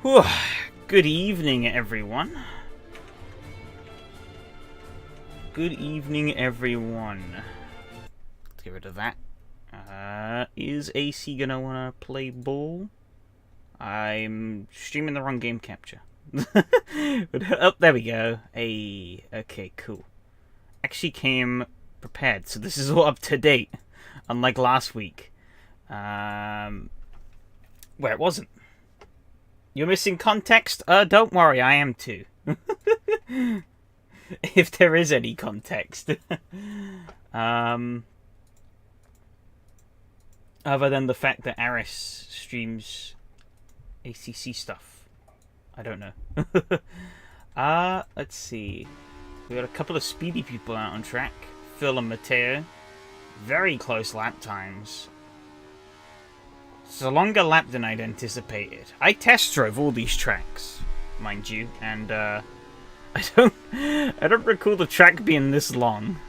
Whew. Good evening, everyone. Good evening, everyone. Let's get rid of that. Is AC gonna wanna play ball? I'm streaming the wrong game capture. Oh, there we go. Hey, okay, cool. Actually came prepared, so this is all up to date, unlike last week, where it wasn't. You're missing context? Don't worry, I am too. If there is any context. Other than the fact that Aris streams ACC stuff. I don't know. Let's see. We got a couple of speedy people out on track. Phil and Matteo. Very close lap times. It's a longer lap than I'd anticipated. I test drove all these tracks, mind you, and I don't recall the track being this long.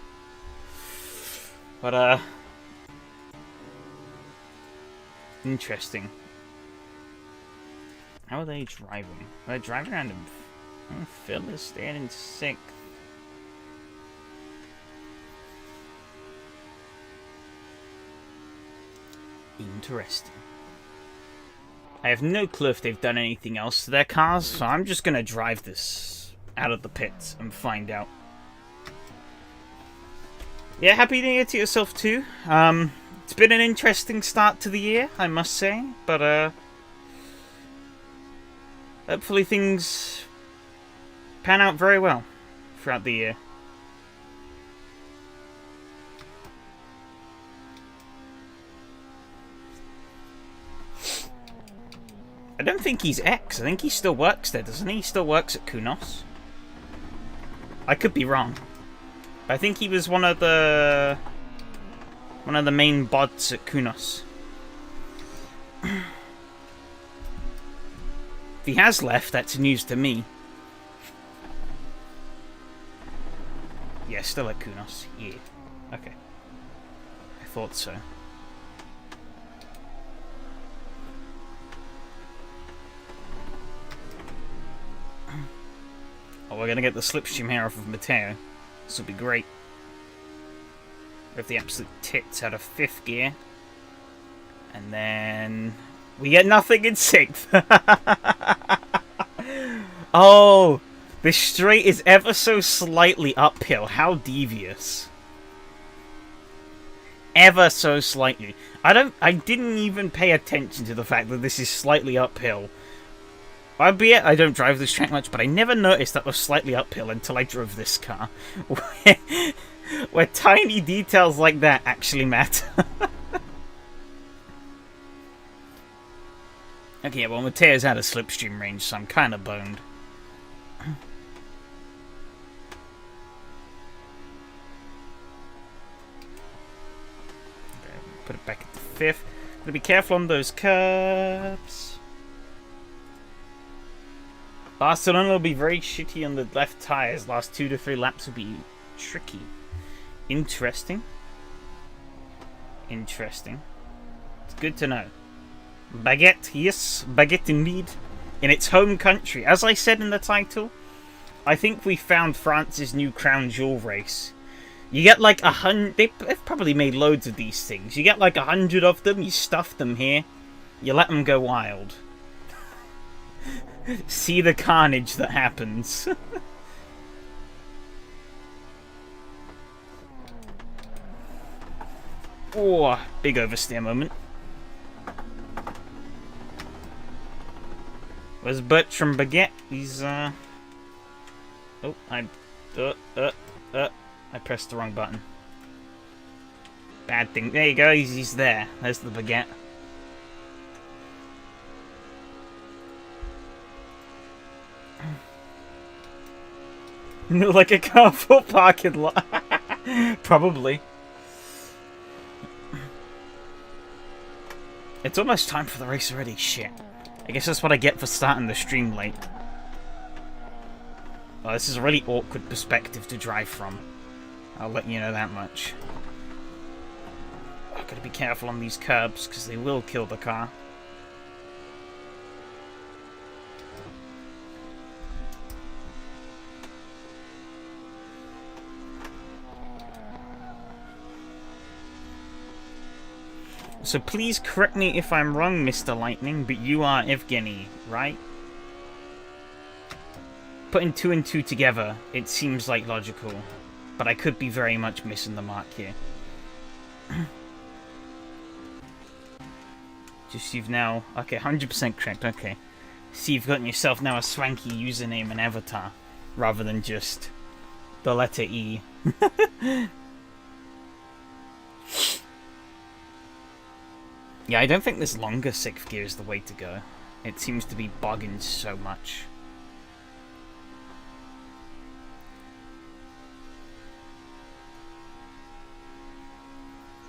But interesting. How are they driving? They're driving around him. Oh, Phil is staying in 6th. Interesting. I have no clue if they've done anything else to their cars, so I'm just gonna drive this out of the pits and find out. Yeah, happy New Year to yourself too. It's been an interesting start to the year, I must say, but hopefully things pan out very well throughout the year. I don't think he's X. I think he still works there, doesn't he? He still works at Kunos. I could be wrong. I think he was one of the main bots at Kunos. If he has left, that's news to me. Yeah, still at Kunos. Yeah. Okay. I thought so. Oh, we're gonna get the slipstream here off of Matteo. This will be great. We have the absolute tits out of 5th gear. And then we get nothing in 6th. Oh, this straight is ever so slightly uphill. How devious. Ever so slightly. I didn't even pay attention to the fact that this is slightly uphill. Albeit I don't drive this track much, but I never noticed that was slightly uphill until I drove this car. Where tiny details like that actually matter. Okay, well, Matteo's out of slipstream range, so I'm kind of boned. Okay, put it back at the 5th. Gotta be careful on those curbs. Barcelona will be very shitty on the left tyres. Last 2 to 3 laps will be tricky. Interesting. Interesting. It's good to know. Baguette, yes, baguette indeed. In its home country. As I said in the title, I think we found France's new crown jewel race. You get like 100... They've probably made loads of these things. You get like 100 of them, you stuff them here, you let them go wild. See the carnage that happens. Oh, big oversteer moment. Where's Bertram Baguette? He's, Oh, I pressed the wrong button. Bad thing. There you go, he's there. There's the Baguette. Like a carpool parking lot. Probably. It's almost time for the race already. Shit. I guess that's what I get for starting the stream late. Well, this is a really awkward perspective to drive from. I'll let you know that much. I've got to be careful on these curbs, because they will kill the car. So please correct me if I'm wrong, Mr. Lightning, but you are Evgeny, right? Putting 2 and 2 together, it seems like logical, but I could be very much missing the mark here. Just you've now... Okay, 100% correct, okay. So you've gotten yourself now a swanky username and avatar, rather than just the letter E. Yeah, I don't think this longer 6th gear is the way to go. It seems to be bogging so much.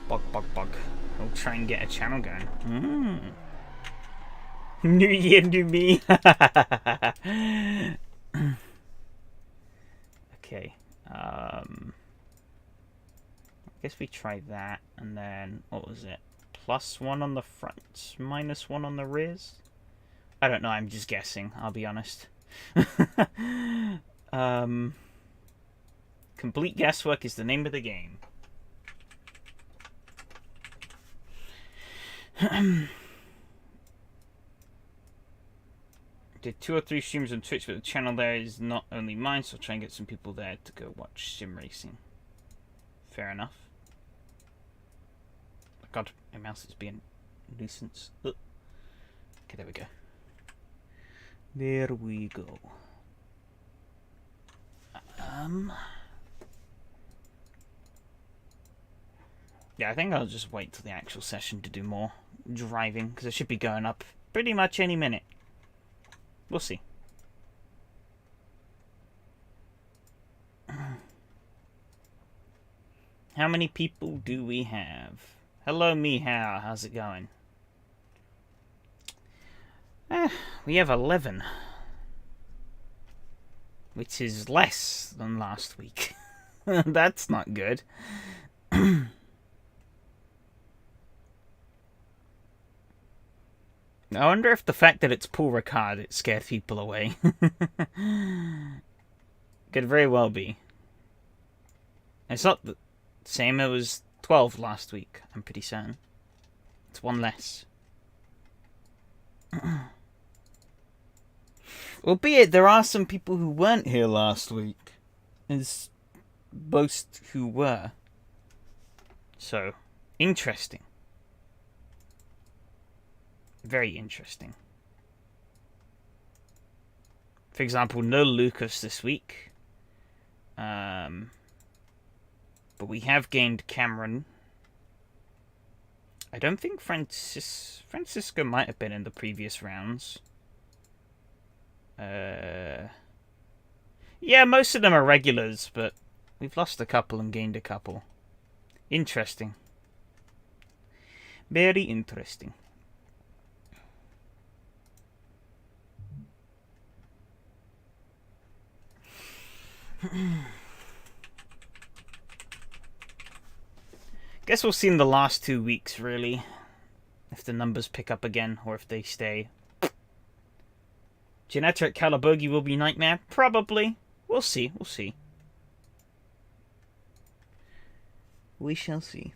Bog. We'll try and get a channel going. New year, new me. Okay. I guess we try that, and then what was it? +1 on the front, -1 on the rears? I don't know, I'm just guessing, I'll be honest. Complete guesswork is the name of the game. Did 2 or 3 streams on Twitch, but the channel there is not only mine, so I'll try and get some people there to go watch sim racing. Fair enough. God, my mouse is being a nuisance. Ugh. Okay, there we go. There we go. Yeah, I think I'll just wait till the actual session to do more driving, because it should be going up pretty much any minute. We'll see. How many people do we have? Hello, Mihao. How's it going? We have 11. Which is less than last week. That's not good. I wonder if the fact that it's Paul Ricard, it scared people away. Could very well be. It's not the same, it was 12 last week, I'm pretty certain. It's 1 less. Albeit, there are some people who weren't here last week. As most who were. So, interesting. Very interesting. For example, no Lucas this week. But we have gained Cameron. I don't think Francisco might have been in the previous rounds. Yeah, most of them are regulars, but we've lost a couple and gained a couple. Interesting. Very interesting. Guess we'll see in the last 2 weeks, really. If the numbers pick up again, or if they stay. Genetic Calabogie will be Nightmare? Probably. We'll see, we'll see. We shall see.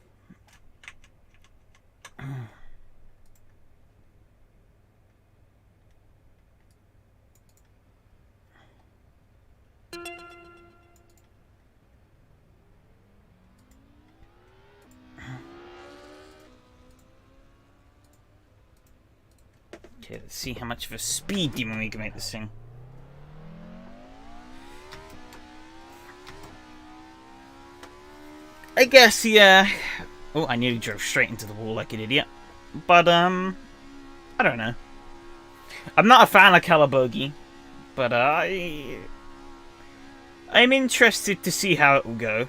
Okay, let's see how much of a speed demon we can make this thing. I guess, yeah. Oh, I nearly drove straight into the wall like an idiot. But, I don't know. I'm not a fan of Calabogie, but I'm interested to see how it will go.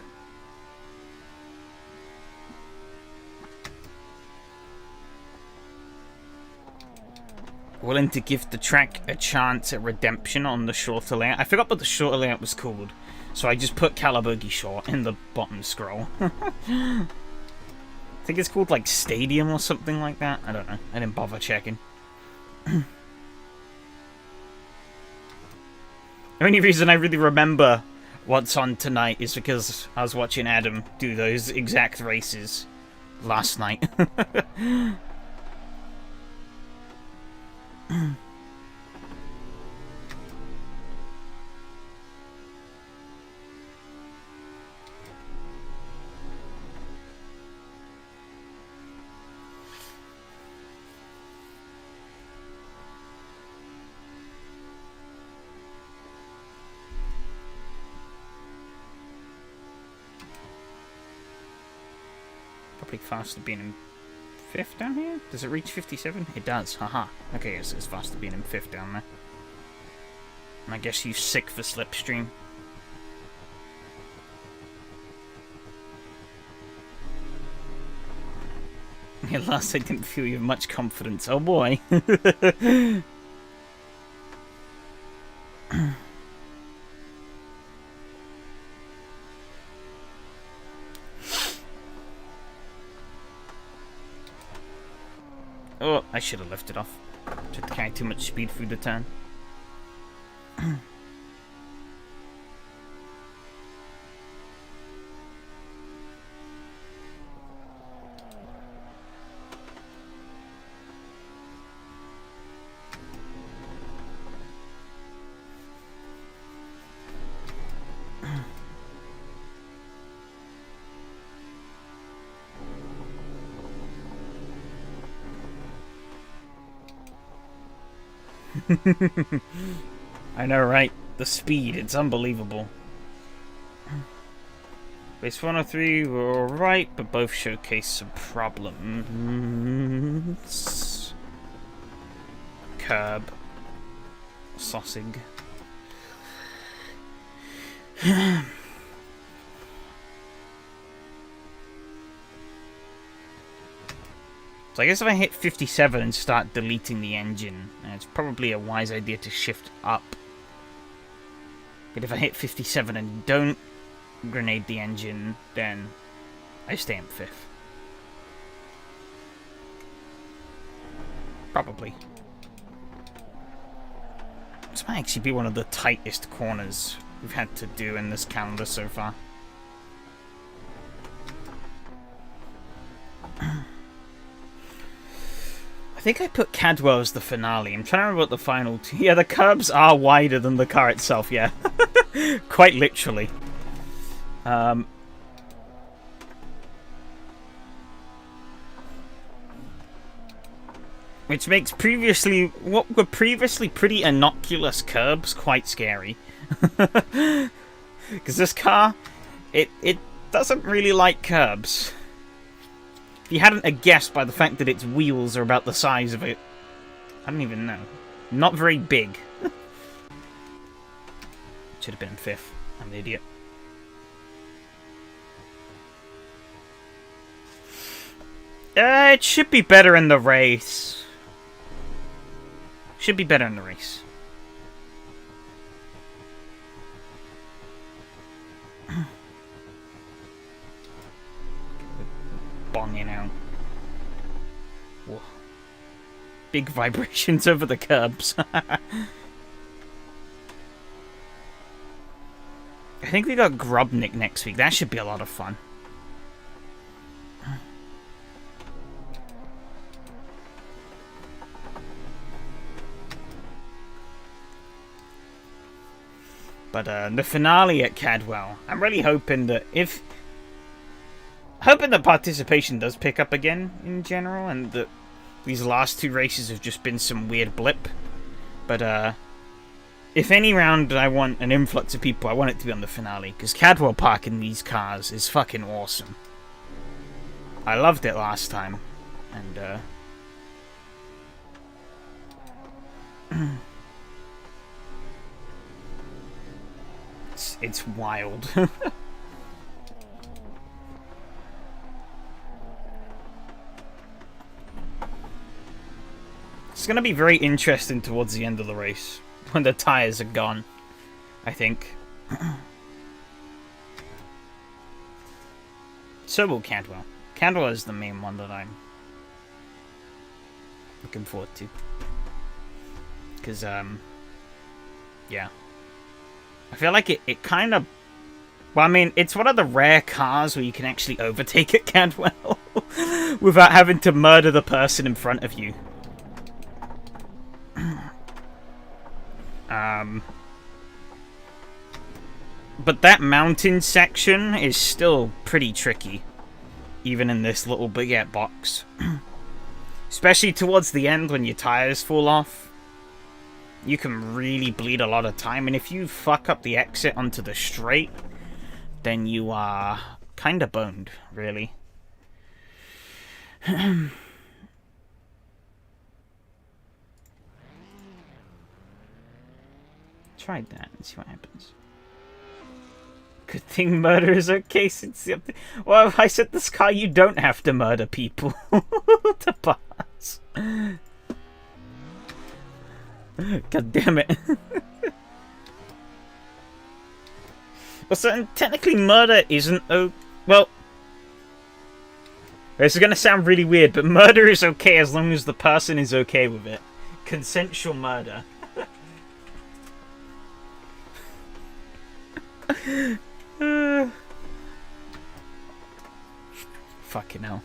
Willing to give the track a chance at redemption on the shorter layout. I forgot what the shorter layout was called, so I just put Calabogie short in the bottom scroll. I think it's called like Stadium or something like that. I don't know. I didn't bother checking. The only reason I really remember what's on tonight is because I was watching Adam do those exact races last night. Probably faster being in 5th down here? Does it reach 57? It does, haha. Okay, it's faster being in 5th down there. And I guess you sick for slipstream. Yeah, last I didn't feel you have much confidence. Oh boy. Oh, I should have left it off. Tried to carry too much speed through the turn. I know, right? The speed, it's unbelievable. Race 103 were alright, but both showcase some problems. Curb. Sausage. So I guess if I hit 57 and start deleting the engine, it's probably a wise idea to shift up. But if I hit 57 and don't grenade the engine, then I stay in 5th. Probably. This might actually be one of the tightest corners we've had to do in this calendar so far. I think I put Cadwell as the finale. I'm trying to remember what the final two... Yeah, the curbs are wider than the car itself, yeah. Quite literally. Which makes what were previously pretty innocuous curbs quite scary. Because this car, it doesn't really like curbs. If you hadn't guessed by the fact that its wheels are about the size of it, I don't even know. Not very big. Should have been in 5th. I'm an idiot. It should be better in the race. Should be better in the race. Bonging out. Whoa. Big vibrations over the curbs. I think we got Grobnik next week. That should be a lot of fun. But the finale at Cadwell, I'm really hoping that hoping that participation does pick up again in general, and that these last two races have just been some weird blip. But if any round I want an influx of people, I want it to be on the finale, because Cadwell parking these cars is fucking awesome. I loved it last time, and it's wild. It's going to be very interesting towards the end of the race, when the tyres are gone, I think. So will Cadwell. Cadwell is the main one that I'm looking forward to. Because, yeah. I feel like it kind of... Well, I mean, it's one of the rare cars where you can actually overtake at Cadwell. without having to murder the person in front of you. But that mountain section is still pretty tricky, even in this little baguette box. Especially towards the end when your tires fall off. You can really bleed a lot of time, and if you fuck up the exit onto the straight, then you are kinda boned, really. Tried that and see what happens. Good thing murder is okay since the other... Well, I said this car, you don't have to murder people to pass. God damn it. Well, so technically murder isn't... well... This is going to sound really weird, but murder is okay as long as the person is okay with it. Consensual murder. Fucking hell.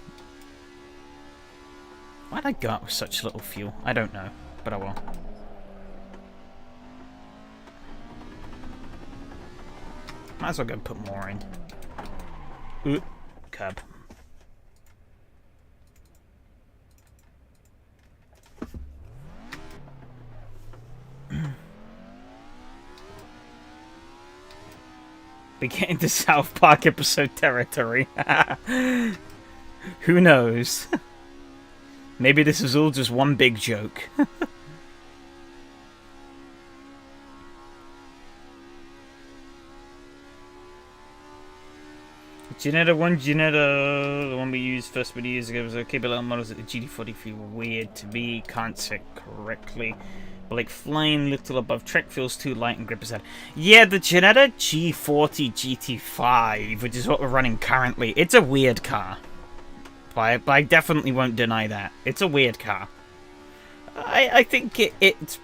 Why'd I go out with such little fuel? I don't know, but I will. Might as well go put more in. Ooh, curb. We get into South Park episode territory. Who knows? Maybe this is all just one big joke. Ginetta, the one we used first many years ago was okay, but little models at the GT40 feel weird to me. Can't set correctly. But like flying little above track feels too light and grip is head. Yeah, the Ginetta G40 GT5, which is what we're running currently, it's a weird car. But I definitely won't deny that. It's a weird car. I think it's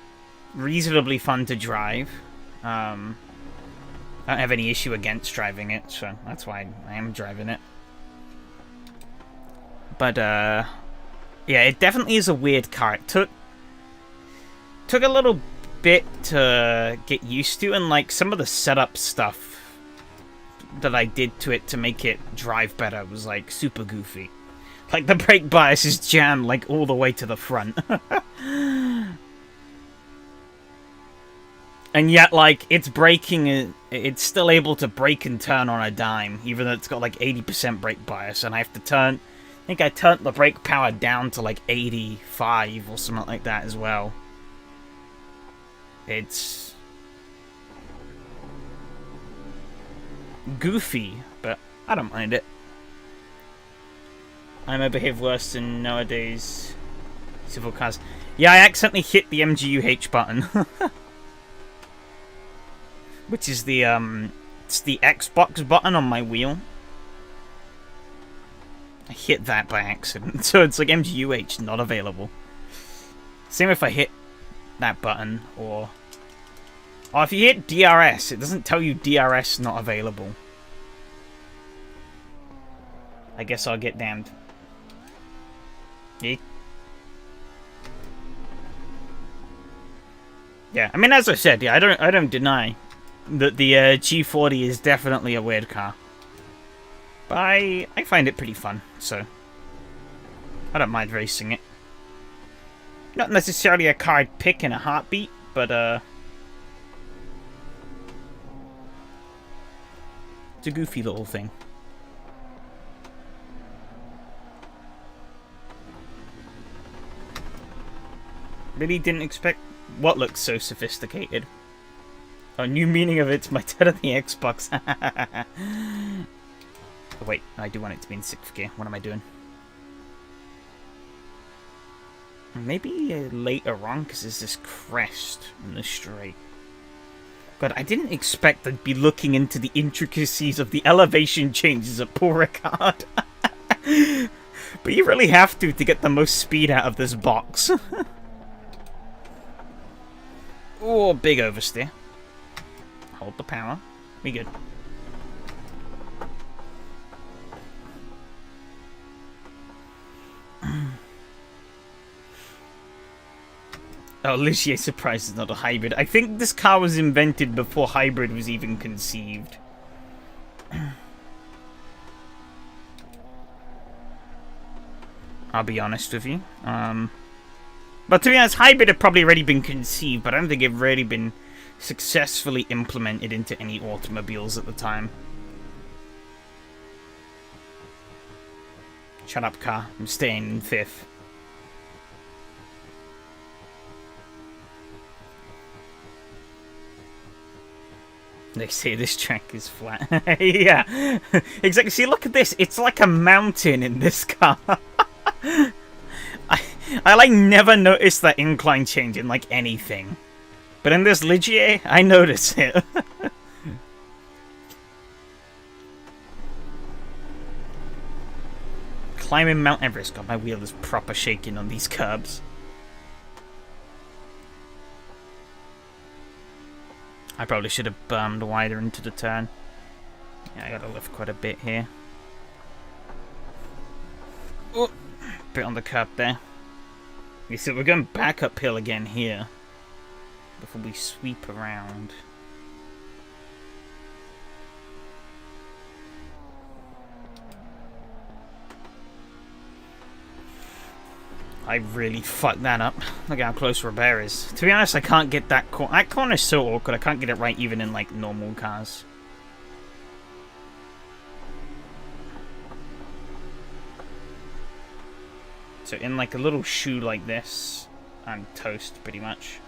reasonably fun to drive. I don't have any issue against driving it, so that's why I am driving it. But, yeah, it definitely is a weird car. It took a little bit to get used to, and, like, some of the setup stuff that I did to it to make it drive better was, like, super goofy. Like, the brake bias is jammed, like, all the way to the front. And yet, like, it's braking, it's still able to brake and turn on a dime, even though it's got, like, 80% brake bias, and I have to turn... I think I turned the brake power down to, like, 85 or something like that as well. It's... goofy, but I don't mind it. I may behave worse than nowadays civil cars. Yeah, I accidentally hit the MGUH button. Which is the, it's the Xbox button on my wheel. I hit that by accident, so it's like MGUH not available. Same if I hit that button, or if you hit DRS, it doesn't tell you DRS not available. I guess I'll get damned. Yeah, I mean, as I said, yeah, I don't deny that the G40 is definitely a weird car. But I find it pretty fun, so I don't mind racing it. Not necessarily a car I'd pick in a heartbeat, but it's a goofy little thing. Really didn't expect what looks so sophisticated. Oh, new meaning of it's my dad on the Xbox. Oh, wait, I do want it to be in 6th gear. What am I doing? Maybe later on, because there's this crest in the straight. God, I didn't expect I'd be looking into the intricacies of the elevation changes at Paul Ricard. But you really have to get the most speed out of this box. Oh, big oversteer. Hold the power. We good. Oh, Ligier surprise is not a hybrid. I think this car was invented before hybrid was even conceived. I'll be honest with you. But to be honest, hybrid had probably already been conceived, but I don't think it had really been successfully implemented into any automobiles at the time. Shut up, car. I'm staying in 5th. They say this track is flat. Yeah, exactly. See, look at this. It's like a mountain in this car. I like never noticed that incline change in like anything, but in this Ligier, I notice it. Climbing Mount Everest. God, my wheel is proper shaking on these curbs. I probably should have bummed wider into the turn. Yeah, I gotta lift quite a bit here. Oh, bit on the curb there. You see, we're going back uphill again here before we sweep around. I really fucked that up. Look how close Robert is. To be honest, I can't get that corner. That corner's so awkward. I can't get it right even in like normal cars. So in like a little shoe like this, I'm toast pretty much.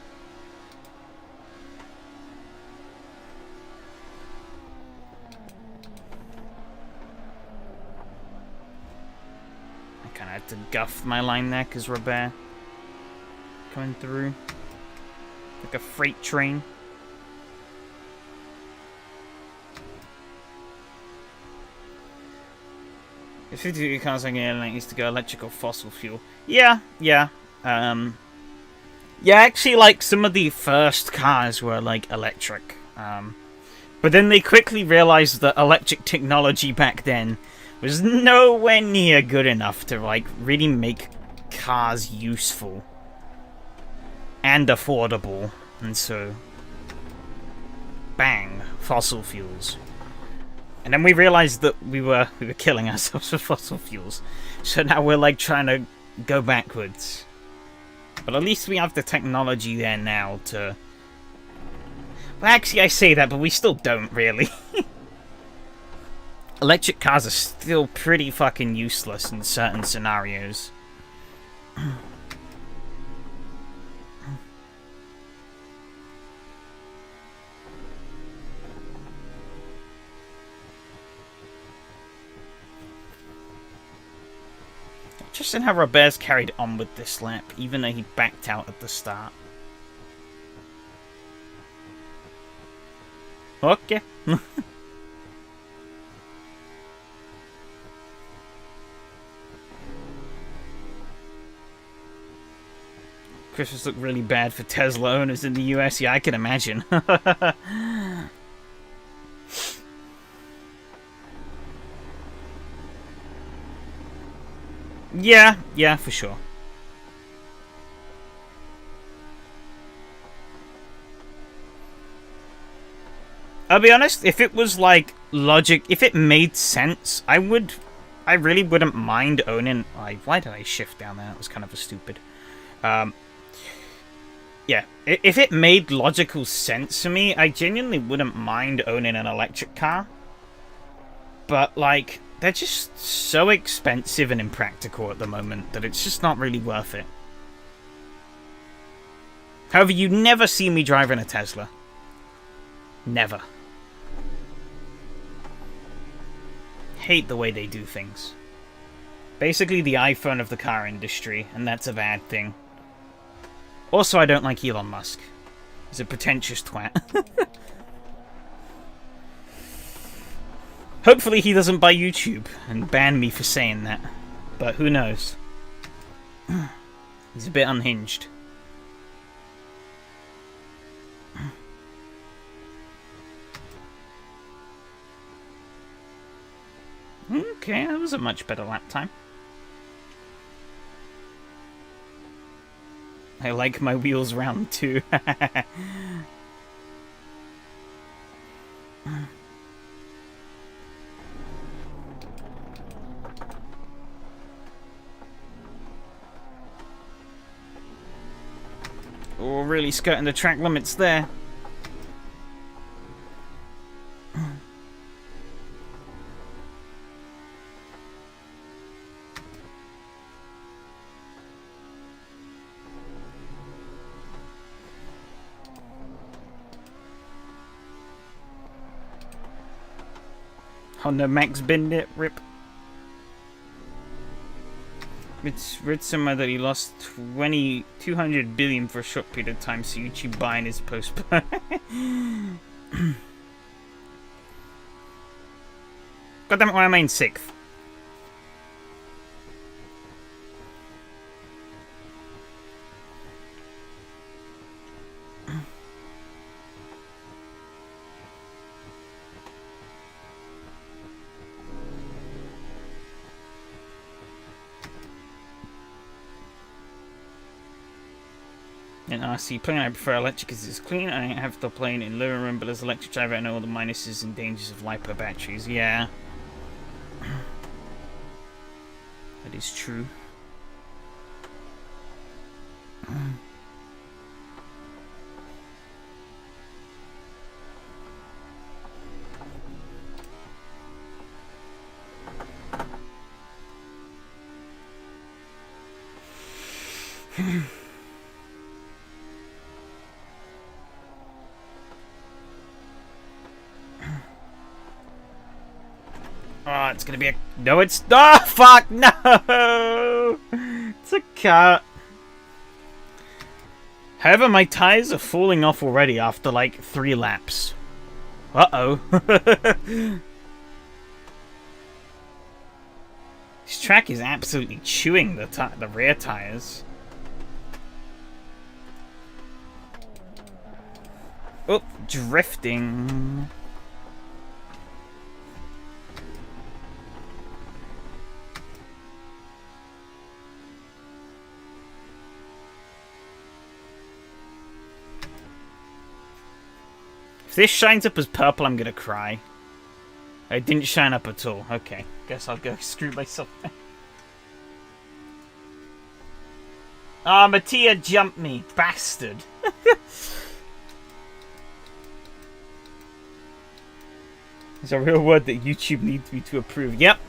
I kind of had to guff my line there because Robert coming through like a freight train. If 52 cars on airline needs to go electric or fossil fuel. Yeah. Yeah, actually, like, some of the first cars were, like, electric. But then they quickly realized that electric technology back then was nowhere near good enough to, like, really make cars useful and affordable. And so, bang, fossil fuels. And then we realized that we were killing ourselves with fossil fuels. So now we're like trying to go backwards. But at least we have the technology there now to... Well, actually I say that, but we still don't really. Electric cars are still pretty fucking useless in certain scenarios. Interesting how Robert's carried on with this lap, even though he backed out at the start. Okay. Christmas looked really bad for Tesla owners in the US. Yeah, I can imagine. Yeah, for sure. I'll be honest, if it was like logic, if it made sense, I really wouldn't mind owning, like, why did I shift down there? That was kind of a stupid. Yeah, if it made logical sense to me, I genuinely wouldn't mind owning an electric car. But, like, they're just so expensive and impractical at the moment that it's just not really worth it. However, you never see me driving a Tesla. Never. Hate the way they do things. Basically the iPhone of the car industry, and that's a bad thing. Also, I don't like Elon Musk. He's a pretentious twat. Hopefully he doesn't buy YouTube and ban me for saying that. But who knows? He's a bit unhinged. Okay, that was a much better lap time. I like my wheels round too. Oh, really skirting the track limits there. Oh no, Max binned it, rip. It's read somewhere that he lost 200 billion for a short period of time, so YouTube buying is postponed. God damn it, why am I in 6th? In RC plane, I prefer electric because it's clean. I have the plane in living room, but as electric driver, I know all the minuses and dangers of LiPo batteries. Yeah. That is true. Oh, it's gonna be a... No, it's... Oh, fuck! No! It's a cut. However, my tires are falling off already after, like, 3 laps. Uh-oh. This track is absolutely chewing the rear tires. Oh, drifting. If this shines up as purple, I'm gonna cry. It didn't shine up at all. Okay, guess I'll go screw myself. Ah, Mattia jumped me, bastard. It's a real word that YouTube needs me to approve. Yep.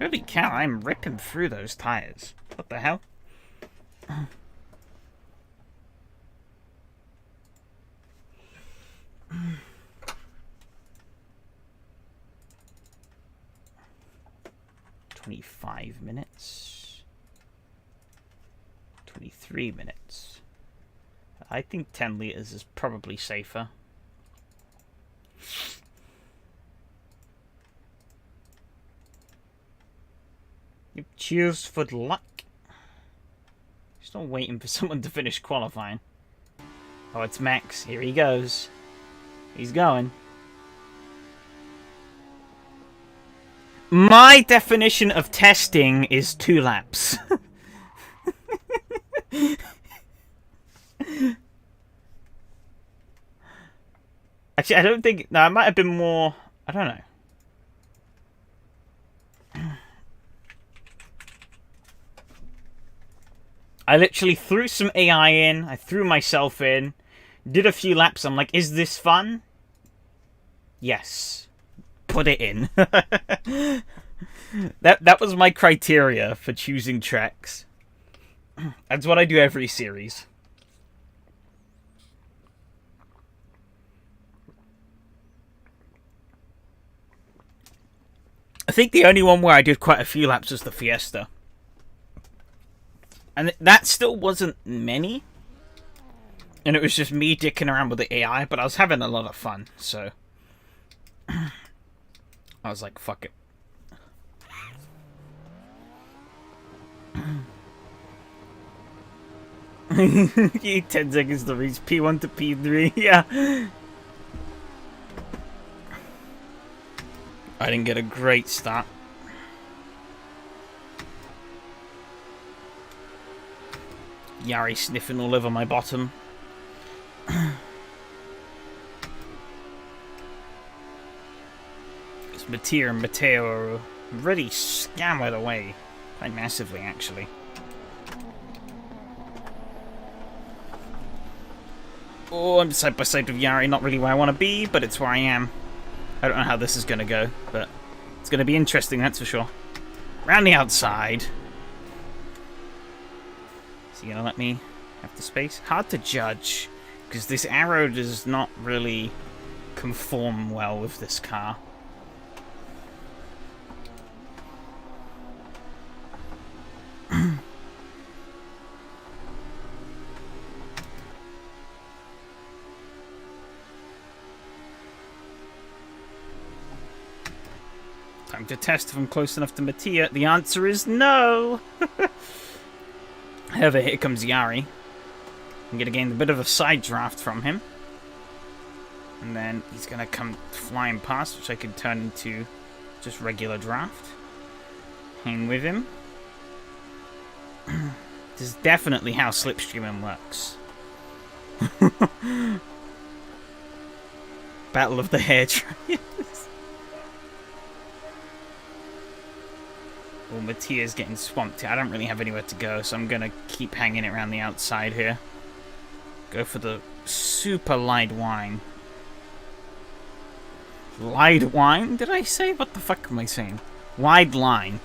Holy cow, I'm ripping through those tires. What the hell? 25 minutes. 23 minutes. I think 10 liters is probably safer. Cheers for luck. Still waiting for someone to finish qualifying. Oh, it's Max. Here he goes. He's going. My definition of testing is 2 laps. Actually, I don't think... No, it might have been more... I don't know. I literally threw some AI in. I threw myself in. Did a few laps. I'm like, is this fun? Yes. Put it in. That was my criteria for choosing tracks. That's what I do every series. I think the only one where I did quite a few laps was the Fiesta. And that still wasn't many. And it was just me dicking around with the AI, but I was having a lot of fun, so... I was like, fuck it. You 10 seconds to reach P1 to P3, yeah. I didn't get a great start. Yari sniffing all over my bottom. Because Mattia and Matteo are really scammered away. Quite massively, actually. Oh, I'm side by side with Yari. Not really where I want to be, but it's where I am. I don't know how this is going to go, but it's going to be interesting, that's for sure. Round the outside. Is he going to let me have the space? Hard to judge, because this arrow does not really conform well with this car. Time to test if I'm close enough to Mattia. The answer is no! However, here comes Yari. I'm going to gain a bit of a side draft from him. And then he's going to come flying past, which I can turn into just regular draft. Hang with him. This is definitely how slipstreaming works. Battle of the hair dryers. Well, Mattia's getting swamped here. I don't really have anywhere to go, so I'm going to keep hanging it around the outside here. Go for the super light wine. Light wine? Did I say? What the fuck am I saying? Wide line.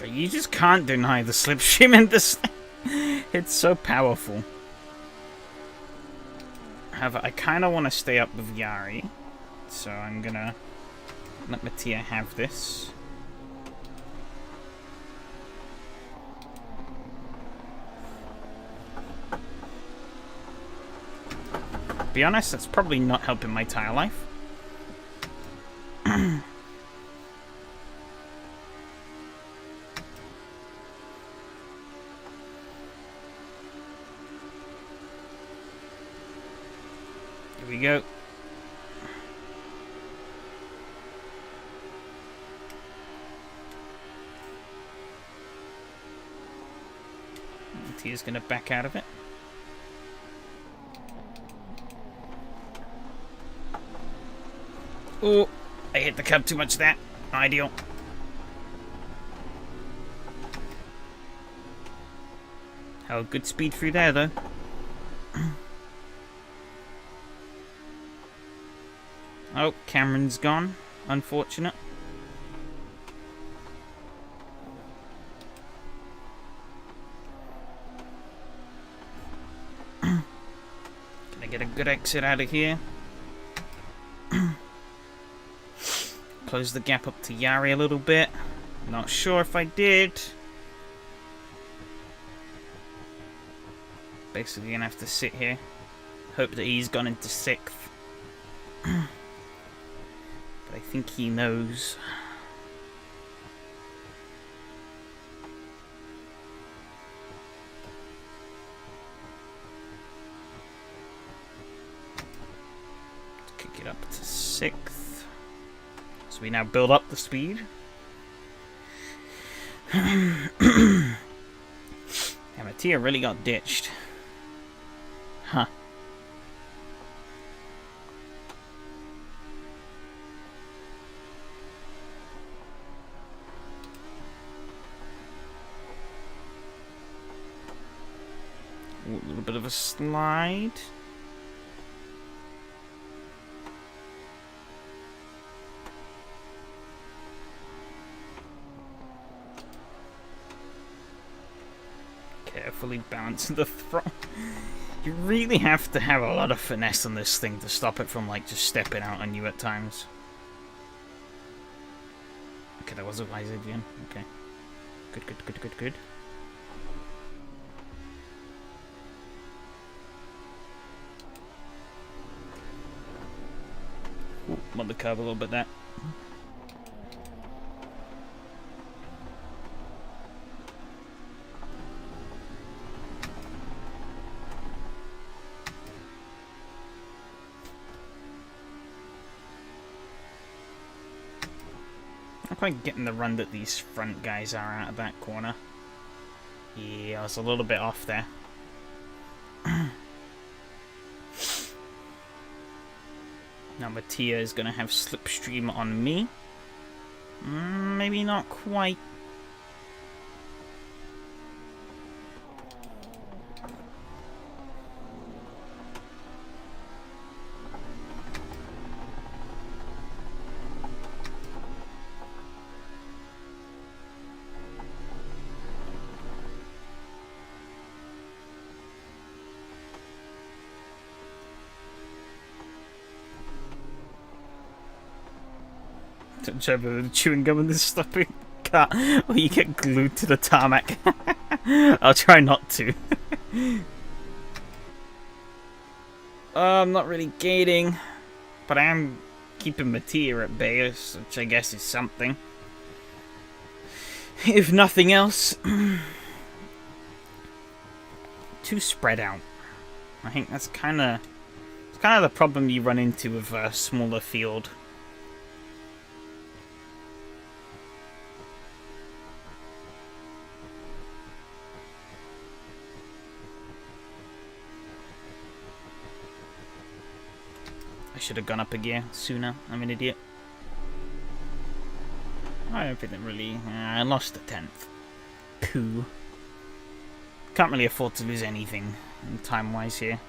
You just can't deny the slipstream in this thing. It's so powerful. However, I kind of want to stay up with Yari. So I'm going to let Mattia have this. To be honest, that's probably not helping my tire life. Here we go. Mattia's going to back out of it. Oh, I hit the curb too much there. Ideal. Held good speed through there, though. Oh, Cameron's gone. Unfortunate. Can I get a good exit out of here? Close the gap up to Yari a little bit. Not sure if I did. Basically gonna have to sit here. Hope that he's gone into 6th. But I think he knows. Let's kick it up to 6th. So we now build up the speed. Yeah, Mattia really got ditched. Huh. A little bit of a slide. Carefully balance the throttle. You really have to have a lot of finesse on this thing to stop it from, like, just stepping out on you at times. Okay, that was a wise idea. Okay. Good, good, good, good, good. Ooh, I'm on the curb a little bit there. Not quite getting the run that these front guys are out of that corner. Yeah, I was a little bit off there. Now Mattia is going to have slipstream on me. Maybe not quite. Trevor, the chewing gum in this stopping car, or you get glued to the tarmac. I'll try not to. I'm not really gating, but I am keeping Mattia at bay, which I guess is something. If nothing else, too spread out. I think that's kind of the problem you run into with a smaller field. I should have gone up a gear sooner. I'm an idiot. I don't think that really... I lost the 10th. Pooh. Can't really afford to lose anything time-wise here.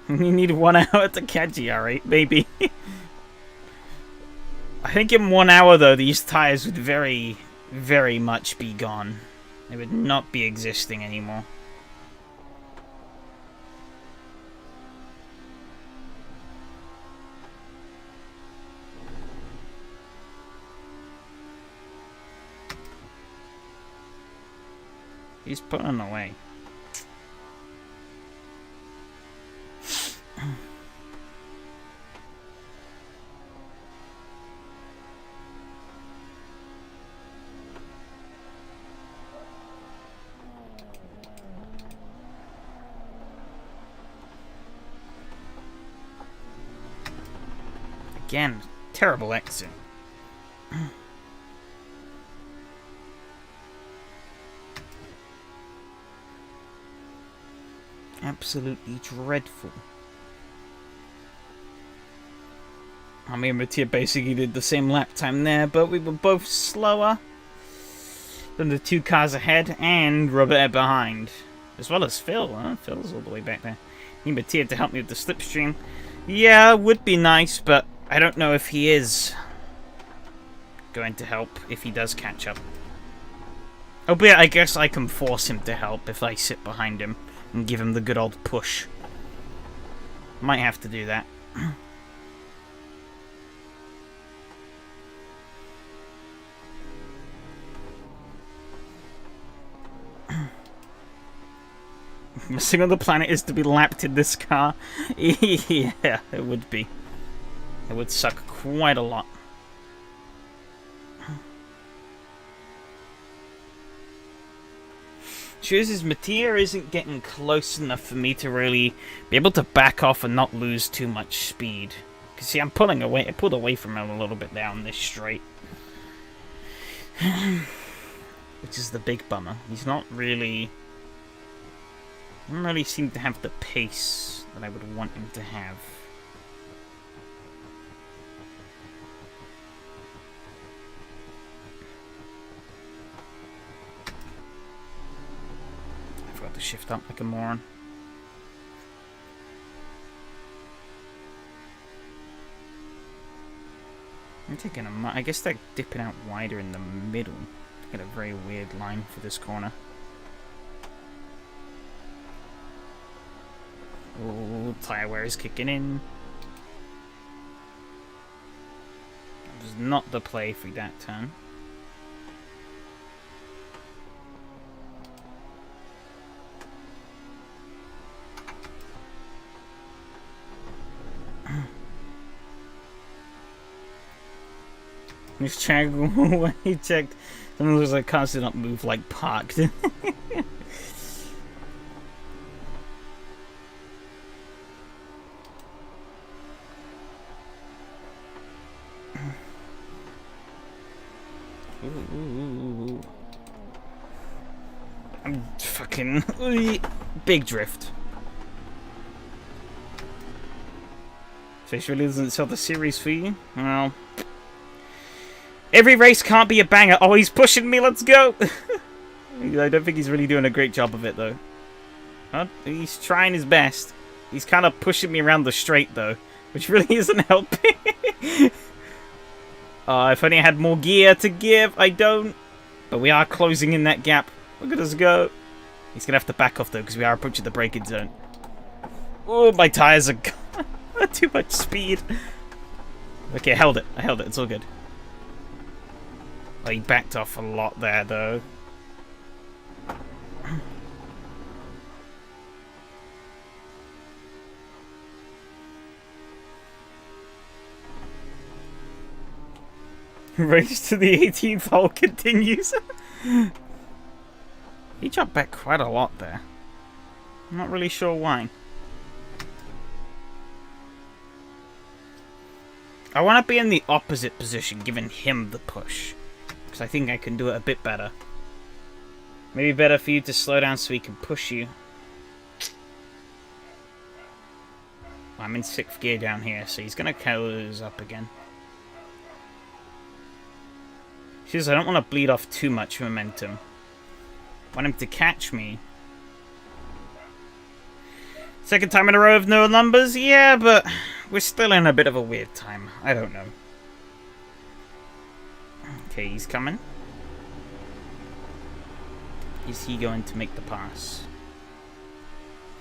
You need 1 hour to catch you, alright, maybe. I think in 1 hour, though, these tires would very, very much be gone. They would not be existing anymore. He's putting away. Again, terrible exit. Absolutely dreadful. I mean, Mattia basically did the same lap time there, but we were both slower than the 2 cars ahead and Robert behind. As well as Phil. Phil's all the way back there. Need Mattia to help me with the slipstream. Yeah, would be nice, but I don't know if he is going to help if he does catch up. Albeit, I guess I can force him to help if I sit behind him and give him the good old push. Might have to do that. Missing on the planet is to be lapped in this car. Yeah, it would be. It would suck quite a lot. Shows his Mattia isn't getting close enough for me to really be able to back off and not lose too much speed. Because see, I'm pulling away. I pulled away from him a little bit down this straight. Which is the big bummer. He's not really... doesn't really seem to have the pace that I would want him to have. I forgot to shift up like a moron. I'm taking a... I guess they're dipping out wider in the middle. Got a very weird line for this corner. Oh, tire wear is kicking in. It was not the play for that turn. This check when he checked, and it was like cars did not move like parked. Ooh. I'm fucking... Big drift. Fish really doesn't sell the series for you? Well... Every race can't be a banger. Oh, he's pushing me. Let's go. I don't think he's really doing a great job of it, though. He's trying his best. He's kind of pushing me around the straight, though, which really isn't helping. If only I had more gear to give. I don't. But we are closing in that gap. Look at us go. He's going to have to back off, though, because we are approaching the braking zone. Oh, my tires are too much speed. Okay, I held it. It's all good. Oh, he backed off a lot there, though. Race to the 18th hole continues. He jumped back quite a lot there. I'm not really sure why. I want to be in the opposite position, giving him the push. Because I think I can do it a bit better. Maybe better for you to slow down so he can push you. I'm in 6th gear down here, so he's going to close up again. Because I don't want to bleed off too much momentum. I want him to catch me. Second time in a row of no numbers? Yeah, but we're still in a bit of a weird time. I don't know. Okay, he's coming. Is he going to make the pass?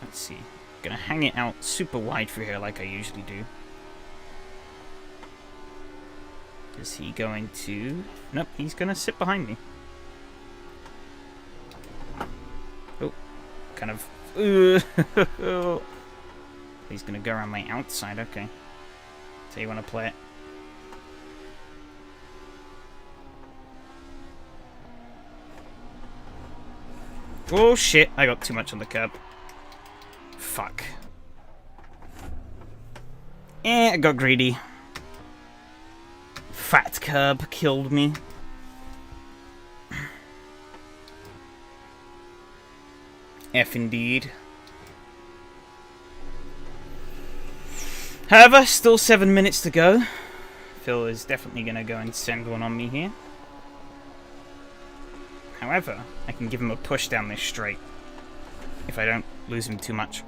Let's see. Gonna hang it out super wide for here like I usually do. Is he going to... Nope, he's going to sit behind me. Oh, kind of... He's going to go around my outside, okay. So you want to play it. Oh shit, I got too much on the curb. Fuck. I got greedy. Fat curb killed me. F indeed. However, still 7 minutes to go. Phil is definitely going to go and send one on me here. However, I can give him a push down this straight. If I don't lose him too much.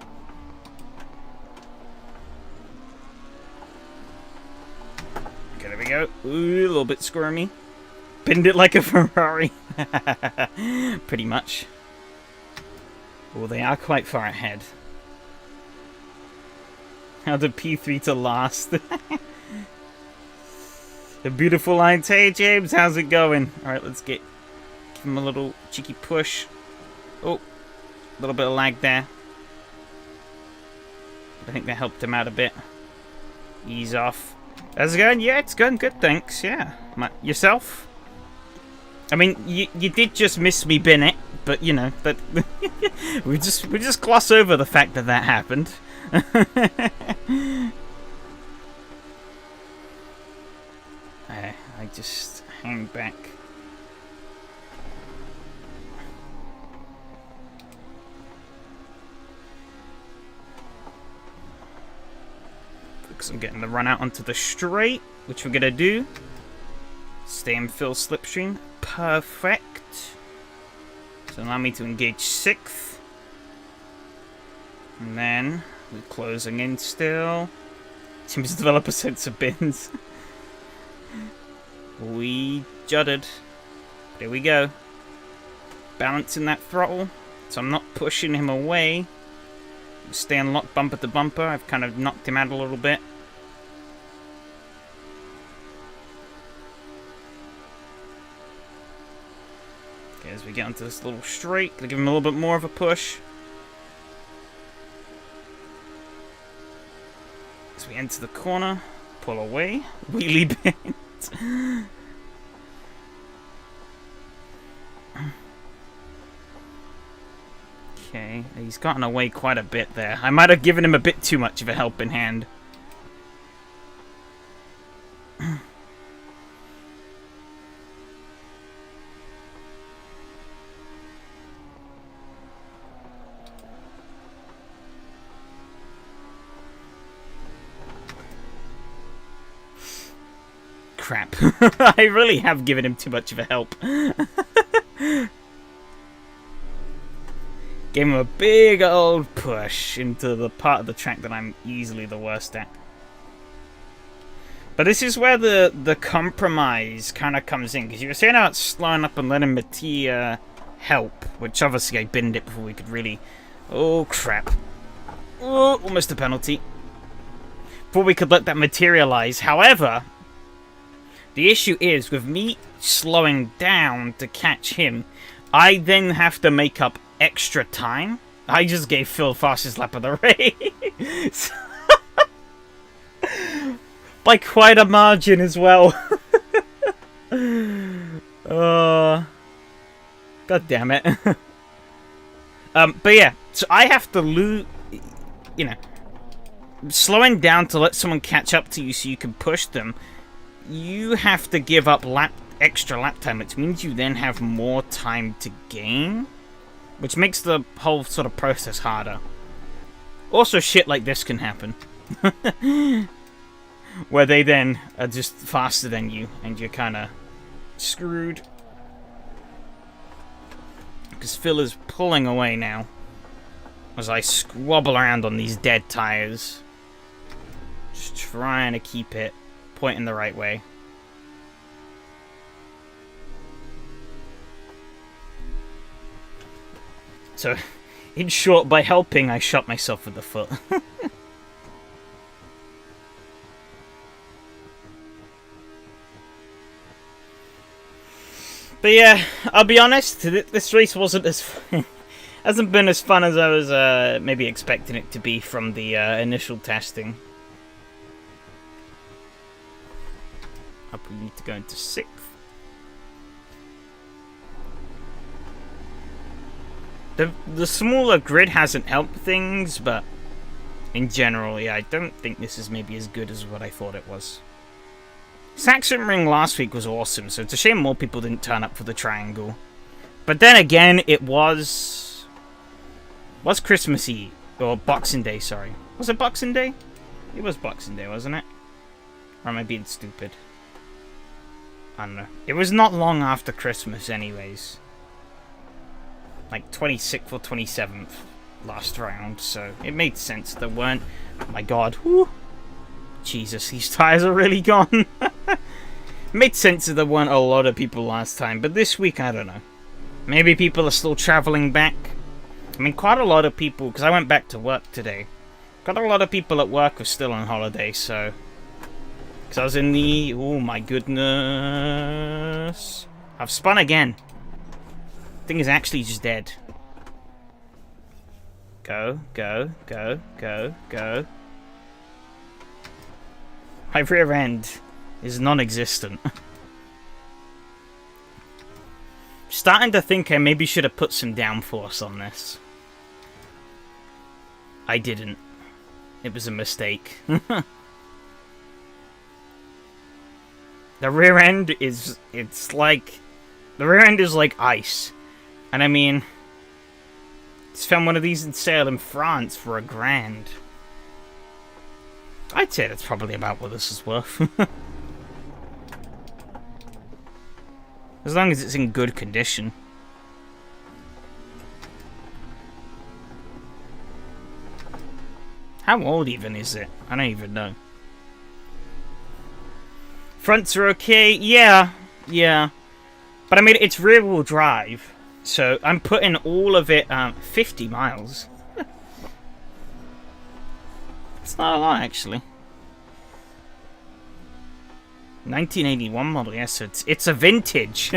Okay, there we go. Ooh, a little bit squirmy. Bend it like a Ferrari. Pretty much. Well, they are quite far ahead. How did P3 to last? The beautiful lines. Hey, James, how's it going? Alright, let's give him a little cheeky push. Oh, a little bit of lag there. I think that helped him out a bit. Ease off. How's it going? Yeah, it's going good, thanks. Yeah. Yourself? I mean, you did just miss me bin it, but you know, that we just gloss over the fact that that happened. I just hang back. Because I'm getting the run out onto the straight, which we're gonna do. Stay in Phil slipstream. Perfect. So allow me to engage 6th. And then we're closing in still. Seems to develop a sense of bins. We jutted. There we go. Balancing that throttle. So I'm not pushing him away. Staying locked bumper to bumper. I've kind of knocked him out a little bit. Okay, as we get onto this little straight, gonna give him a little bit more of a push. As we enter the corner, pull away, wheelie bend. Okay, he's gotten away quite a bit there. I might have given him a bit too much of a helping hand. crap. I really have given him too much of a help. Gave him a big old push into the part of the track that I'm easily the worst at. But this is where the compromise kind of comes in, because you were saying about slowing up and letting Mattia help, which obviously I binned it before we could really... Oh, crap. Oh, almost a penalty. Before we could let that materialize. However, the issue is, with me slowing down to catch him, I then have to make up extra time. I just gave Phil fastest lap of the race. By quite a margin as well. God damn it. But yeah, so I have to lose, you know, slowing down to let someone catch up to you so you can push them. You have to give up extra lap time, which means you then have more time to gain, which makes the whole sort of process harder. Also, shit like this can happen. Where they then are just faster than you, and you're kind of screwed. Because Phil is pulling away now, as I squabble around on these dead tires. Just trying to keep it pointing the right way. So, in short, by helping, I shot myself with the foot. But yeah, I'll be honest, this race wasn't as hasn't been as fun as I was maybe expecting it to be from the initial testing. Up, we need to go into 6th. The smaller grid hasn't helped things, but in general, yeah, I don't think this is maybe as good as what I thought it was. Sachsenring last week was awesome, so it's a shame more people didn't turn up for the triangle. But then again, it was Christmas Eve, or Boxing Day, sorry. Was it Boxing Day? It was Boxing Day, wasn't it? Or am I being stupid? I don't know. It was not long after Christmas anyways. Like 26th or 27th last round, so it made sense. There weren't... Oh my god. Whew. Jesus, these tires are really gone. Made sense that there weren't a lot of people last time, but this week, I don't know. Maybe people are still traveling back. I mean, quite a lot of people, because I went back to work today. Quite a lot of people at work were still on holiday, so... Because I was in the... Oh my goodness. I've spun again. Thing is actually just dead. Go, go, go, go, go. My rear end is non-existent. Starting to think I maybe should have put some downforce on this. I didn't. It was a mistake. The rear end is... It's like... The rear end is like ice. And I mean... Just found one of these in sale in France for $1,000. I'd say that's probably about what this is worth. As long as it's in good condition. How old even is it? I don't even know. Fronts are okay? Yeah. Yeah. But I mean, it's rear-wheel drive. So I'm putting all of it 50 miles. It's not a lot, actually. 1981 model, yes, so it's a vintage.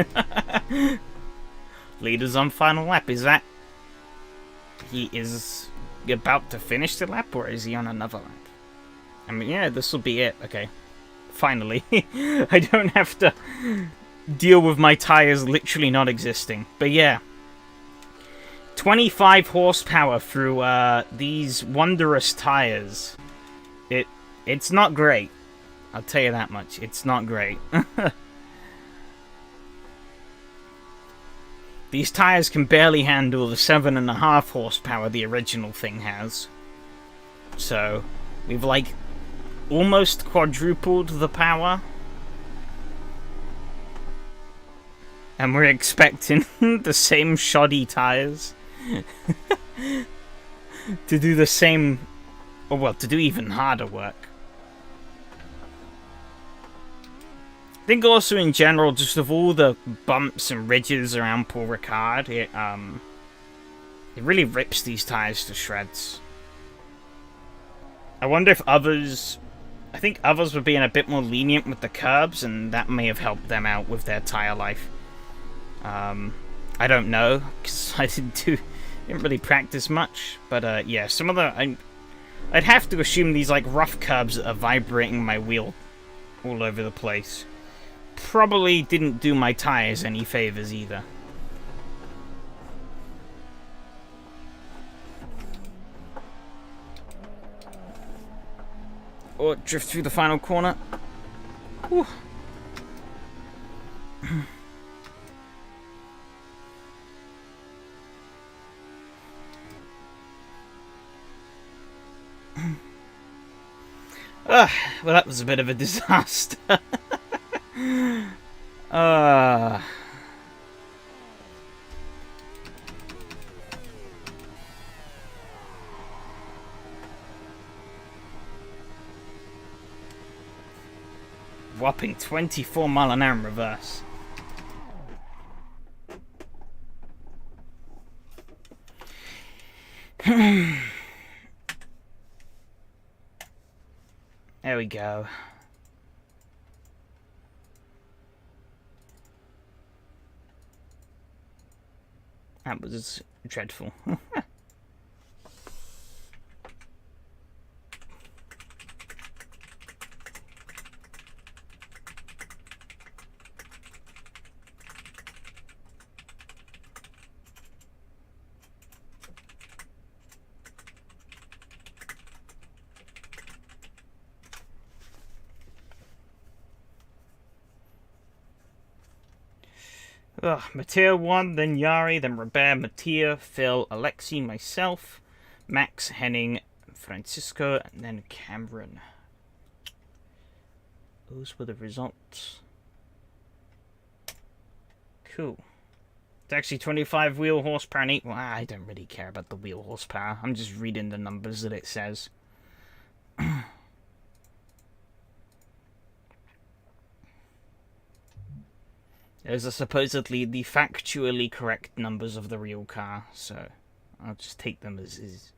Leaders on final lap. Is that... He is about to finish the lap, or is he on another lap? I mean, yeah, this will be it. Okay. Finally. I don't have to deal with my tires literally not existing. But yeah. 25 horsepower through these wondrous tires. It's not great. I'll tell you that much. It's not great. These tires can barely handle the 7.5 horsepower the original thing has. So, we've like almost quadrupled the power. And we're expecting the same shoddy tires to do the same, or well, to do even harder work. I think also in general, just of all the bumps and ridges around Paul Ricard, it really rips these tires to shreds. I wonder if others... I think others were being a bit more lenient with the curbs, and that may have helped them out with their tire life. I don't know, because I didn't really practice much. But yeah, some of the... I'd have to assume these like rough curbs that are vibrating my wheel all over the place probably didn't do my tires any favors either. Or drift through the final corner. Whew. Well, that was a bit of a disaster. Whopping 24 mile an hour in reverse. There we go. That was dreadful. Mattia won, then Yari, then Robert, Mattia, Phil, Alexi, myself, Max, Henning, Francisco, and then Cameron. Those were the results. Cool. It's actually 25 wheel horsepower and 8... Well, I don't really care about the wheel horsepower. I'm just reading the numbers that it says. Those are supposedly the factually correct numbers of the real car, so I'll just take them as is.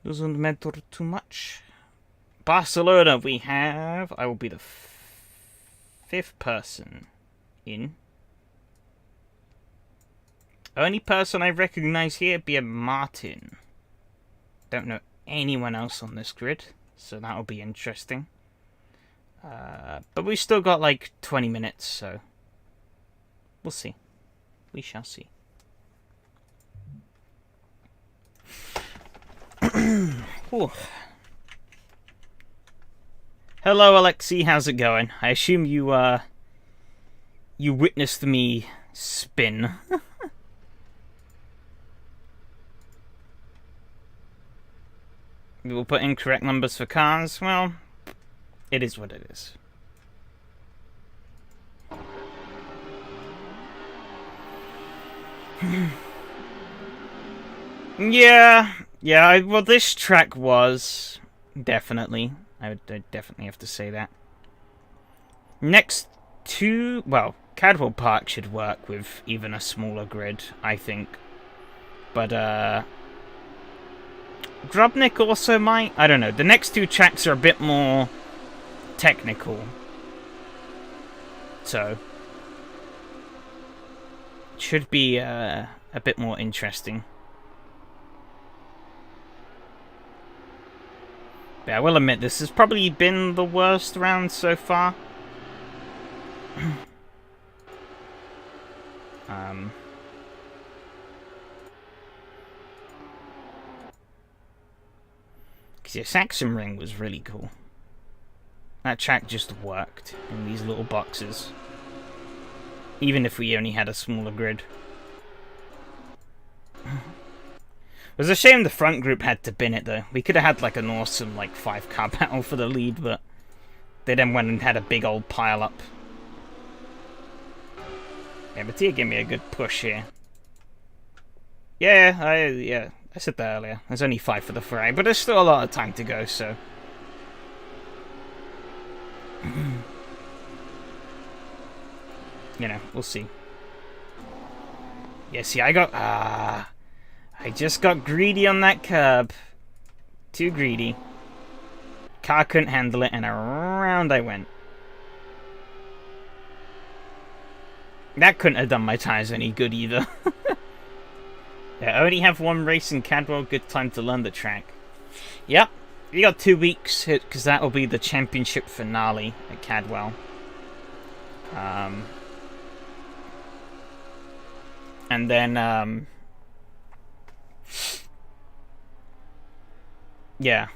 Doesn't matter too much. Barcelona, we have... I will be the fifth person in. Only person I recognize here be a Martin. Don't know anyone else on this grid, so that'll be interesting. But we've still got like 20 minutes, so we'll see. We shall see. Hello, Alexi. How's it going? I assume you you witnessed me spin. We will put incorrect numbers for cars. Well, it is what it is. Yeah, well, this track was definitely. I would definitely have to say that. Next to, well, Cadwell Park should work with even a smaller grid, I think. But Grobnik also might. I don't know. The next two tracks are a bit more technical, so it should be a bit more interesting. But I will admit, this has probably been the worst round so far. Because yeah, Sachsenring was really cool. That track just worked in these little boxes. Even if we only had a smaller grid. It was a shame the front group had to bin it though. We could have had like an awesome like 5-car battle for the lead, but they then went and had a big old pile up. Yeah, Mattia gave me a good push here. Yeah, I said that earlier. There's only 5 for the fray, but there's still a lot of time to go, so... you know, we'll see. Yeah, see, I just got greedy on that curb. Too greedy. Car couldn't handle it, and around I went. That couldn't have done my tyres any good either. Yeah, I only have 1 race in Cadwell. Good time to learn the track. Yep, you got 2 weeks, because that will be the championship finale at Cadwell. And then, yeah.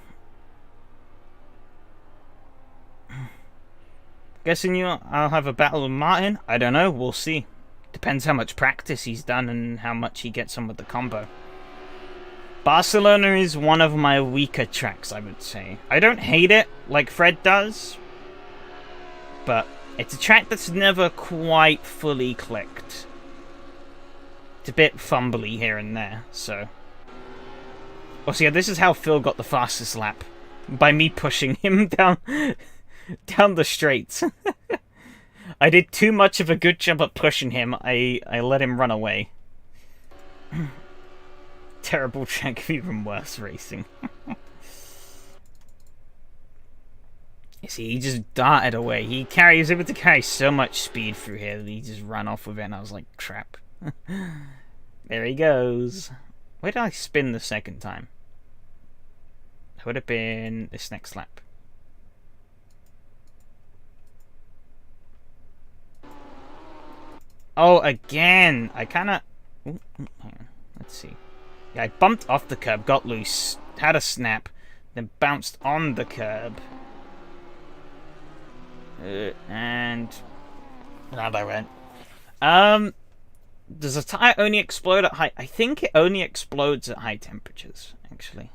Guessing I'll have a battle with Martin? I don't know, we'll see. Depends how much practice he's done and how much he gets on with the combo. Barcelona is one of my weaker tracks, I would say. I don't hate it like Fred does, but it's a track that's never quite fully clicked. It's a bit fumbly here and there, so... well, so yeah, this is how Phil got the fastest lap. By me pushing him down the straights. I did too much of a good job at pushing him. I let him run away. Terrible track, even worse racing. You see, he just darted away. He was able to carry so much speed through here that he just ran off with it, and I was like, crap. There he goes. Where did I spin the second time? It would have been this next lap. Oh, again! I kind of... hang on. Let's see. Yeah, I bumped off the curb, got loose, had a snap, then bounced on the curb. And... around I went. Does a tire only explode at high... I think it only explodes at high temperatures, actually.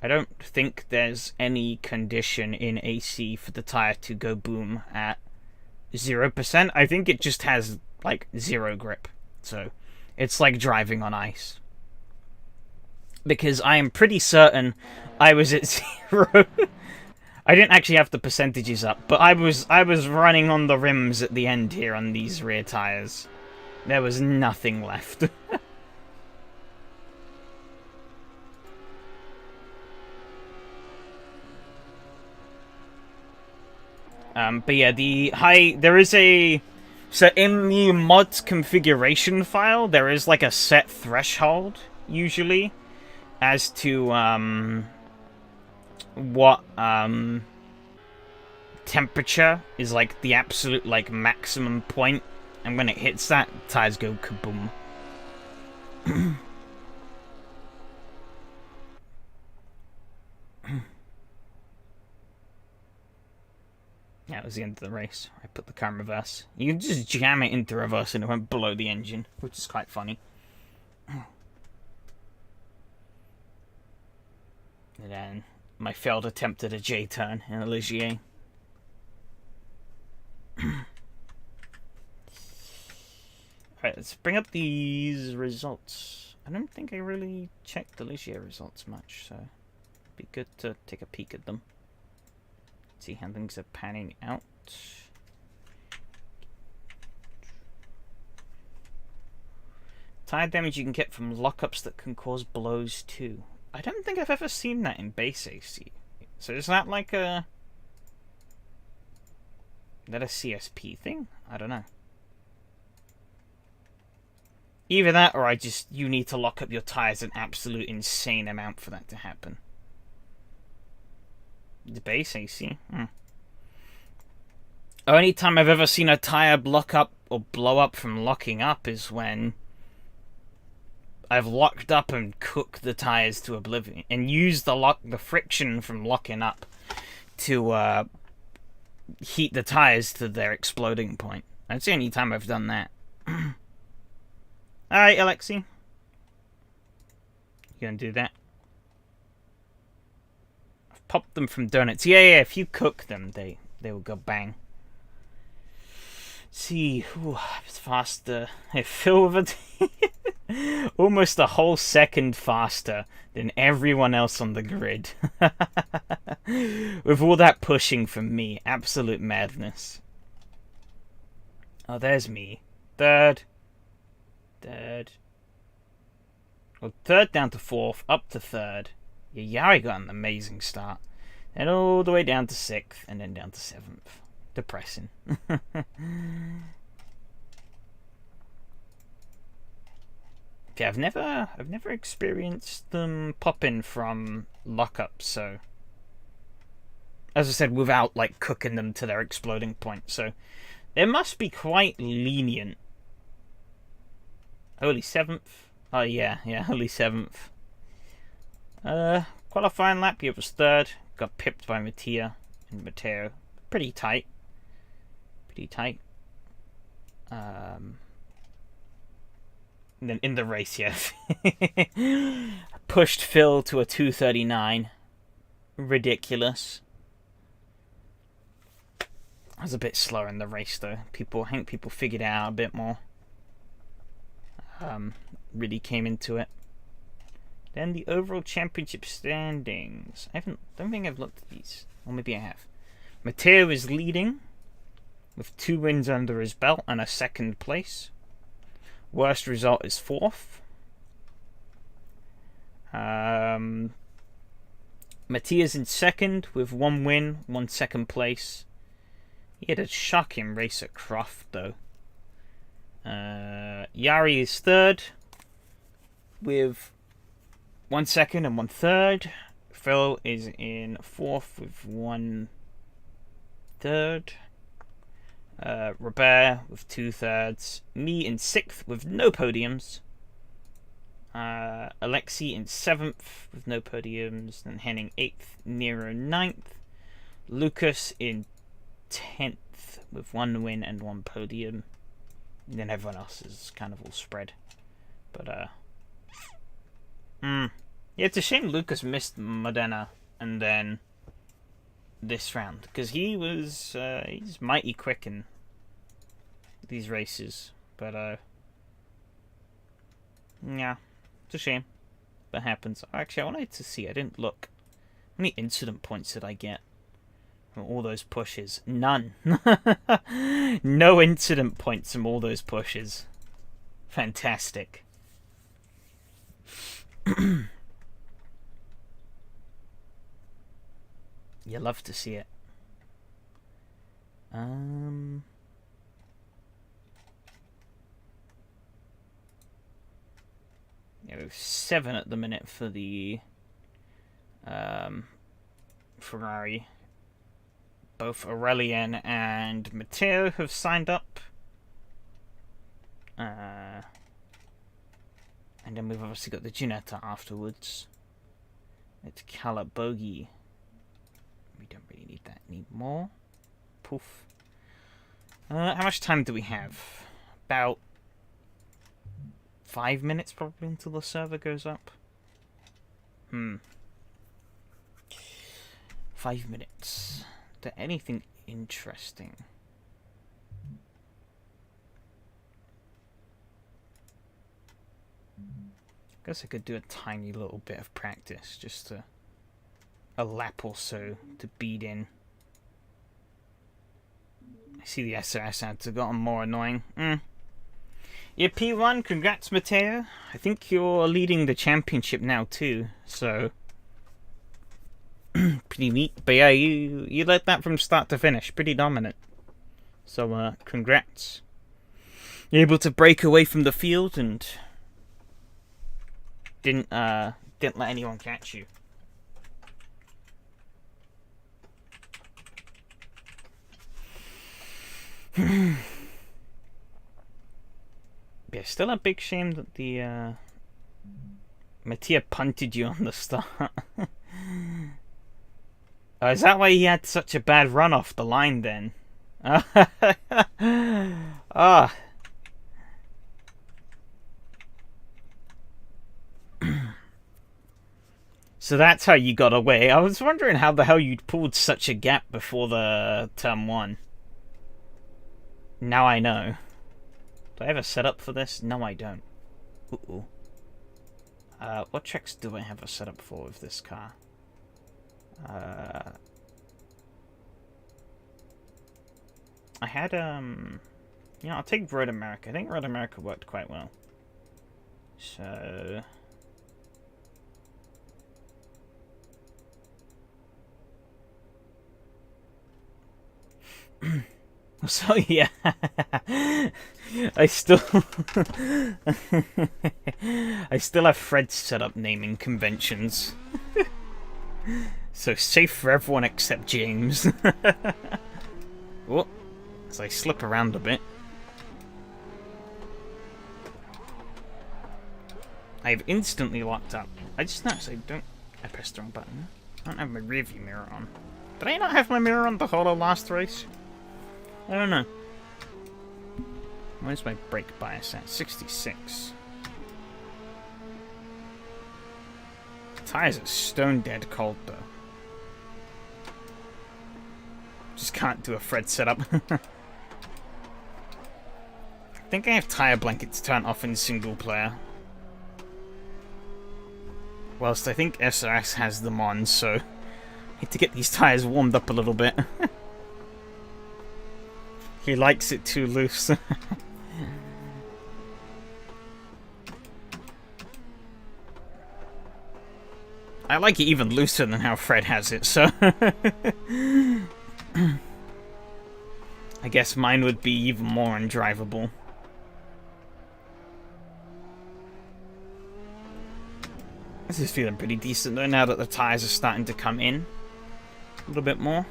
I don't think there's any condition in AC for the tire to go boom at 0%. I think it just has, like, 0 grip. So, it's like driving on ice. Because I am pretty certain I was at 0. I didn't actually have the percentages up, but I was running on the rims at the end here on these rear tires. There was nothing left. But yeah, there is a... so in the mods configuration file, there is like a set threshold, usually, as to, what, temperature is like the absolute, like, maximum point. And when it hits that, tires go kaboom. Yeah, it was the end of the race. I put the car in reverse. You can just jam it into reverse and it went below the engine, which is quite funny. And then my failed attempt at a J-turn in a Ligier. Alright, let's bring up these results. I don't think I really checked the Ligier results much, so it'd be good to take a peek at them. See how things are panning out. Tire damage you can get from lockups that can cause blows too. I don't think I've ever seen that in base AC. So is that like a... is that a CSP thing? I don't know. Either that or you need to lock up your tires an absolute insane amount for that to happen. The base AC? Only time I've ever seen a tire block up or blow up from locking up is when I've locked up and cooked the tires to oblivion and used the friction from locking up to heat the tires to their exploding point. That's the only time I've done that. Alright, Alexi. You gonna do that? Pop them from donuts. Yeah, if you cook them, they will go bang. See, ooh, it's faster. It filled with almost a whole second faster than everyone else on the grid. With all that pushing from me, absolute madness. Oh, there's me. Third. Well, third down to fourth, up to third. Yeah, Yari got an amazing start. And all the way down to sixth, and then down to seventh. Depressing. Yeah, I've never experienced them popping from lockups, so as I said, without like cooking them to their exploding point, so it must be quite lenient. Only 7th? Oh yeah, only 7th. Qualifying lap, he was 3rd. Got pipped by Mattia and Matteo. Pretty tight. And then in the race, yeah. Pushed Phil to a 2:39. Ridiculous. I was a bit slower in the race though. I think people figured it out a bit more. Really came into it. Then the overall championship standings. Don't think I've looked at these. Or maybe I have. Matteo is leading with 2 wins under his belt and a 2nd place. Worst result is 4th. Mattia's in 2nd with 1 win, 1 2nd place. He had a shocking race at Croft though. Yari is 3rd with 1 2nd and 1 3rd. Phil is in 4th with 1 3rd. Robert with 2 3rds. Me in 6th with no podiums. Alexi in 7th with no podiums. Then Henning 8th. Nero 9th. Lucas in 10th with 1 win and 1 podium. And then everyone else is kind of all spread. But, yeah, it's a shame Lucas missed Modena and then this round. Because he's mighty quick in these races. But, yeah, it's a shame. That happens. Actually, I wanted to see. I didn't look. How many incident points did I get? From all those pushes. None. No incident points from all those pushes. Fantastic. You love to see it. Yeah, we have 7 at the minute for the Ferrari. Both Aurelien and Matteo have signed up. And then we've obviously got the Ginetta afterwards. It's Calabogie. We don't really need that anymore. Poof. How much time do we have? About 5 minutes probably until the server goes up. 5 minutes. Is there anything interesting? Guess I could do a tiny little bit of practice, just a lap or so to beat in. I see the SRS ads have gotten more annoying. Yeah, P1, congrats Matteo. I think you're leading the championship now too, so pretty neat. But yeah, you led that from start to finish, pretty dominant. So congrats. You're able to break away from the field and didn't let anyone catch you. Yeah, still a big shame that the Mattia punted you on the start. Oh, is that why he had such a bad run off the line then? Ah. So that's how you got away. I was wondering how the hell you'd pulled such a gap before the turn 1. Now I know. Do I have a setup for this? No, I don't. Uh-oh. What checks do I have a setup for with this car? I had, you know, I'll take Road America. I think Road America worked quite well. So... So, yeah. I still have Fred's set up naming conventions. So safe for everyone except James. Oh, as I slip around a bit. I've instantly locked up. I just noticed I pressed the wrong button. I don't have my rearview mirror on. Did I not have my mirror on the whole of last race? I don't know. Where's my brake bias at? 66. The tires are stone dead cold though. Just can't do a Fred setup. I think I have tire blankets turned off in single player. Whilst I think SRS has them on, so I need to get these tires warmed up a little bit. He likes it too loose. I like it even looser than how Fred has it, so... I guess mine would be even more undrivable. This is feeling pretty decent though, now that the tires are starting to come in a little bit more.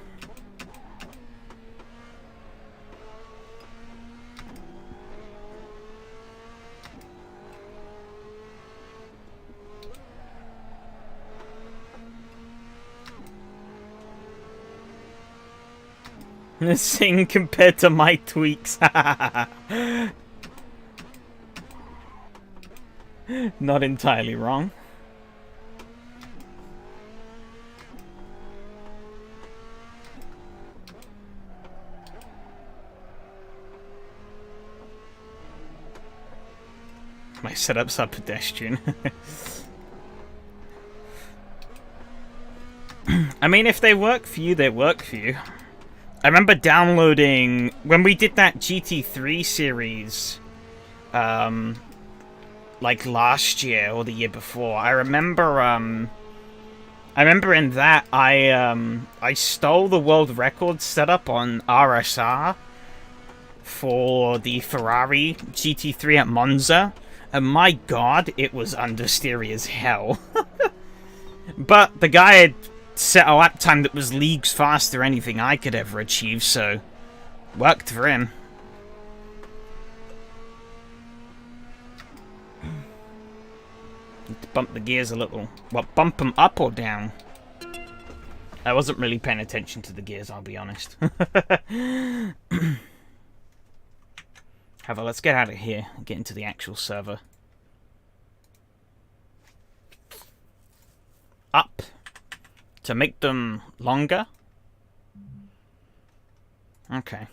Sing compared to my tweaks. Not entirely wrong. My setups are pedestrian. I mean, if they work for you, they work for you. I remember downloading when we did that GT3 series, like last year or the year before. I remember in that I stole the world record setup on RSR for the Ferrari GT3 at Monza, and my god, it was understeery as hell. But the guy had set a lap time that was leagues faster than anything I could ever achieve, so worked for him. Need to bump the gears a little. Well, bump them up or down? I wasn't really paying attention to the gears, I'll be honest. However, let's get out of here and get into the actual server. Up. To make them longer? Okay.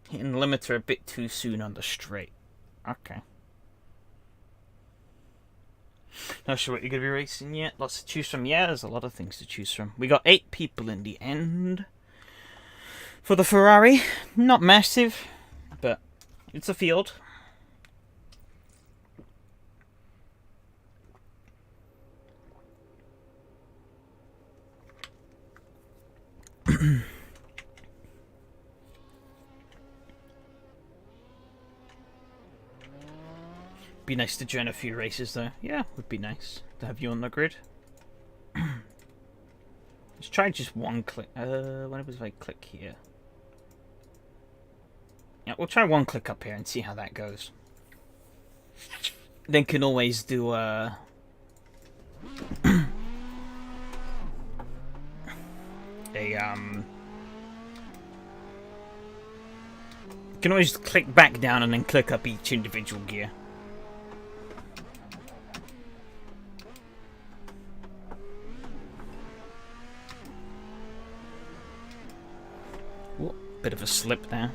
Hitting the limiter a bit too soon on the straight. Okay. Not sure what you're going to be racing yet. Lots to choose from. Yeah, there's a lot of things to choose from. We got 8 people in the end. For the Ferrari. Not massive, but it's a field. Be nice to join a few races though. Yeah, would be nice to have you on the grid. Let's try just one click. What if I click here? Yeah, we'll try one click up here and see how that goes. Then can always do can always click back down and then click up each individual gear. Whoa, Bit of a slip there.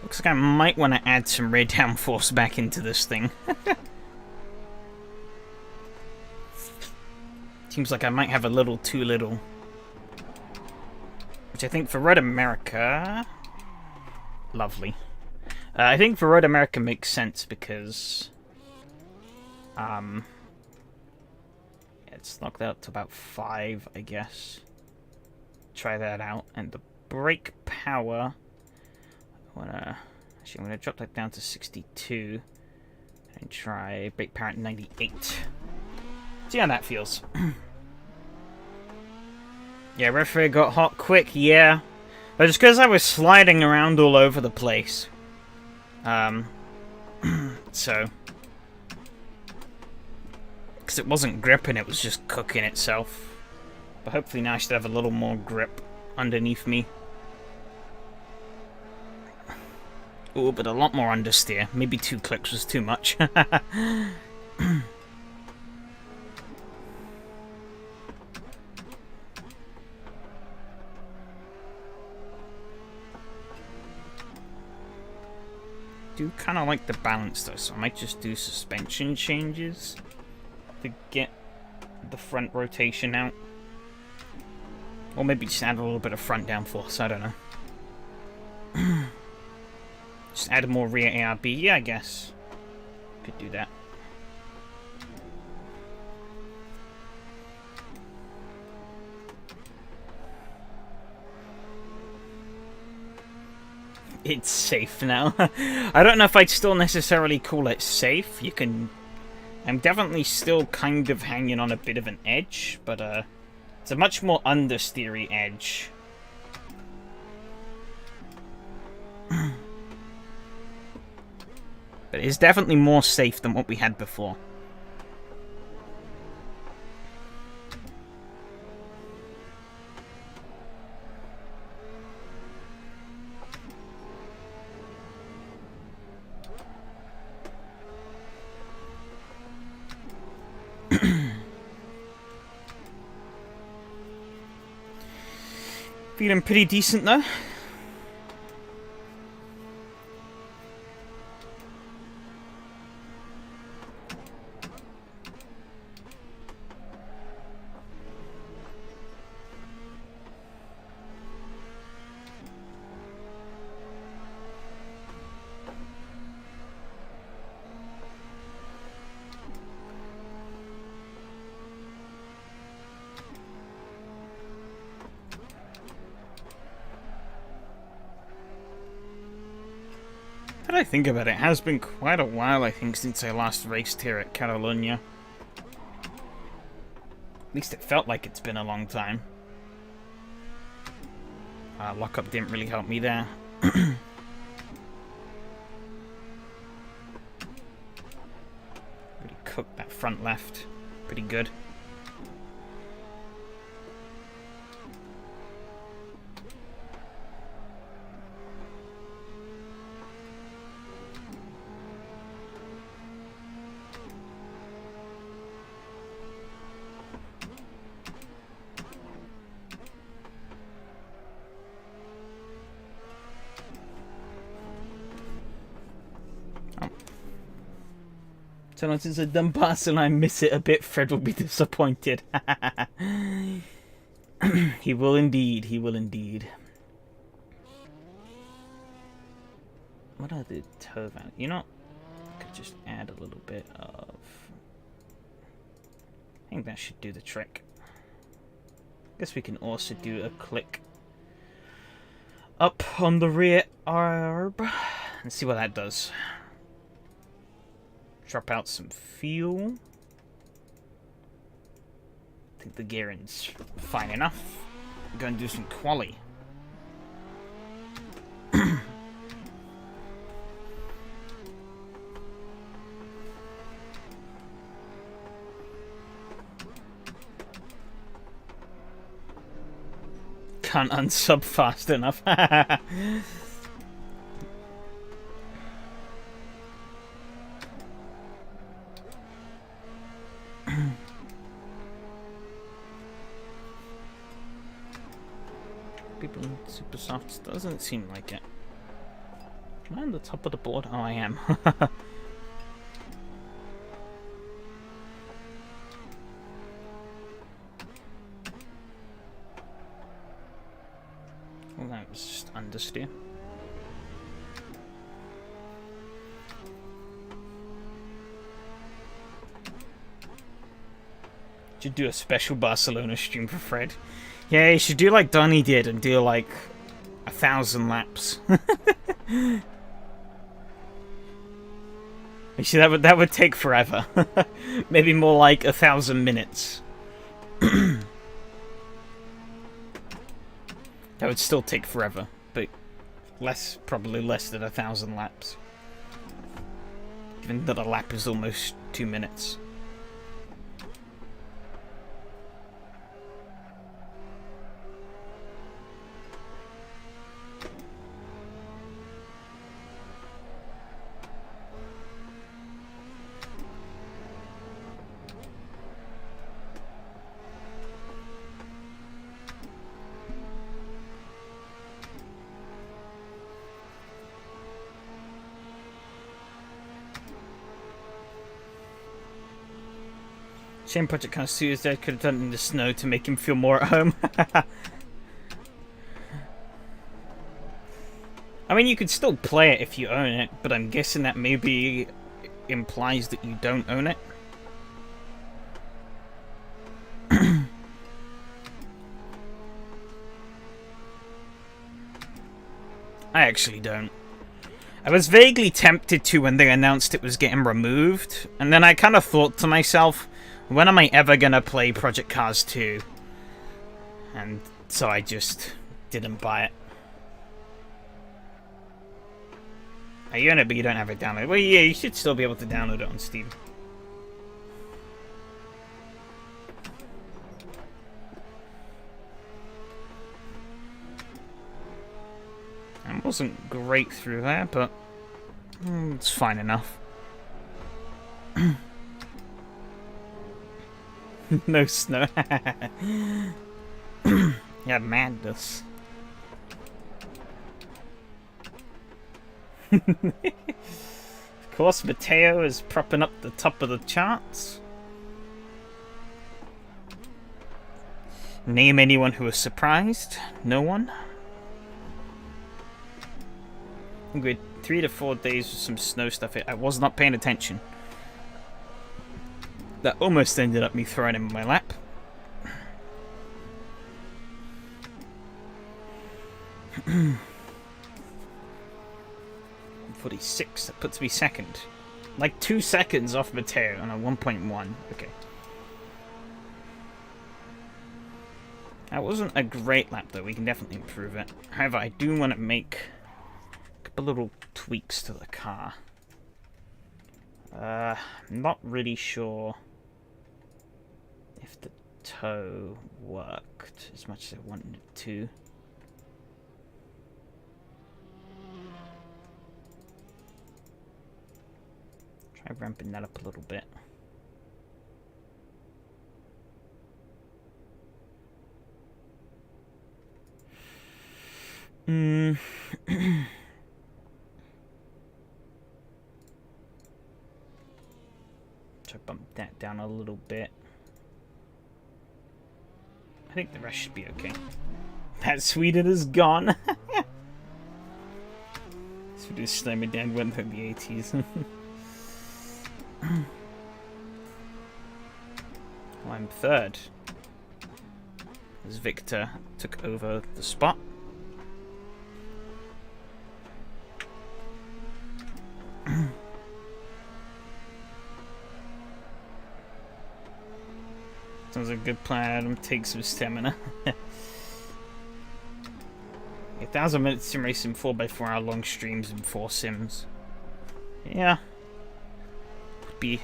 Looks like I might want to add some rear downforce back into this thing. Seems like I might have a little too little. Which I think for Road America... Lovely. I think for Road America makes sense because... it's knocked out to about 5, I guess. Try that out. And the brake power... Actually, I'm gonna drop that down to 62. And try brake power at 98. See how that feels. Yeah, referee got hot quick, yeah. But just because I was sliding around all over the place. So... Because it wasn't gripping, it was just cooking itself. But hopefully now I should have a little more grip underneath me. Oh, but a lot more understeer. Maybe 2 clicks was too much. Do kind of like the balance though, so I might just do suspension changes to get the front rotation out. Or maybe just add a little bit of front downforce, I don't know. Just add more rear ARB, yeah, I guess. Could do that. It's safe now. I don't know if I'd still necessarily call it safe. You can... I'm definitely still kind of hanging on a bit of an edge, but it's a much more understeery edge. But it's definitely more safe than what we had before. Feeling pretty decent though. Now that I think about it, it has been quite a while, I think, since I last raced here at Catalonia. At least it felt like it's been a long time. Lockup didn't really help me there. Really cooked that front left. Pretty good. So since I've done pass and I miss it a bit, Fred will be disappointed. He will indeed, he will indeed. What are the toe values? You know, I could just add a little bit of... I think that should do the trick. I guess we can also do a click up on the rear arb and see what that does. Drop out some fuel. I think the gearing's fine enough. I'm going to do some quali. Can't unsub fast enough. people in super softs? Doesn't seem like it. Am I on the top of the board? Oh, I am. Well, that was just understeer. Should do a special Barcelona stream for Fred. Yeah, you should do like Donnie did and do like 1,000 laps. Actually, that would take forever. Maybe more like 1,000 minutes. That would still take forever, but probably less than 1,000 laps. Given that a lap is almost 2 minutes. Shame Project Cars 2 is dead. Could have done it in the snow to make him feel more at home. I mean, you could still play it if you own it, but I'm guessing that maybe implies that you don't own it. I actually don't. I was vaguely tempted to when they announced it was getting removed, and then I kind of thought to myself, when am I ever gonna play Project Cars 2? And so I just didn't buy it. You own it, but you don't have it downloaded. Well, yeah, you should still be able to download it on Steam. It wasn't great through there, but it's fine enough. No snow. Yeah, madness. Of course, Mateo is propping up the top of the charts. Name anyone who was surprised? No one? We had 3 to 4 days with some snow stuff. I was not paying attention. That almost ended up me throwing him in my lap. .46, that puts me second. Like 2 seconds off Mateo on a 1.1. Okay. That wasn't a great lap though, we can definitely improve it. However, I do want to make a couple little tweaks to the car. I'm not really sure if the toe worked as much as I wanted it to. Try ramping that up a little bit. Try bump that down a little bit. I think the rest should be okay. That Sweden is gone. Sweden slamming down went through the 80s. Well, I'm third, as Victor took over the spot. Sounds like a good plan. Adam, take some stamina. 1,000 minutes sim racing, 4x4 hour long streams and 4 sims. Yeah. Would be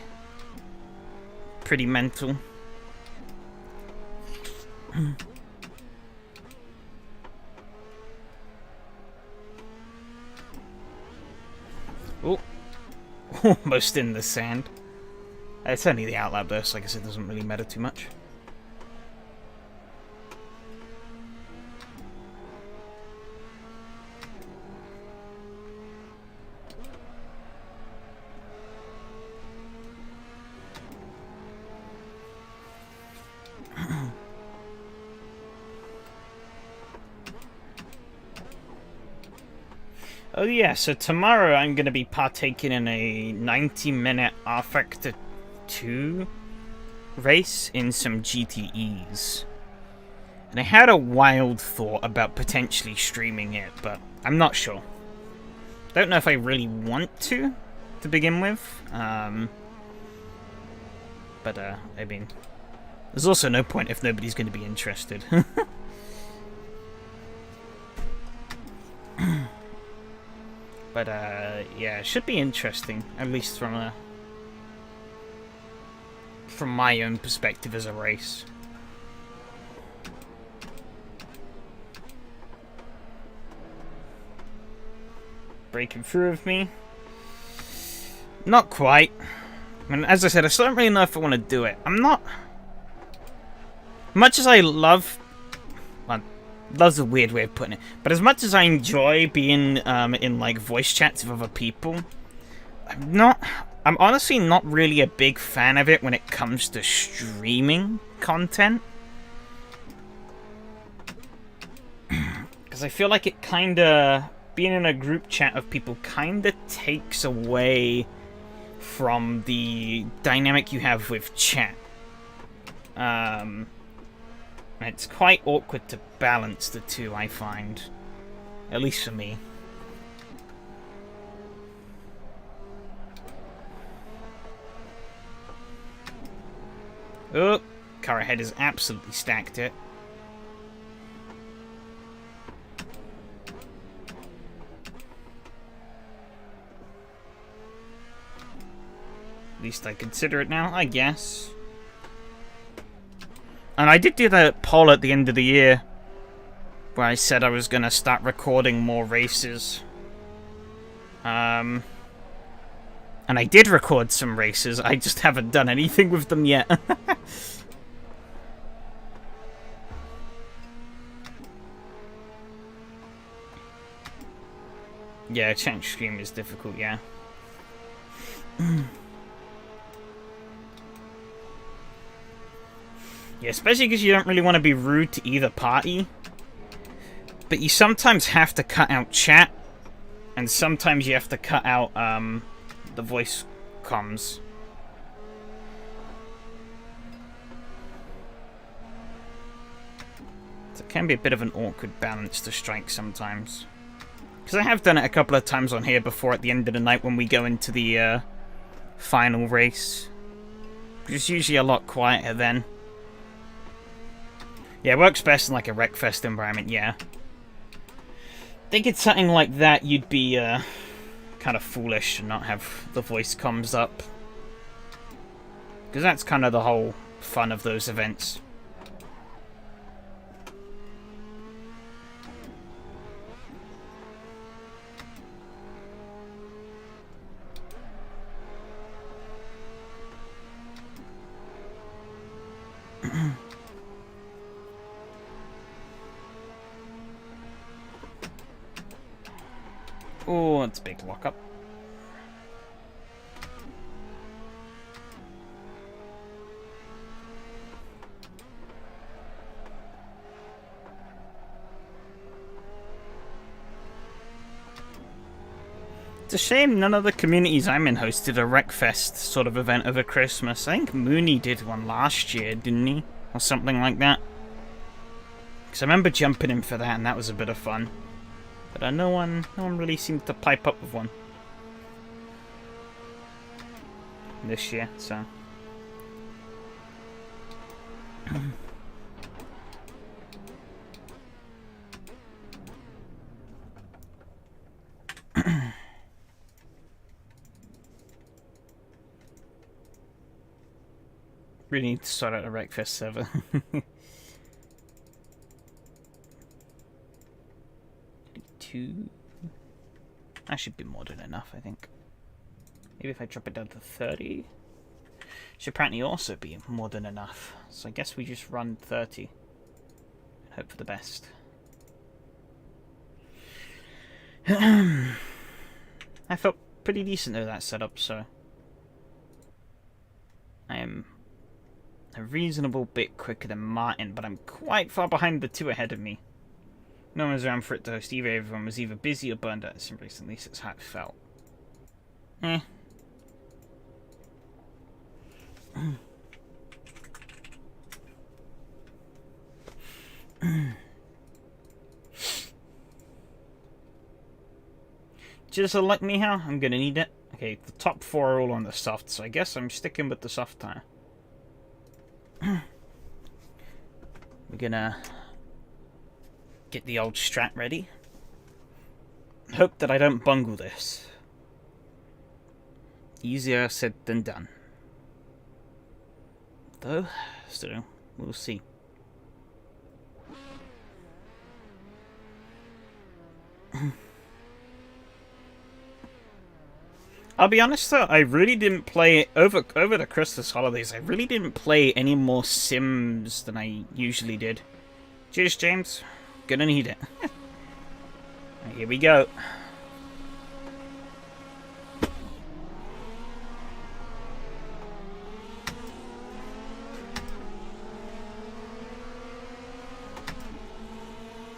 pretty mental. Oh. Almost in the sand. It's only the outlap though, so like I said, it doesn't really matter too much. Oh yeah, so tomorrow I'm going to be partaking in a 90-minute R-Factor 2 race in some GTEs. And I had a wild thought about potentially streaming it, but I'm not sure. Don't know if I really want to begin with. But I mean, there's also no point if nobody's going to be interested. But yeah, it should be interesting, at least from my own perspective as a race. Breaking through with me? Not quite. I mean, as I said, I still don't really know if I want to do it. I'm not... Much as I love... Well, love's a weird way of putting it. But as much as I enjoy being in, like, voice chats with other people, I'm honestly not really a big fan of it when it comes to streaming content. Because I feel like it kinda... Being in a group chat of people kinda takes away from the dynamic you have with chat. It's quite awkward to balance the two, I find. At least for me. Oh, car ahead has absolutely stacked it. At least I consider it now, I guess. And I did do that poll at the end of the year, where I said I was going to start recording more races. And I did record some races, I just haven't done anything with them yet. Yeah, chat stream is difficult, yeah. Yeah, especially because you don't really want to be rude to either party. But you sometimes have to cut out chat. And sometimes you have to cut out the voice comms. So it can be a bit of an awkward balance to strike sometimes. Because I have done it a couple of times on here before at the end of the night when we go into the final race. Which is usually a lot quieter then. Yeah, it works best in like a Wreckfest environment, yeah. I think it's something like that you'd be kind of foolish and not have the voice comms up. Because that's kind of the whole fun of those events. Oh, it's a big lockup. It's a shame none of the communities I'm in hosted a Wreckfest sort of event over Christmas. I think Mooney did one last year, didn't he? Or something like that. Because I remember jumping in for that and that was a bit of fun. But no one really seemed to pipe up with one this year, so. Really need to sort out a Wreckfest server. That should be more than enough, I think. Maybe if I drop it down to 30. Should apparently also be more than enough. So I guess we just run 30. And hope for the best. I felt pretty decent though, that setup, so I am a reasonable bit quicker than Martin, but I'm quite far behind the two ahead of me. No one's around for it to host either. Everyone was either busy or burned out sim racing. At least it's how it felt. Eh. Just like me how I'm gonna need it. Okay, the top 4 are all on the soft, so I guess I'm sticking with the soft tire. We're gonna get the old strat ready. Hope that I don't bungle this. Easier said than done. Though, so we'll see. I'll be honest though, I really didn't play over the Christmas holidays. I really didn't play any more Sims than I usually did. Cheers, James. Gonna need it. Here we go.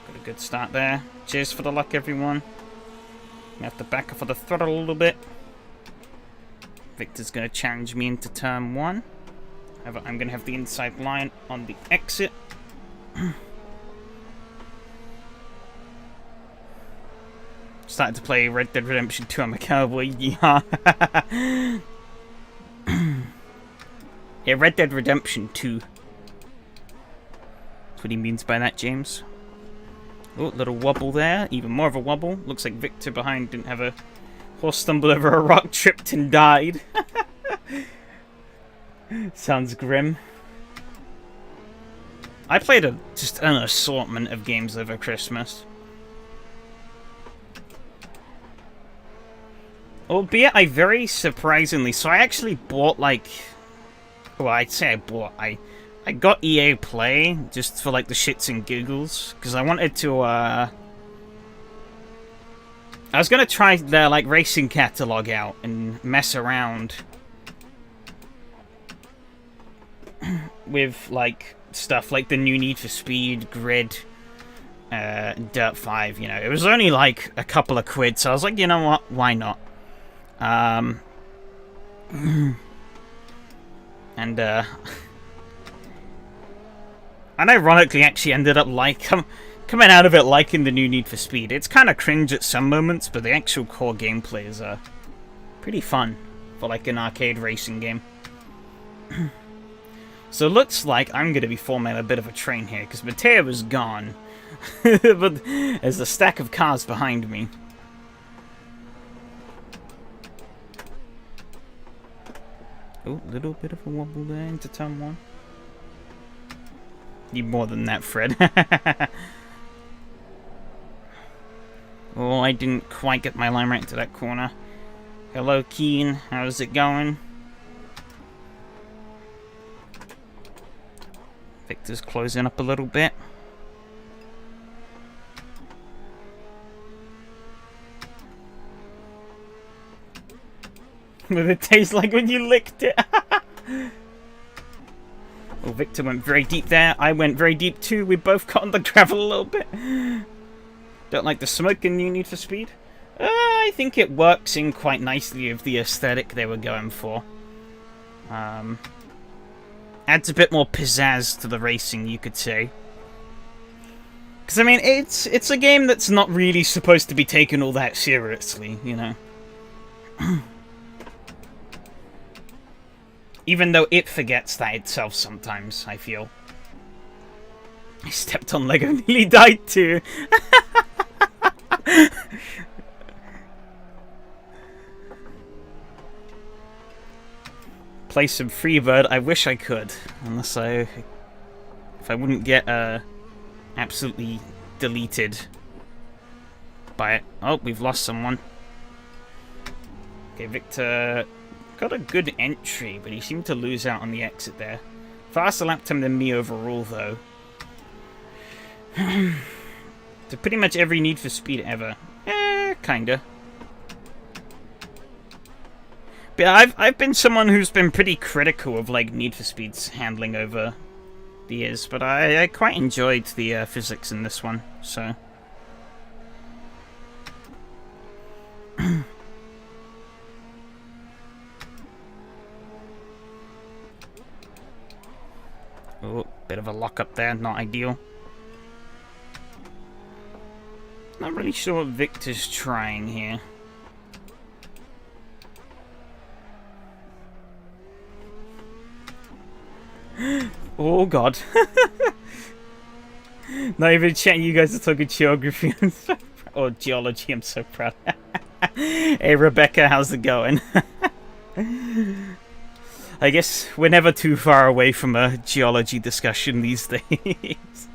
Got a good start there. Cheers for the luck, everyone. I have to back off of the throttle a little bit. Victor's going to challenge me into turn 1. However, I'm going to have the inside line on the exit. Started to play Red Dead Redemption 2 on my cowboy. Yeah. Yeah, Red Dead Redemption 2. That's what he means by that, James. Oh, little wobble there. Even more of a wobble. Looks like Victor behind didn't have a horse stumbled over a rock, tripped and died. Sounds grim. I played just an assortment of games over Christmas. Albeit I very surprisingly, so I actually bought like, well, I'd say I bought, I got EA Play just for like the shits and giggles, because I wanted to, I was gonna try their like racing catalog out and mess around with like stuff like the new Need for Speed, Grid, Dirt 5. You know, it was only like a couple of quid, so I was like, you know what, why not? And ironically, actually ended up coming out of it liking the new Need for Speed. It's kind of cringe at some moments, but the actual core gameplay is pretty fun for like an arcade racing game. So it looks like I'm going to be forming a bit of a train here, because Mateo is gone. But there's a stack of cars behind me. Oh, little bit of a wobble there into turn 1. Need more than that, Fred. Oh, I didn't quite get my line right into that corner. Hello, Keen. How's it going? Victor's closing up a little bit. What did it taste like when you licked it? Oh, Victor went very deep there. I went very deep too. We both got on the gravel a little bit. Don't like the smoke in New Need for Speed? I think it works in quite nicely with the aesthetic they were going for. Adds a bit more pizzazz to the racing, you could say. Because, I mean, it's a game that's not really supposed to be taken all that seriously, you know? Even though it forgets that itself sometimes, I feel. I stepped on Lego and nearly died too. Play some Freebird. I wish I could. Unless if I wouldn't get absolutely deleted by it. Oh, we've lost someone. Okay, Victor got a good entry, but he seemed to lose out on the exit there. Faster lap time than me overall, though. To pretty much every Need for Speed ever. Kinda. But I've been someone who's been pretty critical of like Need for Speed's handling over the years, but I quite enjoyed the physics in this one, so Bit of a lock-up there, not ideal. Not really sure what Victor's trying here. Oh god. Not even chatting, you guys are talking geography. Or geology, I'm so proud. Hey Rebecca, how's it going? I guess we're never too far away from a geology discussion these days.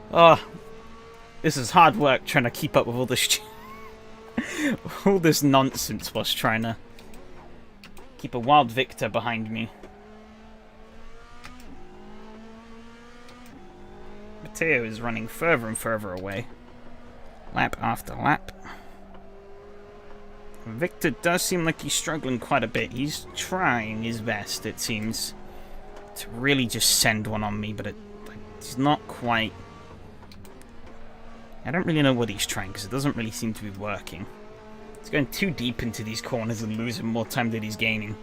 Oh, this is hard work trying to keep up with all this all this nonsense whilst trying to keep a wild Victor behind me. Mateo is running further and further away. Lap after lap. Victor does seem like he's struggling quite a bit. He's trying his best, it seems, to really just send one on me, but it's not quite... I don't really know what he's trying, because it doesn't really seem to be working. He's going too deep into these corners and losing more time than he's gaining.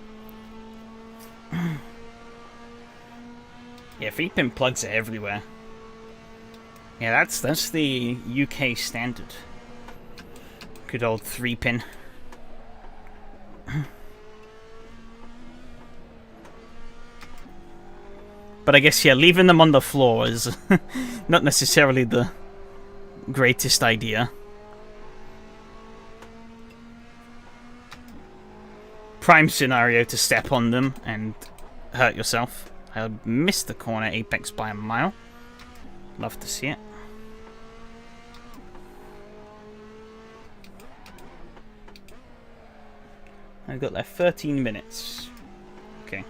Yeah, 3-pin plugs are everywhere. Yeah, that's the UK standard. Good old 3-pin. But I guess, yeah, leaving them on the floor is not necessarily the greatest idea. Prime scenario to step on them and hurt yourself. I missed the corner apex by a mile. Love to see it. I've got like 13 minutes. Okay.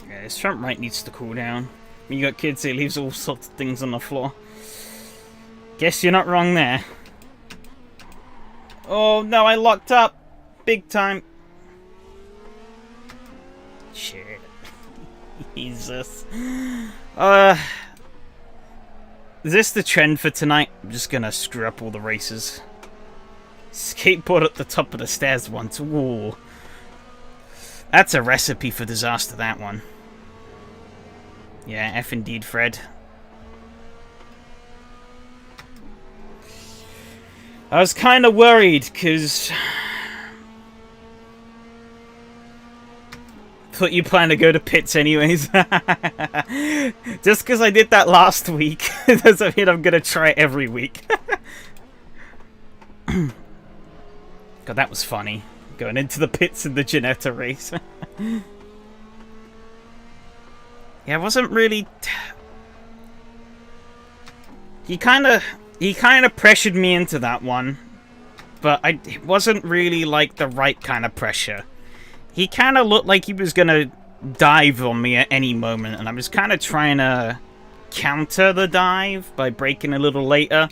Yeah, this front right needs to cool down. When you got kids, it leaves all sorts of things on the floor. Guess you're not wrong there. Oh no, I locked up! Big time. Shit. Jesus. Is this the trend for tonight? I'm just gonna screw up all the races. Skateboard at the top of the stairs once. Ooh. That's a recipe for disaster, that one. Yeah, F indeed, Fred. I was kind of worried, because... thought you planned to go to pits anyways. Just because I did that last week doesn't mean I'm going to try it every week. God, that was funny. Going into the pits in the Ginetta race. Yeah, it wasn't really... He kind of pressured me into that one, but it wasn't really like the right kind of pressure. He kind of looked like he was gonna dive on me at any moment, and I was kind of trying to counter the dive by braking a little later.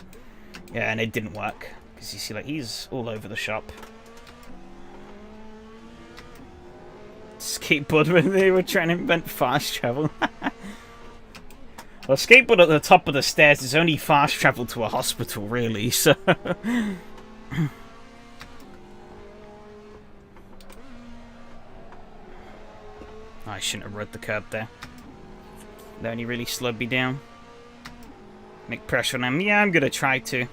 Yeah, and it didn't work, because you see, like, he's all over the shop. Skateboard when they were trying to invent fast travel. Well, skateboard at the top of the stairs is only fast travel to a hospital, really, so... I shouldn't have rode the curb there. That only really slowed me down. Make pressure on him. Yeah, I'm gonna try to. I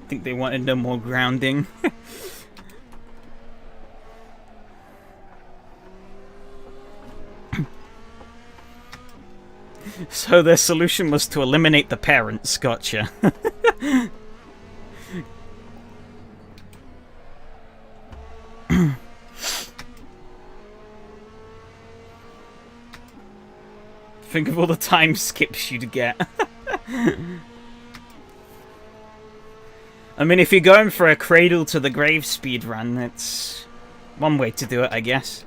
think they wanted no more grounding. So their solution was to eliminate the parents, gotcha. Think of all the time skips you'd get. I mean, if you're going for a cradle to the grave speed run, it's one way to do it, I guess.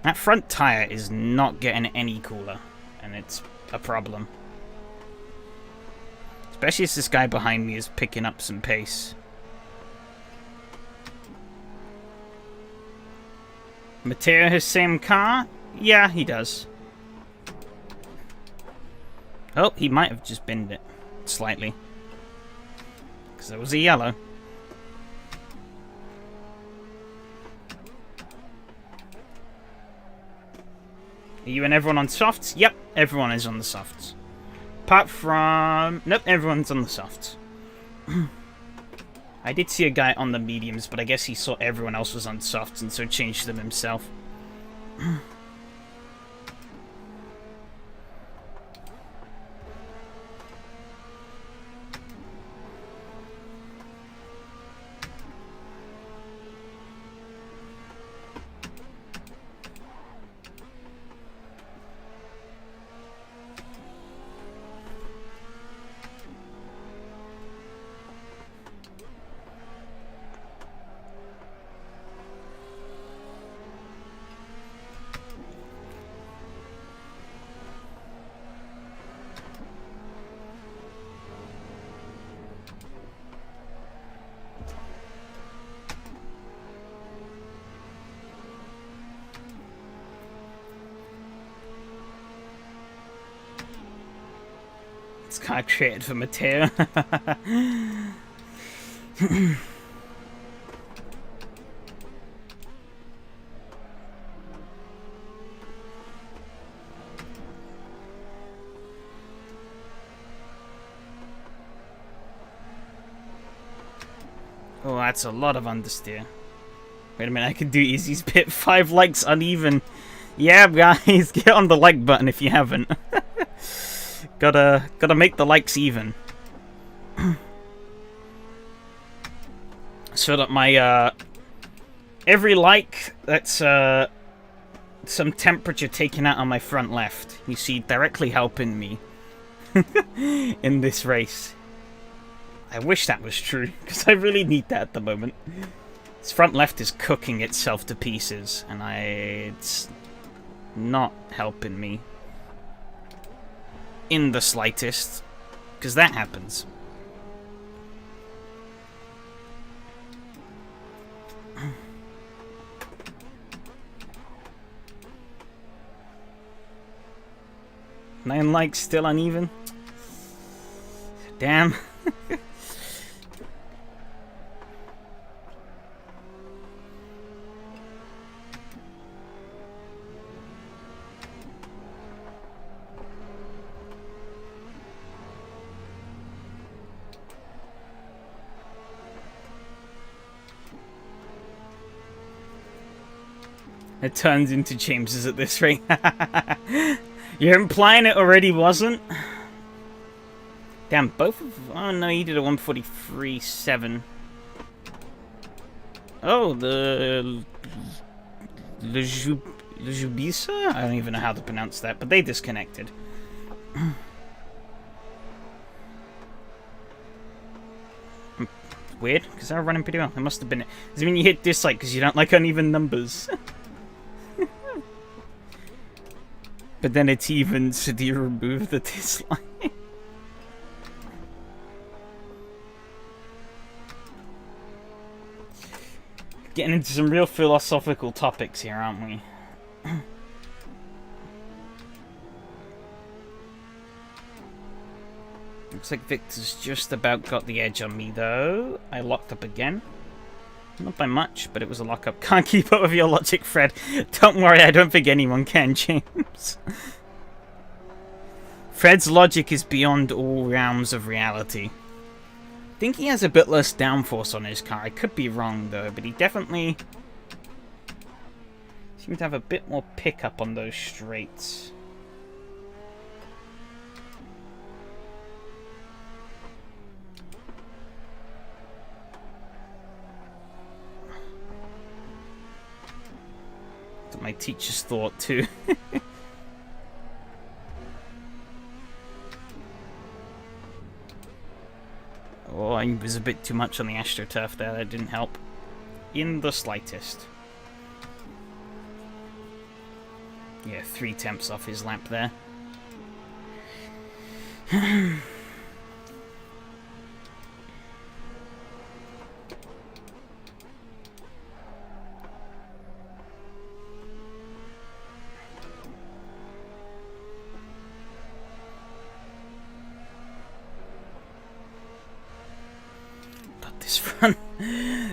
That front tire is not getting any cooler, and it's a problem. It's Especially as this guy behind me is picking up some pace. Matteo has same car? Yeah, he does. Oh, he might have just binned it. Slightly. Because it was a yellow. Are you and everyone on softs? Yep, everyone is on the softs. Apart from... Nope, everyone's on the softs. I did see a guy on the mediums, but I guess he saw everyone else was on softs and so changed them himself. It's kind of created for Matteo. Oh, that's a lot of understeer. Wait a minute, I can do Easy's pit. 5 likes uneven. Yeah, guys, get on the like button if you haven't. Gotta make the likes even. So that my, every like, that's, some temperature taken out on my front left. You see, directly helping me in this race. I wish that was true, because I really need that at the moment. This front left is cooking itself to pieces, and it's not helping me in the slightest, because that happens. Nine likes, still uneven. Damn. It turns into James's at this rate. You're implying it already wasn't? Damn, both of... Oh no, you did a 143.7. Oh, the... Lejubisa? I don't even know how to pronounce that, but they disconnected. Weird, because they were running pretty well. It must have been it. Does it mean you hit dislike because you don't like uneven numbers? But then it's even, so do you remove the dislike? Getting into some real philosophical topics here, aren't we? Looks like Victor's just about got the edge on me, though. I locked up again. Not by much, but it was a lockup. Can't keep up with your logic, Fred. Don't worry, I don't think anyone can, James. Fred's logic is beyond all realms of reality. I think he has a bit less downforce on his car. I could be wrong, though, but he definitely seems to have a bit more pickup on those straights. My teachers thought too. Oh, I was a bit too much on the AstroTurf there. That didn't help in the slightest. Yeah, 3 temps off his lap there.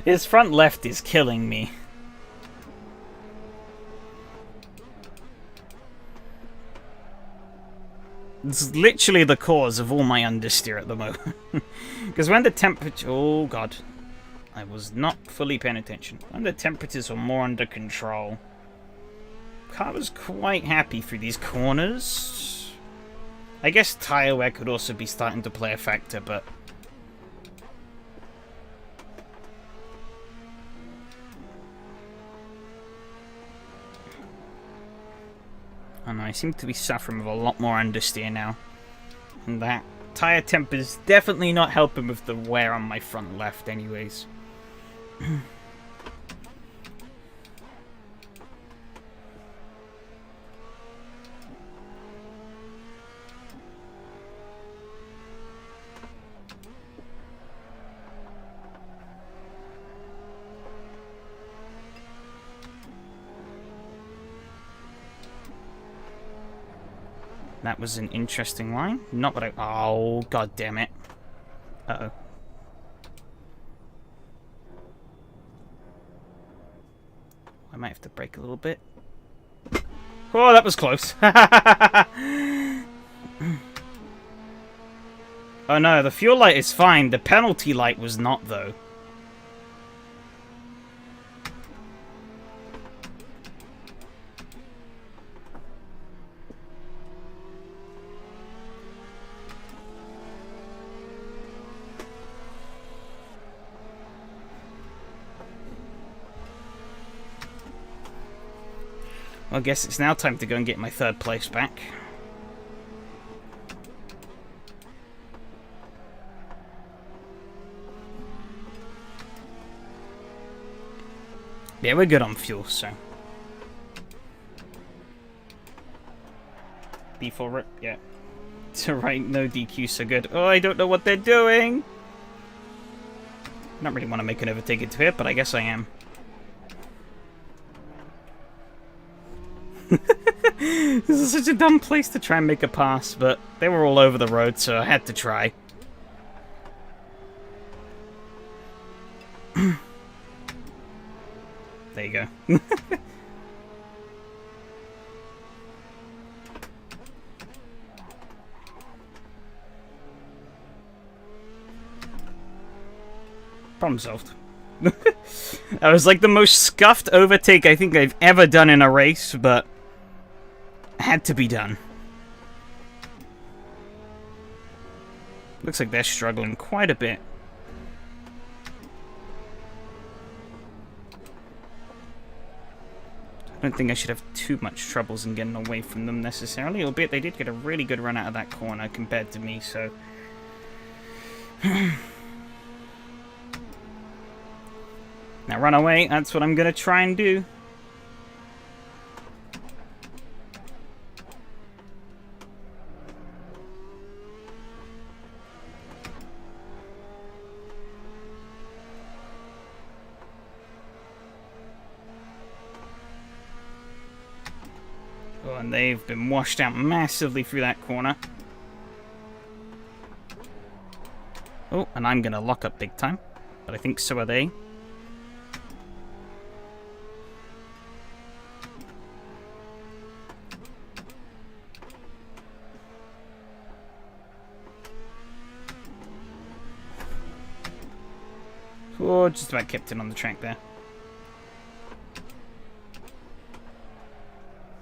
His front left is killing me. It's literally the cause of all my understeer at the moment. Because when the temperature... Oh, God. I was not fully paying attention. When the temperatures were more under control, car was quite happy through these corners. I guess tire wear could also be starting to play a factor, but... I know, I seem to be suffering with a lot more understeer now. And that tire temp is definitely not helping with the wear on my front left anyways. That was an interesting line. Not what I... Oh, god damn it. Uh-oh. I might have to brake a little bit. Oh, that was close. Oh no, the fuel light is fine. The penalty light was not, though. Well, I guess it's now time to go and get my third place back. Yeah, we're good on fuel, so... B4 rip, yeah. To right, no DQ, so good. Oh, I don't know what they're doing! I don't really want to make an overtake into it, but I guess I am. This is such a dumb place to try and make a pass, but they were all over the road, so I had to try. There you go. Problem solved. That was like the most scuffed overtake I think I've ever done in a race, but had to be done. Looks like they're struggling quite a bit. I don't think I should have too much troubles in getting away from them necessarily, albeit they did get a really good run out of that corner compared to me, so... Now run away, that's what I'm gonna try and do. Oh, and they've been washed out massively through that corner. Oh, and I'm gonna lock up big time, but I think so are they. Oh, just about kept it on the track there.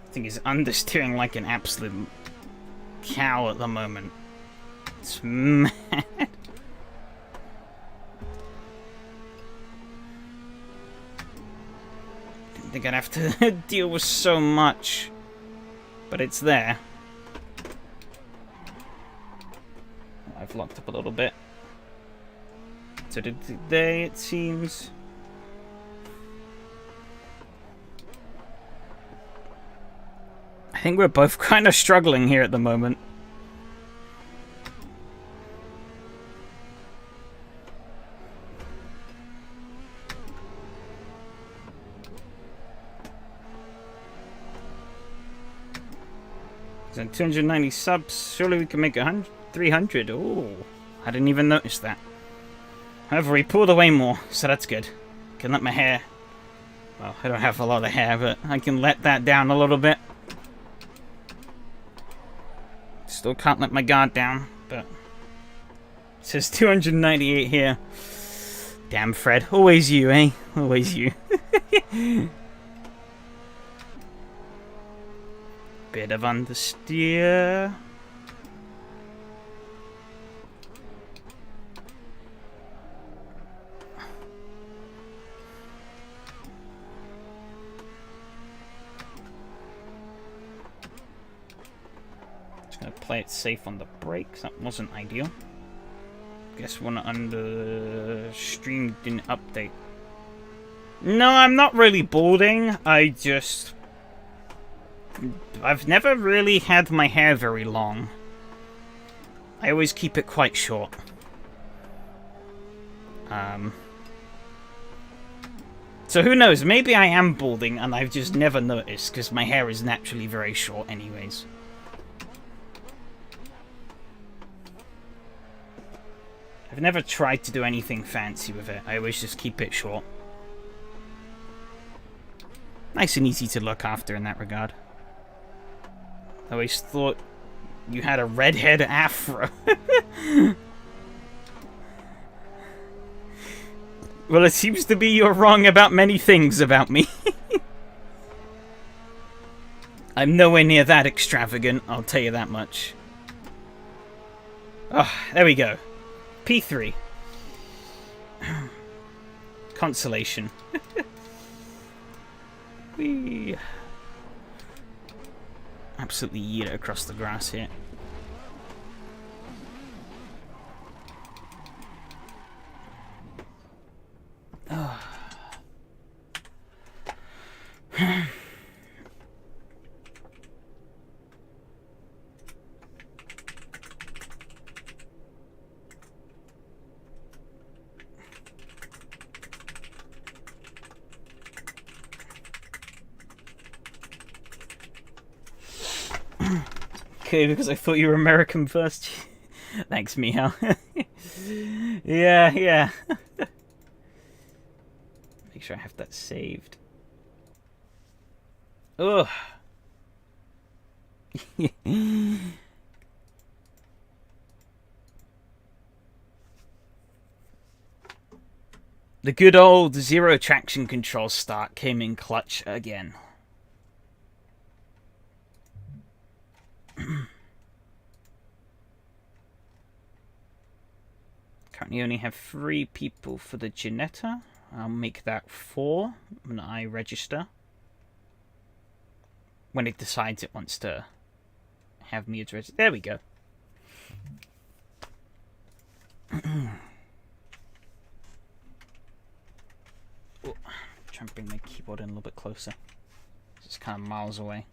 I think he's understeering like an absolute cow at the moment. It's mad. Didn't think I'd have to deal with so much, but it's there. I've locked up a little bit. So did they, it seems. I think we're both kind of struggling here at the moment. So 290 subs, surely we can make 300. Oh, I didn't even notice that. However, we pulled away more, so that's good. Can let my hair... Well, I don't have a lot of hair, but I can let that down a little bit. Still can't let my guard down, but... It says 298 here. Damn, Fred. Always you, eh? Always you. Bit of understeer. Just gonna play it safe on the brakes. That wasn't ideal. Guess one under stream didn't update. No, I'm not really balding. I've never really had my hair very long. I always keep it quite short. So who knows? Maybe I am balding and I've just never noticed because my hair is naturally very short anyways. I've never tried to do anything fancy with it. I always just keep it short. Nice and easy to look after in that regard. I always thought you had a redhead afro. Well, it seems to be you're wrong about many things about me. I'm nowhere near that extravagant, I'll tell you that much. Oh, there we go. P3. Consolation. Whee. Absolutely yeet it across the grass here. Oh. Okay, because I thought you were American first. Thanks, Mihal. Yeah. Make sure I have that saved. Ugh. The good old zero traction control start came in clutch again. Currently only have 3 people for the Ginetta. I'll make that 4 when I register. When it decides it wants to have me as register. There we go. Oh, try and bring my keyboard in a little bit closer. It's kind of miles away.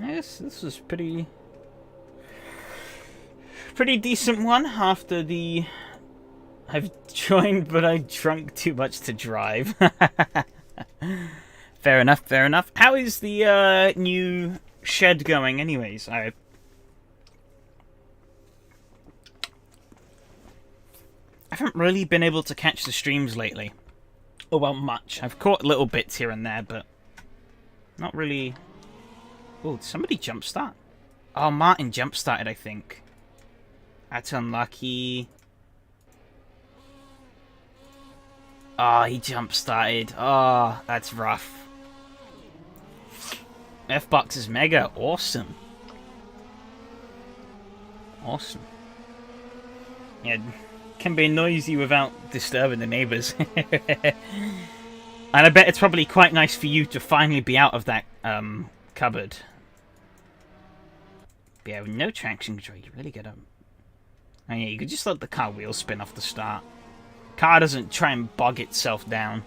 Yes, this was pretty decent one after the I've joined but I drunk too much to drive. Fair enough. How is the new shed going anyways? I haven't really been able to catch the streams lately. Oh well, much. I've caught little bits here and there, but not really. Oh, did somebody jumpstart? Oh, Martin jumpstarted, I think. That's unlucky. Oh, he jumpstarted. Oh, that's rough. F-Box is mega. Awesome. Awesome. Yeah, can be noisy without disturbing the neighbours. And I bet it's probably quite nice for you to finally be out of that cupboard. But yeah, with no traction control, you really get them. Oh yeah, you could just let the car wheel spin off the start. Car doesn't try and bog itself down.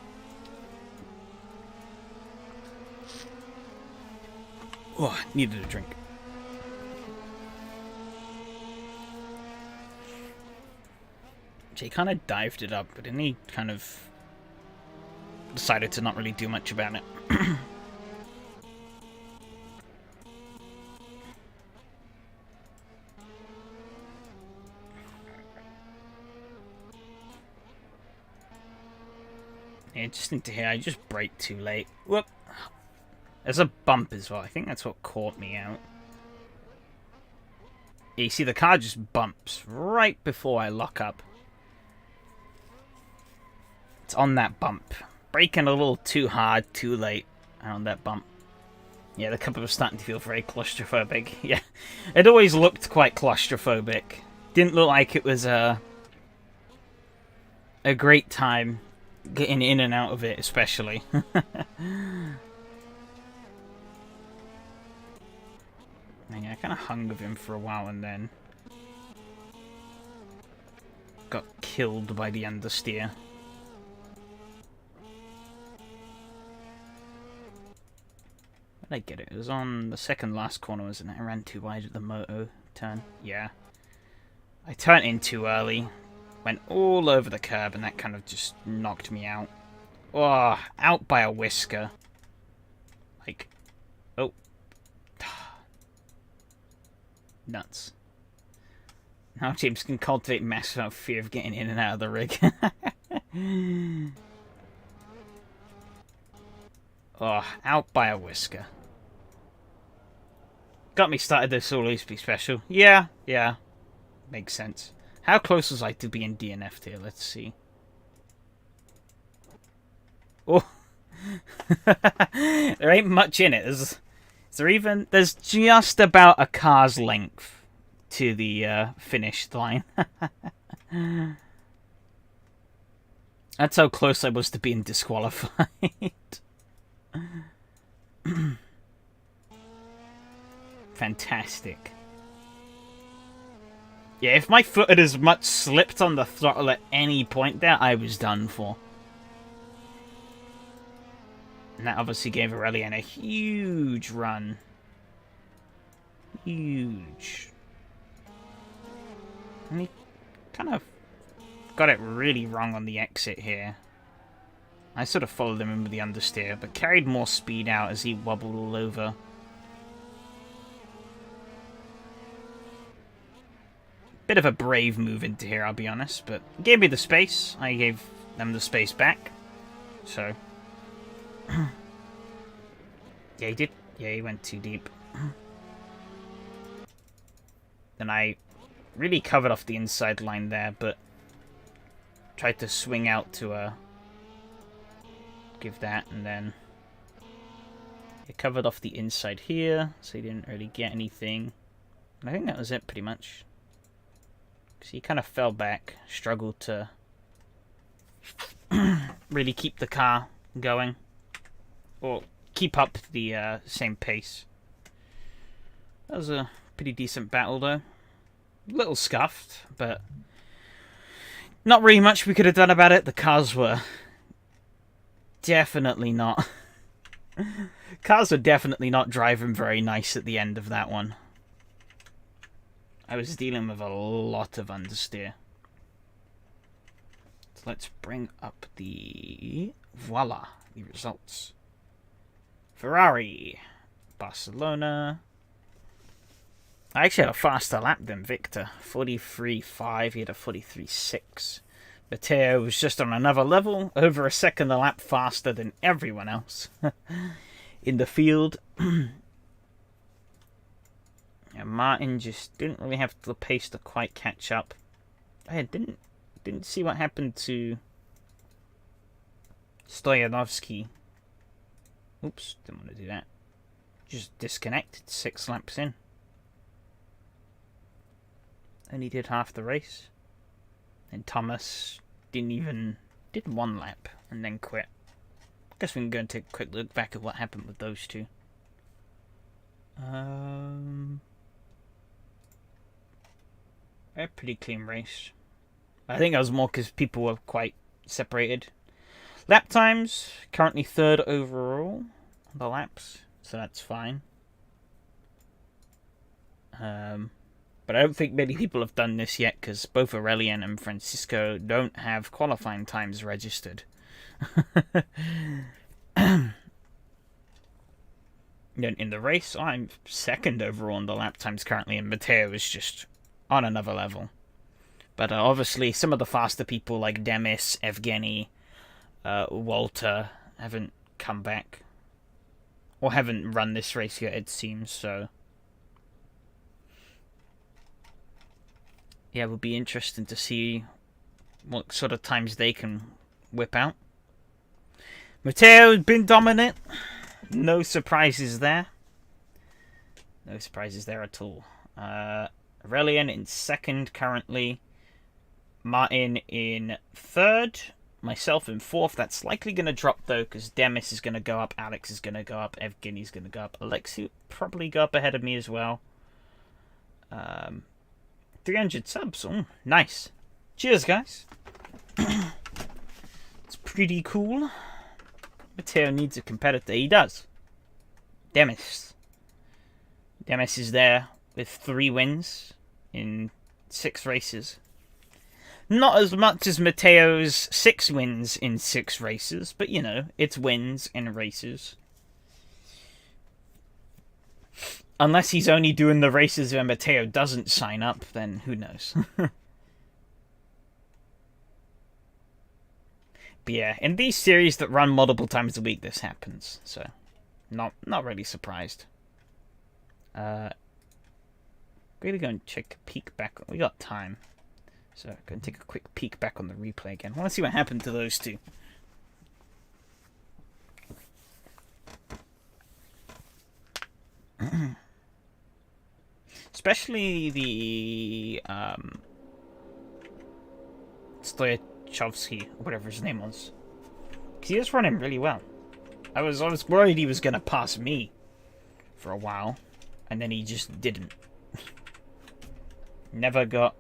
Oh, needed a drink. He kind of dived it up, but then he kind of decided to not really do much about it. Yeah, just into here, I just braked too late. Whoop! There's a bump as well. I think that's what caught me out. Yeah, you see the car just bumps right before I lock up. It's on that bump. Braking a little too hard, too late on that bump. Yeah, the cover was starting to feel very claustrophobic. Yeah, it always looked quite claustrophobic. Didn't look like it was a great time getting in and out of it, especially. Yeah, I kind of hung with him for a while and then got killed by the understeer. Did I get it? It was on the second last corner, wasn't it? I ran too wide at the moto turn. Yeah. I turned in too early. Went all over the curb and that kind of just knocked me out. Oh, out by a whisker. Like, oh. Nuts. Now James can cultivate massive fear of getting in and out of the rig. Oh, out by a whisker. Got me started this all used to be special. Yeah. Makes sense. How close was I to being DNF'd here? Let's see. Oh. There ain't much in it. There's just about a car's length to the finish line. That's how close I was to being disqualified. Fantastic. Yeah, if my foot had as much slipped on the throttle at any point there, I was done for. And that obviously gave Aurelian a huge run. Huge. And he kind of got it really wrong on the exit here. I sort of followed him in with the understeer, but carried more speed out as he wobbled all over. Bit of a brave move into here, I'll be honest, but gave me the space. I gave them the space back. So... yeah, he did. Yeah, he went too deep. Then I really covered off the inside line there, but tried to swing out to give that, and then he covered off the inside here, so he didn't really get anything. And I think that was it, pretty much. Because he kind of fell back, struggled to really keep the car going. Or keep up the same pace. That was a pretty decent battle, though. A little scuffed, but not really much we could have done about it. The cars were definitely not... cars were definitely not driving very nice at the end of that one. I was dealing with a lot of understeer. So let's bring up the... voila, the results. Ferrari, Barcelona. I actually had a faster lap than Victor. 43.5, he had a 43.6. Matteo was just on another level, over a second a lap faster than everyone else in the field. And Martin just didn't really have the pace to quite catch up. I didn't see what happened to Stoyanovsky. Oops, didn't want to do that. Just disconnected 6 laps in. Only did half the race. And Thomas did 1 lap and then quit. Guess we can go and take a quick look back at what happened with those two. A pretty clean race. I think that was more because people were quite separated. Lap times, currently 3rd overall on the laps, so that's fine. But I don't think many people have done this yet, because both Aurelian and Francisco don't have qualifying times registered. In the race, I'm second overall on the lap times currently, and Matteo is just on another level. But obviously, some of the faster people like Demis, Evgeny, Walter haven't come back. Or haven't run this race yet, it seems, so... Yeah, it would be interesting to see what sort of times they can whip out. Matteo's been dominant. No surprises there. No surprises there at all. Aurelian in second currently. Martin in third. Myself in fourth. That's likely going to drop though, because Demis is going to go up. Alex is going to go up. Evgeny's going to go up. Alexei will probably go up ahead of me as well. 300 subs. Oh, nice. Cheers, guys. It's pretty cool. Matteo needs a competitor. He does. Demis. Demis is there with 3 wins in 6 races. Not as much as Matteo's 6 wins in 6 races, but you know, it's wins in races. Unless he's only doing the races where Matteo doesn't sign up, then who knows. But yeah, in these series that run multiple times a week, this happens. So, not really surprised. We're gonna go and check a peek back. We got time, so I'm gonna take a quick peek back on the replay again. I want to see what happened to those two. Especially the Stoyachovsky, or whatever his name was. Because he was running really well. I was worried he was going to pass me for a while, and then he just didn't. Never got...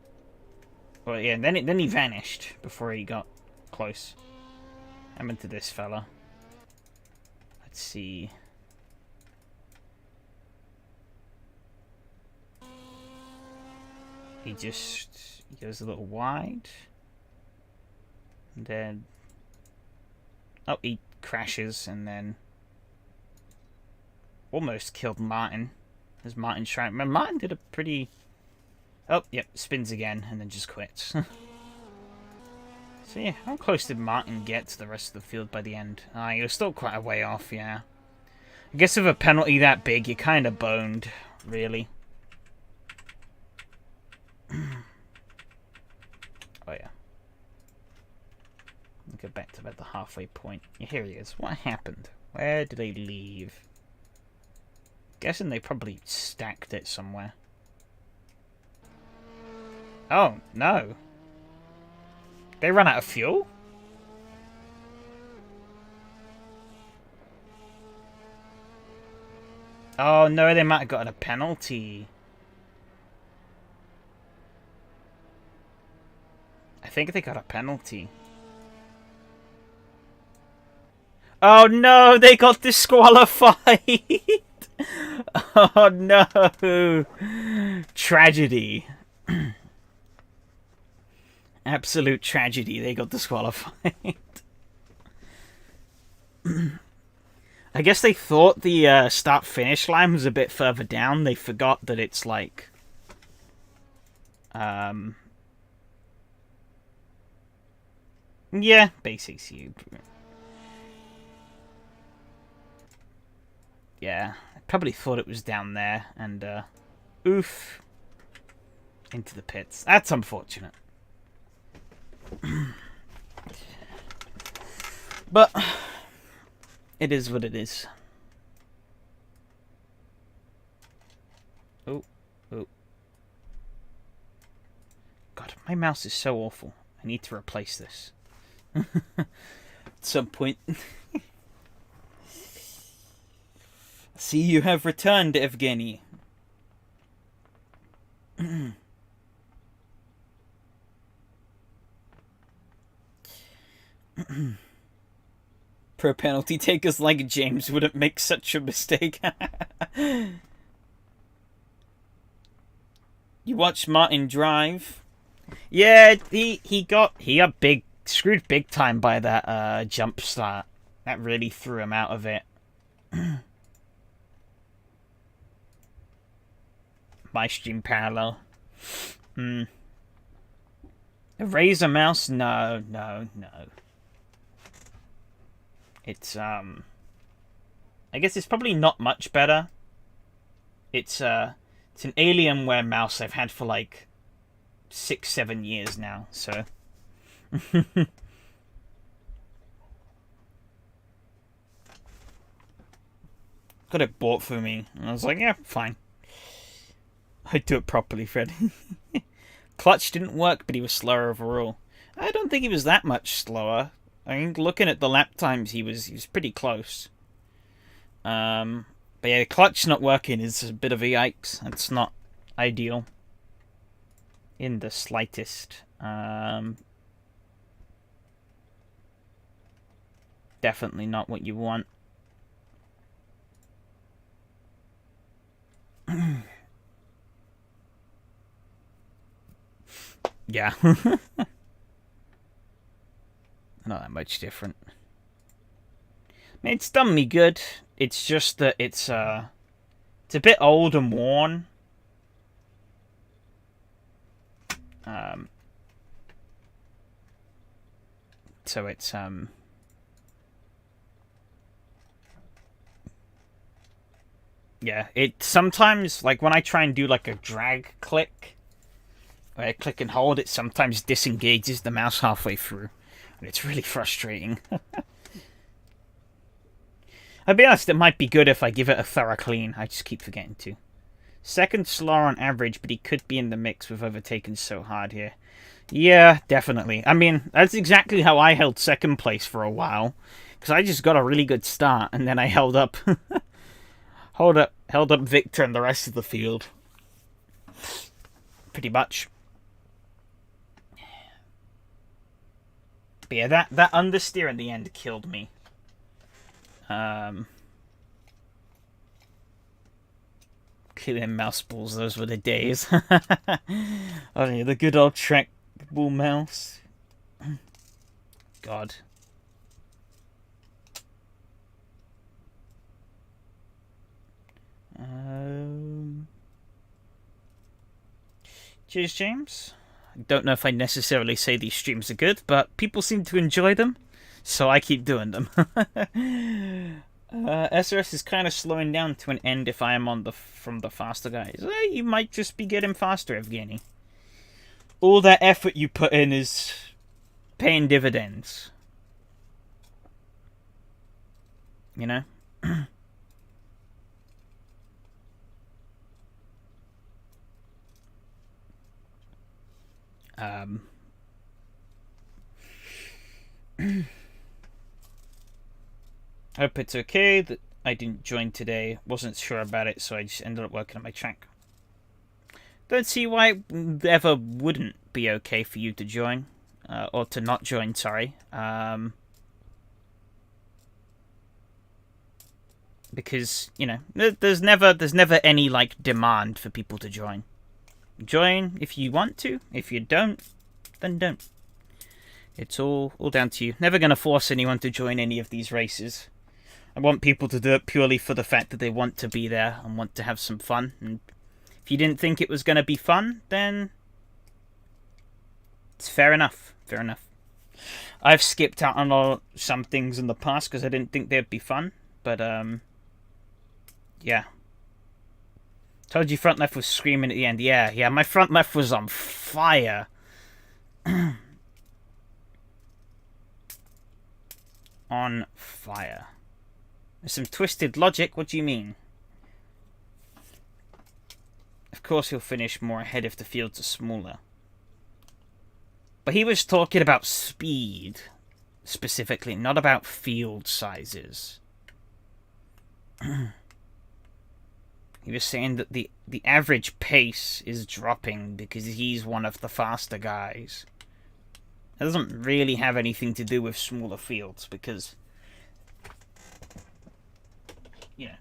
Well, yeah, then he vanished before he got close. I'm into this fella. Let's see... He goes a little wide. And then... Oh, he crashes and then... Almost killed Martin. As Martin tried... Martin did a pretty... Oh, yep, spins again and then just quits. So yeah, how close did Martin get to the rest of the field by the end? He was still quite a way off, yeah. I guess with a penalty that big, you're kind of boned, really. Oh yeah. Go back to about the halfway point. Yeah, here he is. What happened? Where did they leave? Guessing they probably stacked it somewhere. Oh, no. They ran out of fuel? Oh no, they might have gotten a penalty. I think they got a penalty. Oh no, they got disqualified! Oh no! Tragedy. Absolute tragedy, they got disqualified. I guess they thought the start-finish line was a bit further down. They forgot that it's like... Yeah, basically. Yeah, I probably thought it was down there, and, oof. Into the pits. That's unfortunate. But, it is what it is. Oh, oh. God, my mouse is so awful. I need to replace this. At some point. See, you have returned, Evgeny. Pro penalty takers like James wouldn't make such a mistake. You watched Martin drive? Yeah, he got screwed big time by that jump start. That really threw him out of it. My stream parallel. The Razer mouse? No. It's I guess it's probably not much better. It's an Alienware mouse I've had for like 6-7 years now, so got it bought for me. And I was like, yeah, fine. I'd do it properly, Fred. Clutch didn't work, but he was slower overall. I don't think he was that much slower. I think looking at the lap times, he was pretty close. But yeah, the clutch not working is a bit of a yikes. That's not ideal in the slightest. Definitely not what you want. Yeah. Not that much different. I mean, it's done me good. It's just that it's a bit old and worn. So it's yeah, it sometimes, like when I try and do like a drag click, where I click and hold, it sometimes disengages the mouse halfway through. And it's really frustrating. I'll be honest, it might be good if I give it a thorough clean. I just keep forgetting to. Second slower on average, but he could be in the mix with overtaken so hard here. Yeah, definitely. I mean, that's exactly how I held second place for a while. Because I just got a really good start, and then I held up... held up Victor and the rest of the field. Pretty much. But yeah, that understeer in the end killed me. Killing mouse balls, those were the days. Oh yeah, the good old trackball mouse. God. Cheers, James. I don't know if I necessarily say these streams are good, but people seem to enjoy them, so I keep doing them. SRS is kind of slowing down to an end if I am from the faster guys. You might just be getting faster, Evgeny. All that effort you put in is paying dividends. You know? Hope it's okay that I didn't join today. Wasn't sure about it, so I just ended up working on my track. Don't see why it ever wouldn't be okay for you to join. Or to not join, sorry. Because, you know, there's never any, like, demand for people to join. Join if you want to. If you don't, then don't. It's all down to you. Never going to force anyone to join any of these races. I want people to do it purely for the fact that they want to be there and want to have some fun. And if you didn't think it was going to be fun, then it's fair enough. Fair enough. I've skipped out on some things in the past because I didn't think they'd be fun. But, yeah. Told you front left was screaming at the end. Yeah, my front left was on fire. On fire. There's some twisted logic. What do you mean? Of course he'll finish more ahead if the fields are smaller. But he was talking about speed, specifically, not about field sizes. He was saying that the average pace is dropping because he's one of the faster guys. It doesn't really have anything to do with smaller fields because, you know,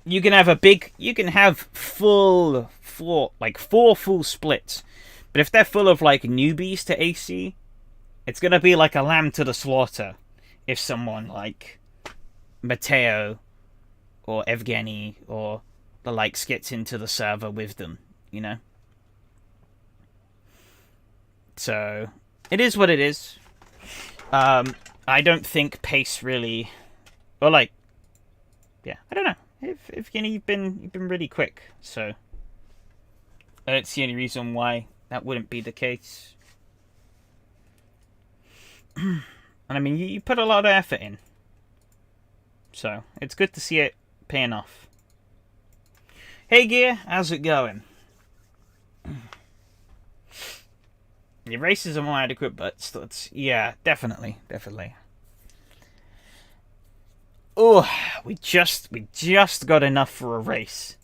you can have full four full splits. But if they're full of like newbies to AC, it's gonna be like a lamb to the slaughter. If someone like Matteo or Evgeny or the likes gets into the server with them, you know. So it is what it is. I don't think pace really, or like, yeah, I don't know. If you've been really quick, so I don't see any reason why that wouldn't be the case. And I mean, you put a lot of effort in, so it's good to see it paying off. Hey Gear, how's it going? Your races are more adequate, but still, it's, yeah, definitely. Oh, we just got enough for a race.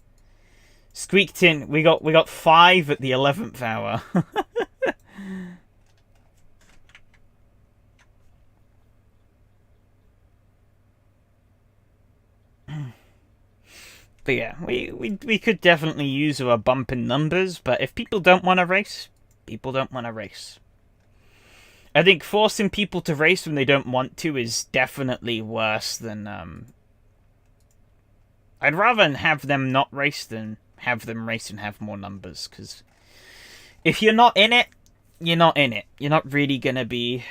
Squeaked in. We got 5 at the 11th hour. But yeah, we could definitely use a bump in numbers. But if people don't want to race, people don't want to race. I think forcing people to race when they don't want to is definitely worse than... I'd rather have them not race than have them race and have more numbers, because if you're not in it, you're not in it. You're not really going to be...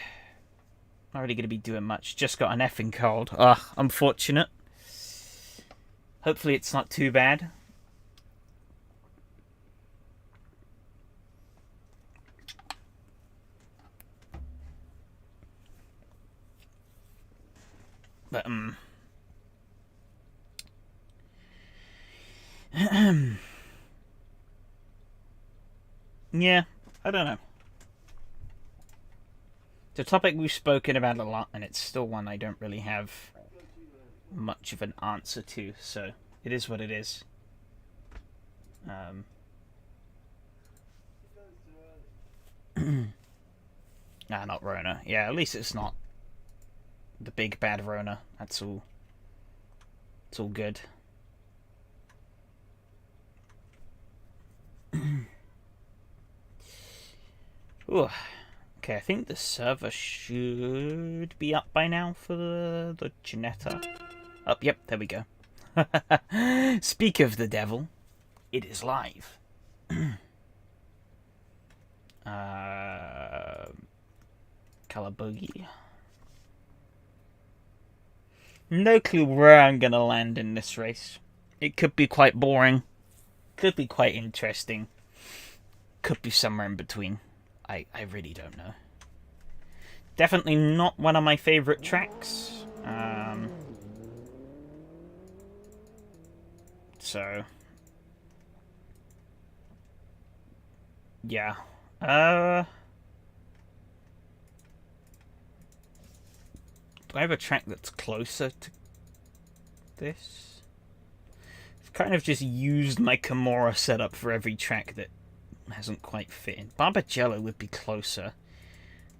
Not really going to be doing much. Just got an effing cold. Ugh, unfortunate. Hopefully it's not too bad. But, yeah, I don't know. It's a topic we've spoken about a lot, and it's still one I don't really have much of an answer to, so it is what it is. Nah, not Rona. Yeah, at least it's not the big bad Rona. That's all. It's all good. Ooh. Okay, I think the server should be up by now for the Janetta. Oh, yep, there we go. Speak of the devil, it is live. Calabogie. No clue where I'm gonna land in this race. It could be quite boring. Could be quite interesting. Could be somewhere in between. I really don't know. Definitely not one of my favourite tracks. So... yeah. Do I have a track that's closer to this? I've kind of just used my Kimura setup for every track that hasn't quite fit in. Barbagello would be closer.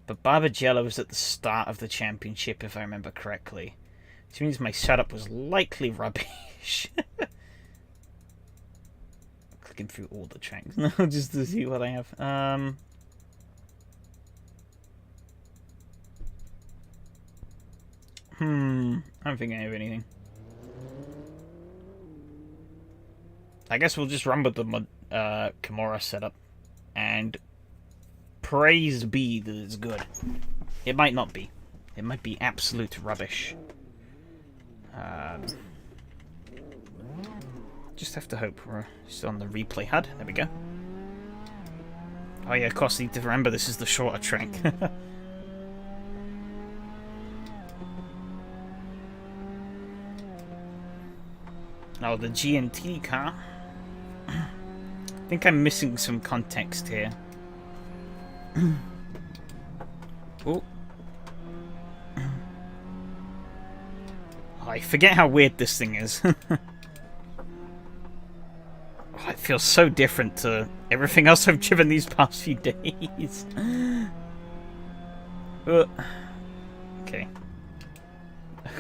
But Barbagello was at the start of the championship, if I remember correctly. Which means my setup was likely rubbish. Clicking through all the tracks now just to see what I have. I don't think I have anything. I guess we'll just run with the Kimura setup. And praise be that it's good. It might not be. It might be absolute rubbish. Just have to hope we're still on the replay HUD. There we go. Oh yeah, of course, I need to remember this is the shorter track. Oh, the G&T car. I think I'm missing some context here. Oh. I forget how weird this thing is. It feels so different to everything else I've driven these past few days. Okay.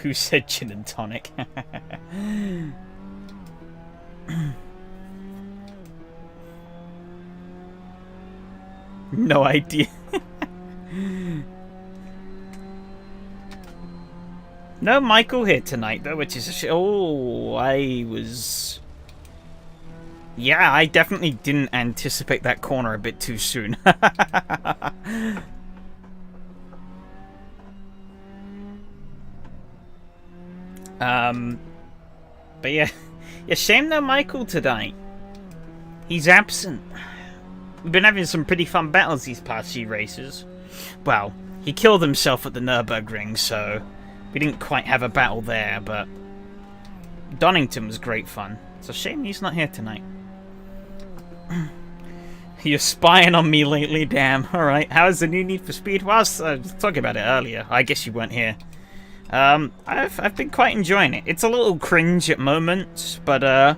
Who said gin and tonic? No idea. No Michael here tonight, though, which is a oh, I was... Yeah, I definitely didn't anticipate that corner a bit too soon. But yeah, shame no Michael tonight. He's absent. We've been having some pretty fun battles these past few races. Well, he killed himself at the Nürburgring, so we didn't quite have a battle there, but Donington was great fun. It's a shame he's not here tonight. You're spying on me lately, damn. Alright, how's the new Need for Speed? Well, I was talking about it earlier. I guess you weren't here. I've been quite enjoying it. It's a little cringe at moments, but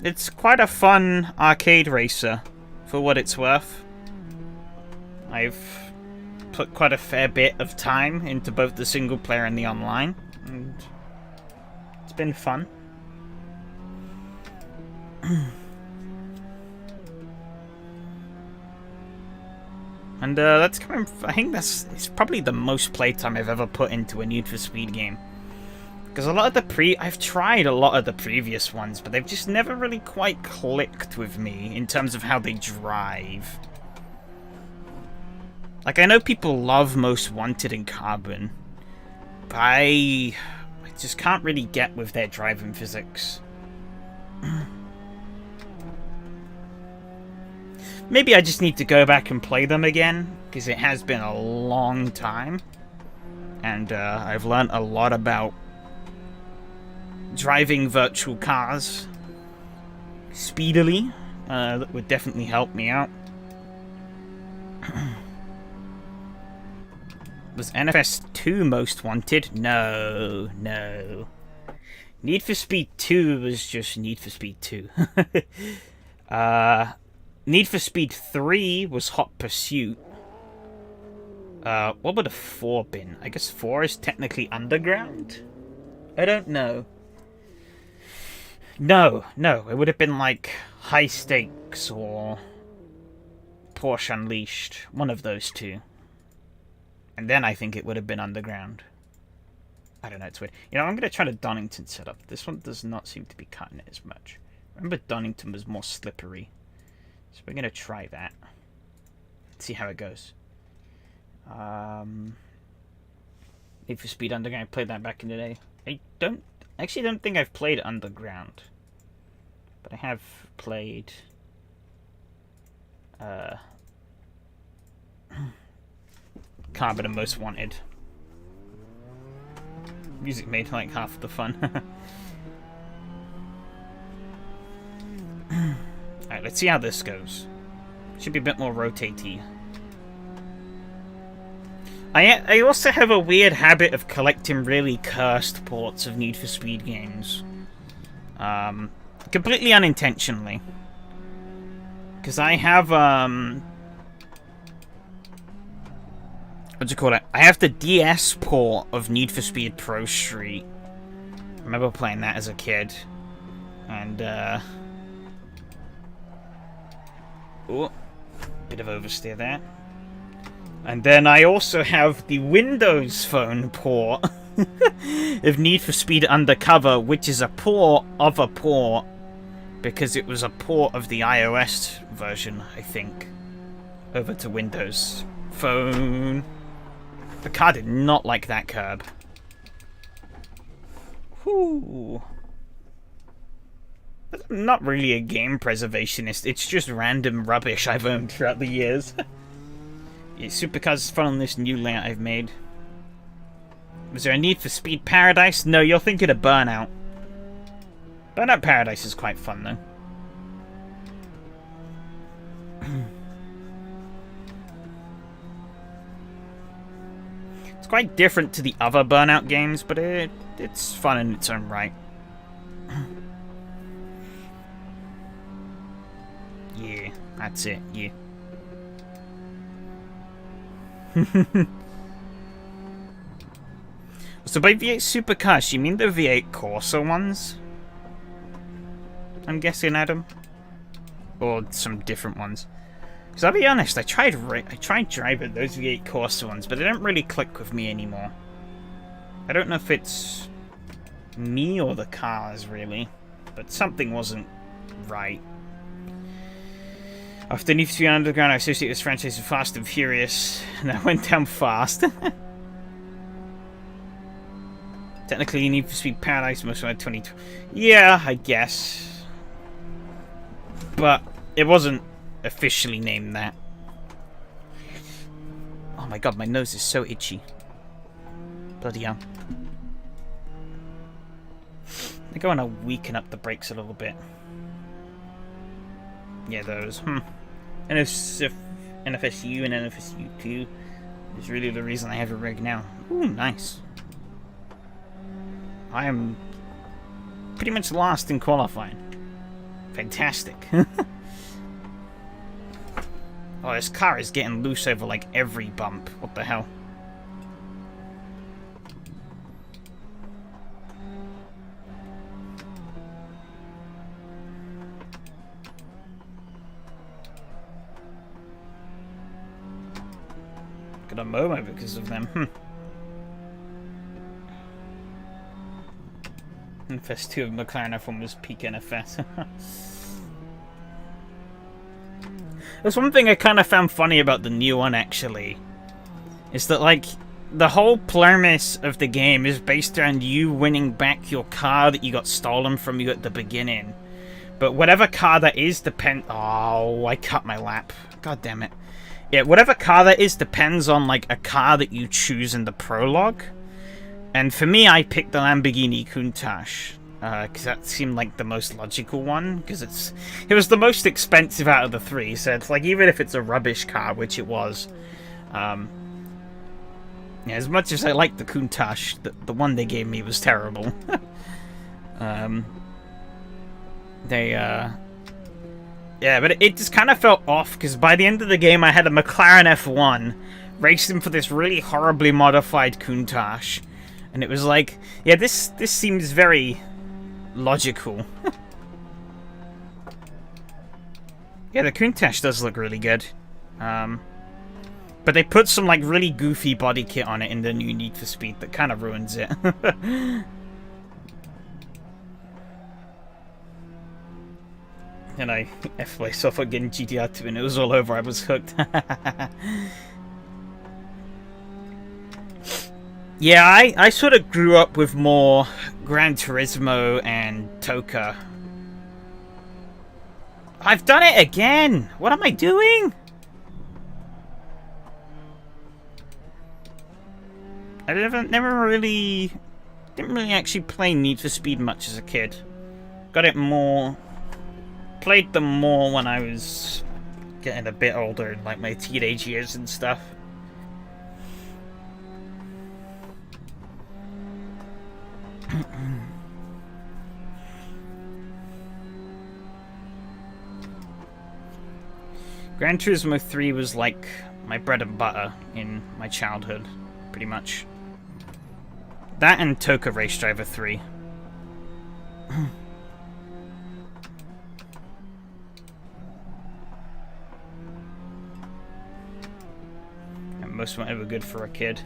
it's quite a fun arcade racer, for what it's worth. I've put quite a fair bit of time into both the single player and the online, and it's been fun. And that's coming. I think it's probably the most playtime I've ever put into a Need for Speed game. Because a lot of the I've tried a lot of the previous ones, but they've just never really quite clicked with me in terms of how they drive. Like, I know people love Most Wanted and Carbon, but I just can't really get with their driving physics. Maybe I just need to go back and play them again, because it has been a long time. And I've learned a lot about driving virtual cars speedily. That would definitely help me out. Was NFS 2 Most Wanted? No. Need for Speed 2 was just Need for Speed 2. Need for Speed 3 was Hot Pursuit. What would a 4 been? I guess 4 is technically Underground? I don't know. No, it would have been like High Stakes or Porsche Unleashed. One of those two. And then I think it would have been Underground. I don't know, it's weird. You know, I'm going to try the Donington setup. This one does not seem to be cutting it as much. Remember Donington was more slippery. So we're going to try that. See how it goes. Need for Speed Underground. I played that back in the day. I actually don't think I've played Underground. But I have played... Carbon and Most Wanted. Music made like half the fun. Alright, let's see how this goes. Should be a bit more rotatey. I also have a weird habit of collecting really cursed ports of Need for Speed games. Completely unintentionally. Because I have, what do you call it? I have the DS port of Need for Speed Pro Street. I remember playing that as a kid. And, oh, bit of oversteer there. And then I also have the Windows Phone port of Need for Speed Undercover, which is a port of a port, because it was a port of the iOS version, I think, over to Windows Phone. The car did not like that curb. Whew. I'm not really a game preservationist, it's just random rubbish I've owned throughout the years. Yeah, Supercars is fun on this new layout I've made. Was there a Need for Speed Paradise? No, you're thinking of Burnout. Burnout Paradise is quite fun, though. It's quite different to the other Burnout games, but it's fun in its own right. Yeah, that's it, yeah. So by V8 Supercars, you mean the V8 Corsa ones? I'm guessing, Adam? Or some different ones. Because I'll be honest, I tried driving those V8 Corsa ones, but they don't really click with me anymore. I don't know if it's me or the cars, really, but something wasn't right. After Need for Speed Underground, I associate this franchise with Fast and Furious, and I went down fast. Technically, Need for Speed Paradise most of my 2020. Yeah, I guess. But it wasn't officially named that. Oh my god, my nose is so itchy. Bloody hell. I go on to weaken up the brakes a little bit. Yeah, those. NFSU and NFSU2 is really the reason I have a rig now. Ooh, nice. I am pretty much last in qualifying. Fantastic. Oh, this car is getting loose over like every bump. What the hell? Got a Momo because of them. NFS2 of McLaren F1 was peak NFS. There's one thing I kind of found funny about the new one, actually. Is that, like, the whole premise of the game is based around you winning back your car that you got stolen from you at the beginning. But whatever car that is Oh, I cut my lap. God damn it. Yeah, whatever car that is depends on, like, a car that you choose in the prologue. And for me, I picked the Lamborghini Countach. Because that seemed like the most logical one. Because it was the most expensive out of the three. So it's like, even if it's a rubbish car, which it was. Yeah, as much as I liked the Countach, the one they gave me was terrible. Yeah, but it just kind of felt off. Because by the end of the game, I had a McLaren F1. Racing for this really horribly modified Countach. And it was like, yeah, this seems very logical. Yeah, the Countach does look really good. But they put some like really goofy body kit on it in the new Need for Speed that kind of ruins it. And I F myself again GTR 2 and it was all over. I was hooked. Yeah, I sort of grew up with more Gran Turismo and Toka. I've done it again! What am I doing? I didn't really actually play Need for Speed much as a kid. Got it more... Played them more when I was getting a bit older, like my teenage years and stuff. Gran Turismo 3 was like my bread and butter in my childhood, pretty much. That and Toka Race Driver 3. And most weren't ever good for a kid.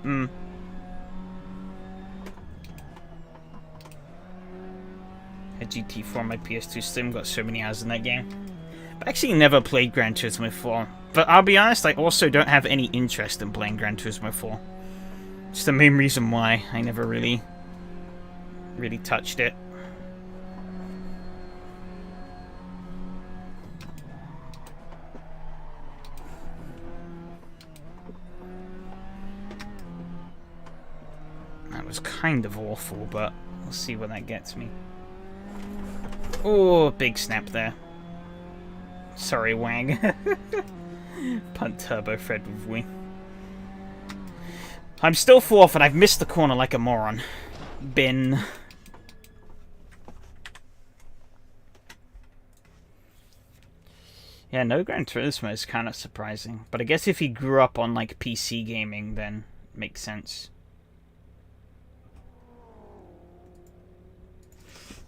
A GT4 on my PS2 Slim, got so many hours in that game. But I actually never played Gran Turismo 4. But I'll be honest, I also don't have any interest in playing Gran Turismo 4. It's the main reason why I never really touched it. That was kind of awful, but we'll see where that gets me. Oh, big snap there. Sorry, Wang. Punt turbo Fred with wing. I'm still fourth and I've missed the corner like a moron. Bin. Yeah, no Gran Turismo is kind of surprising. But I guess if he grew up on like PC gaming, then it makes sense.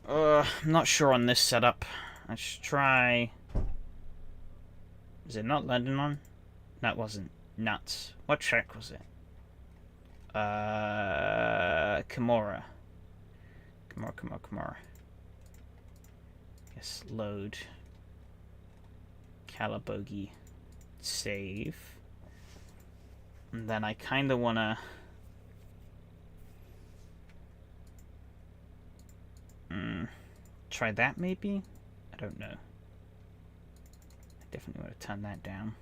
I'm not sure on this setup. Let's try... Is it not landing on? That wasn't. Nuts. What track was it? Kimura. Kimura. Yes, load. Calabogie. Save. And then I kind of want to... try that, maybe? I don't know. I definitely want to turn that down.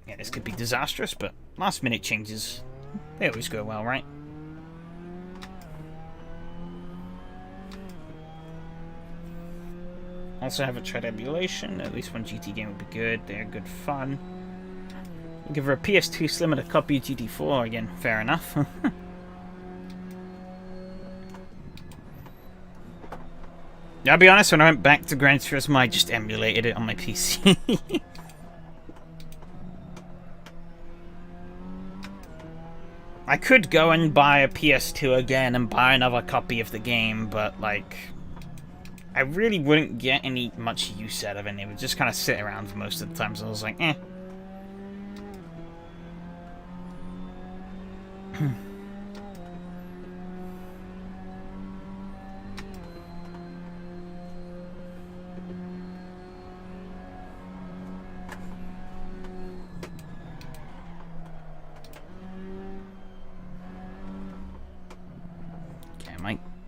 Yeah, this could be disastrous, but last minute changes, they always go well, right? Also haven't tried emulation. At least one GT game would be good. They're good fun. Give her a PS2 Slim and a copy of GT4 again. Fair enough. I'll be honest, when I went back to Gran Turismo, I just emulated it on my PC. I could go and buy a PS2 again and buy another copy of the game, but, like, I really wouldn't get any much use out of it. It would just kind of sit around for most of the time, so I was like, eh.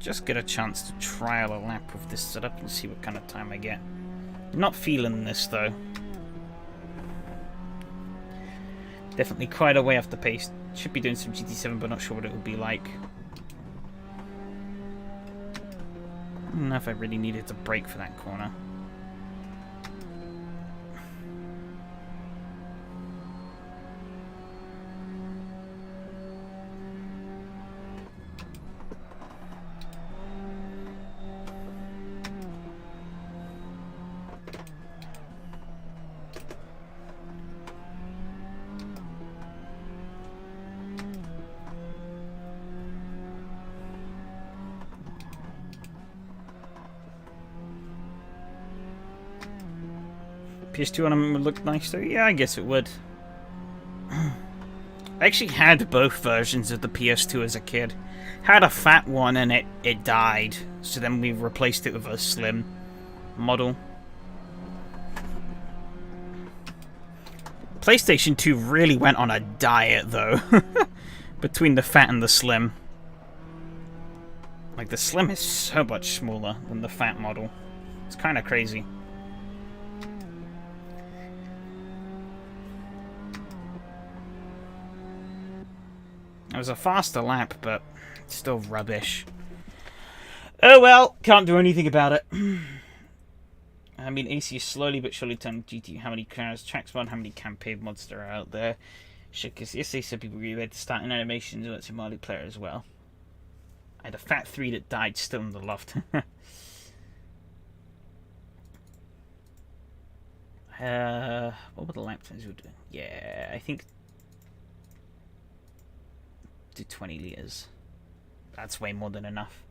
Just get a chance to trial a lap with this setup and see what kind of time I get. Not feeling this though. Definitely quite a way off the pace. Should be doing some GT7, but not sure what it would be like. I don't know if I really needed to brake for that corner. PS2 on them would look nice though? Yeah, I guess it would. I actually had both versions of the PS2 as a kid. Had a fat one and it died, so then we replaced it with a slim model. PlayStation 2 really went on a diet though, between the fat and the slim. Like, the slim is so much smaller than the fat model. It's kind of crazy. It was a faster lap, but still rubbish. Oh well, can't do anything about it. I mean, AC is slowly but surely turning GT. How many cars, tracks mod, how many campaign mods there are out there? Shit, because yesterday some people were ready to start in animations and it's a multiplayer as well. I had a fat 3 that died still in the loft. What were the lap times we were doing? Yeah, I think... do 20 litres. That's way more than enough.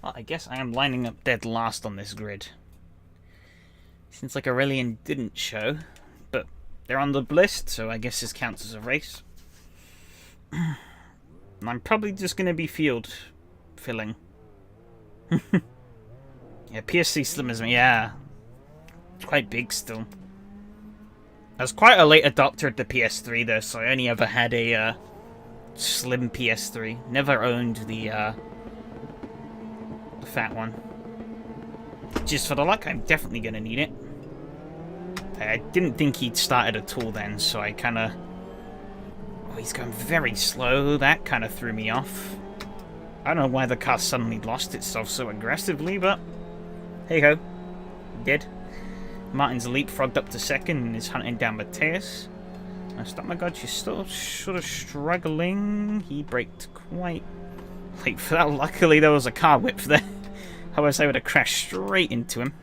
Well, I guess I am lining up dead last on this grid. Since like Aurelian didn't show, but they're on the list, so I guess this counts as a race. And I'm probably just going to be field filling. Yeah, PSC Slim is... yeah. It's quite big still. I was quite a late adopter of the PS3 though, so I only ever had a slim PS3. Never owned the fat one. Just for the luck, I'm definitely going to need it. I didn't think he'd started at all then, so I kind of... oh, he's going very slow. That kind of threw me off. I don't know why the car suddenly lost itself so aggressively, but... hey-ho. Did. Martin's leapfrogged up to second and is hunting down Mateus. Oh my god, she's still sort of struggling. He braked quite Like, for that, luckily there was a car whip there. Otherwise I would have crashed straight into him.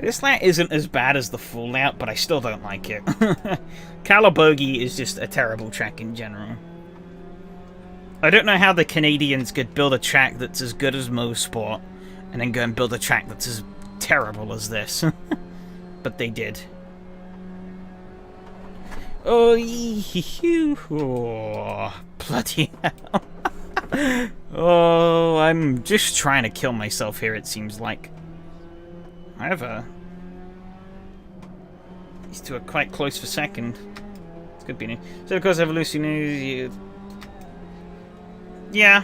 This layout isn't as bad as the full layout, but I still don't like it. Calabogie is just a terrible track in general. I don't know how the Canadians could build a track that's as good as Mosport, and then go and build a track that's as terrible as this. But they did. Oh, bloody hell. Oh, I'm just trying to kill myself here, it seems like. However, these two are quite close for second. It's good being. So of course, evolution is. Yeah.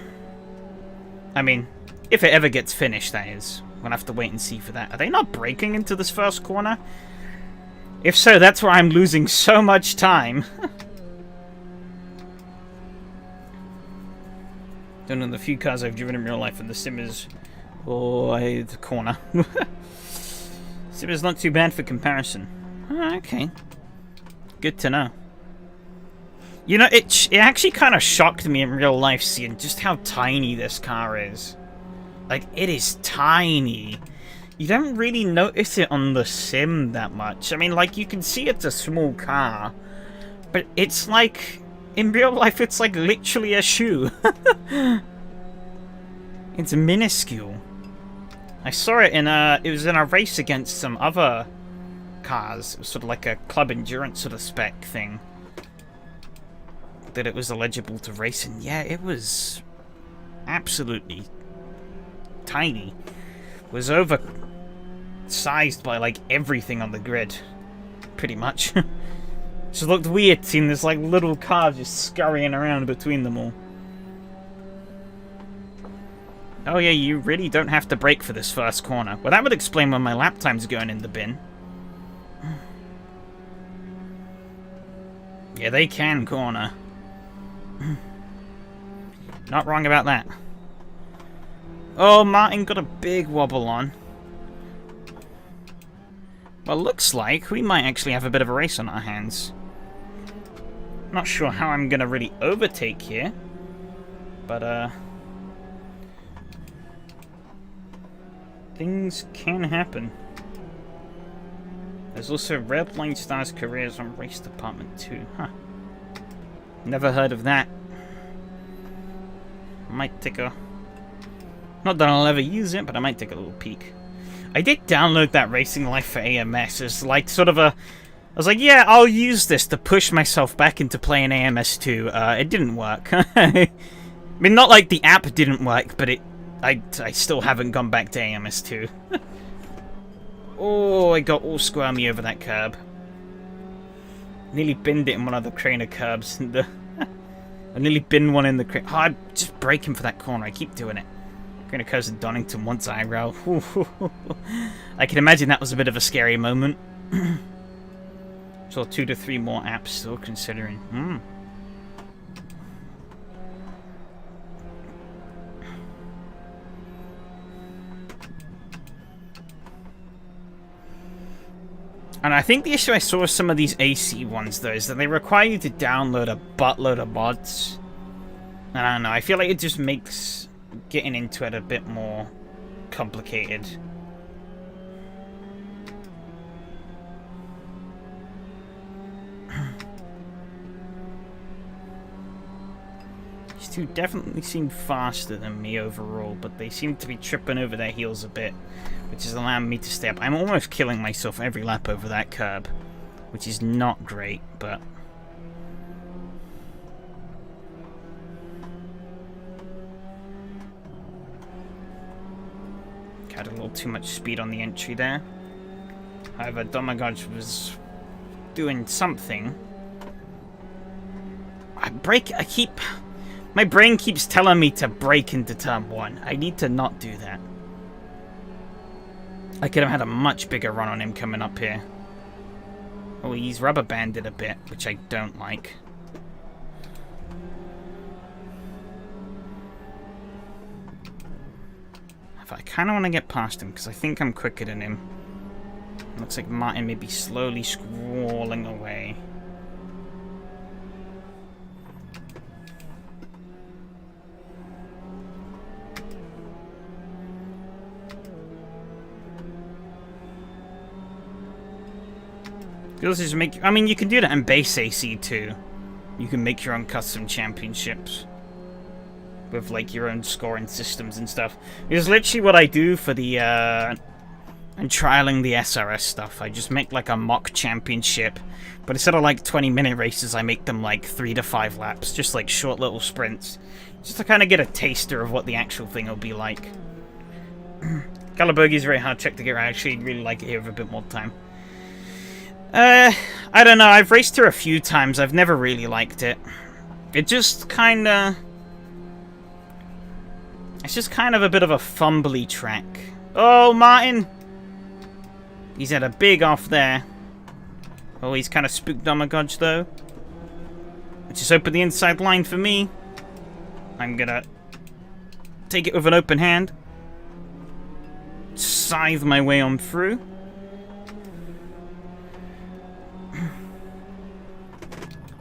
I mean, if it ever gets finished, that is. We'll have to wait and see for that. Are they not braking into this first corner? If so, that's where I'm losing so much time. Don't know the few cars I've driven in real life, and the sim is. Oh, the corner. Sim is not too bad for comparison. Oh, okay. Good to know. You know, it actually kind of shocked me in real life seeing just how tiny this car is. Like, it is tiny. You don't really notice it on the sim that much. I mean, like, you can see it's a small car, but it's like, in real life, it's like literally a shoe. It's minuscule. I saw it in it was in a race against some other cars. It was sort of like a club endurance sort of spec thing. That it was eligible to race, and yeah, it was absolutely tiny. It was oversized by like everything on the grid, pretty much. Just looked weird seeing this like little car just scurrying around between them all. Oh yeah, you really don't have to brake for this first corner. Well, that would explain when my lap time's going in the bin. Yeah, they can corner. Not wrong about that. Oh, Martin got a big wobble on. Well, looks like we might actually have a bit of a race on our hands. Not sure how I'm gonna really overtake here, but things can happen. There's also Redline Stars careers on RaceDepartment too. Huh. Never heard of that. Might take a... Not that I'll ever use it, but I might take a little peek. I did download that Racing Life for AMS as like sort of a... I was like, yeah, I'll use this to push myself back into playing AMS2. It didn't work. I mean, not like the app didn't work, but I still haven't gone back to AMS2. Oh, I got all squirmy over that curb. Nearly binned it in one of the Craner curbs. I nearly binned one in the crane. Oh, I'm just braking for that corner. I keep doing it. Craner curbs in Donington once aggro. I can imagine that was a bit of a scary moment. So 2 to 3 more apps still considering. And I think the issue I saw with some of these AC ones, though, is that they require you to download a buttload of mods. And I don't know, I feel like it just makes getting into it a bit more complicated. These two definitely seem faster than me overall, but they seem to be tripping over their heels a bit, which is allowing me to stay up. I'm almost killing myself every lap over that curb, which is not great, but... Had a little too much speed on the entry there. However, Domagoj was doing something. My brain keeps telling me to brake into turn 1. I need to not do that. I could have had a much bigger run on him coming up here. Oh, he's rubber banded a bit, which I don't like. I kind of want to get past him, because I think I'm quicker than him. Looks like Martin may be slowly scrolling away. Just make, I mean, you can do that in base AC too. You can make your own custom championships with like your own scoring systems and stuff. It's literally what I do for the I'm trialing the SRS stuff. I just make like a mock championship, but instead of like 20-minute races, I make them like 3 to 5 laps, just like short little sprints, just to kind of get a taster of what the actual thing will be like. Galaburgi is very hard check to get right. I actually really like it here with a bit more time. I don't know. I've raced here a few times. I've never really liked it. It's just kind of a bit of a fumbly track. Oh, Martin! He's had a big off there. Oh, he's kind of spooked on my gudge, though. Just open the inside line for me. I'm gonna take it with an open hand. Scythe my way on through.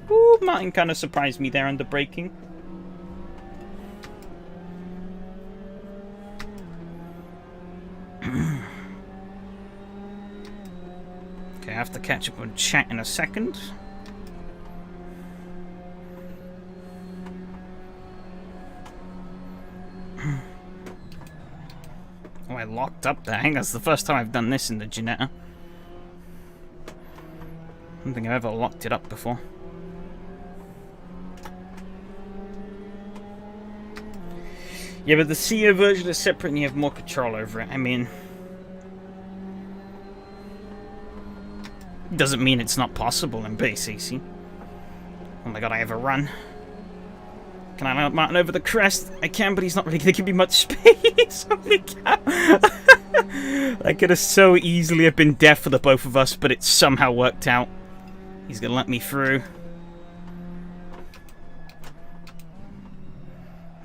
Ooh, Martin kind of surprised me there under braking. Okay, I have to catch up on chat in a second. Oh, I locked up there. I think that's the first time I've done this in the Ginetta. I don't think I've ever locked it up before. Yeah, but the CEO version is separate and you have more control over it. I mean, doesn't mean it's not possible in base AC. Oh my god, I have a run. Can I mount Martin over the crest? I can, but he's not really going to give me much space. Holy cow. That could have so easily have been death for the both of us, but it somehow worked out. He's going to let me through.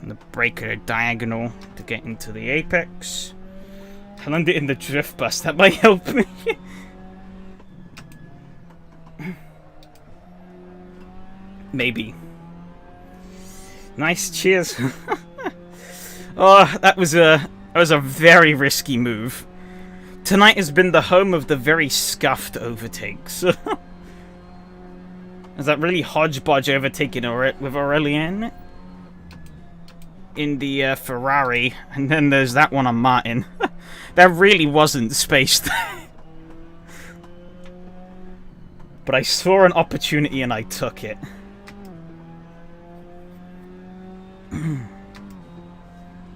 And the breaker diagonal to get into the apex. I landed in the drift bus. That might help me. Maybe. Nice, cheers. Oh, that was a very risky move. Tonight has been the home of the very scuffed overtakes. Is that really hodgepodge overtaking with Aurelien in the Ferrari, and then there's that one on Martin. There really wasn't space there. But I saw an opportunity and I took it.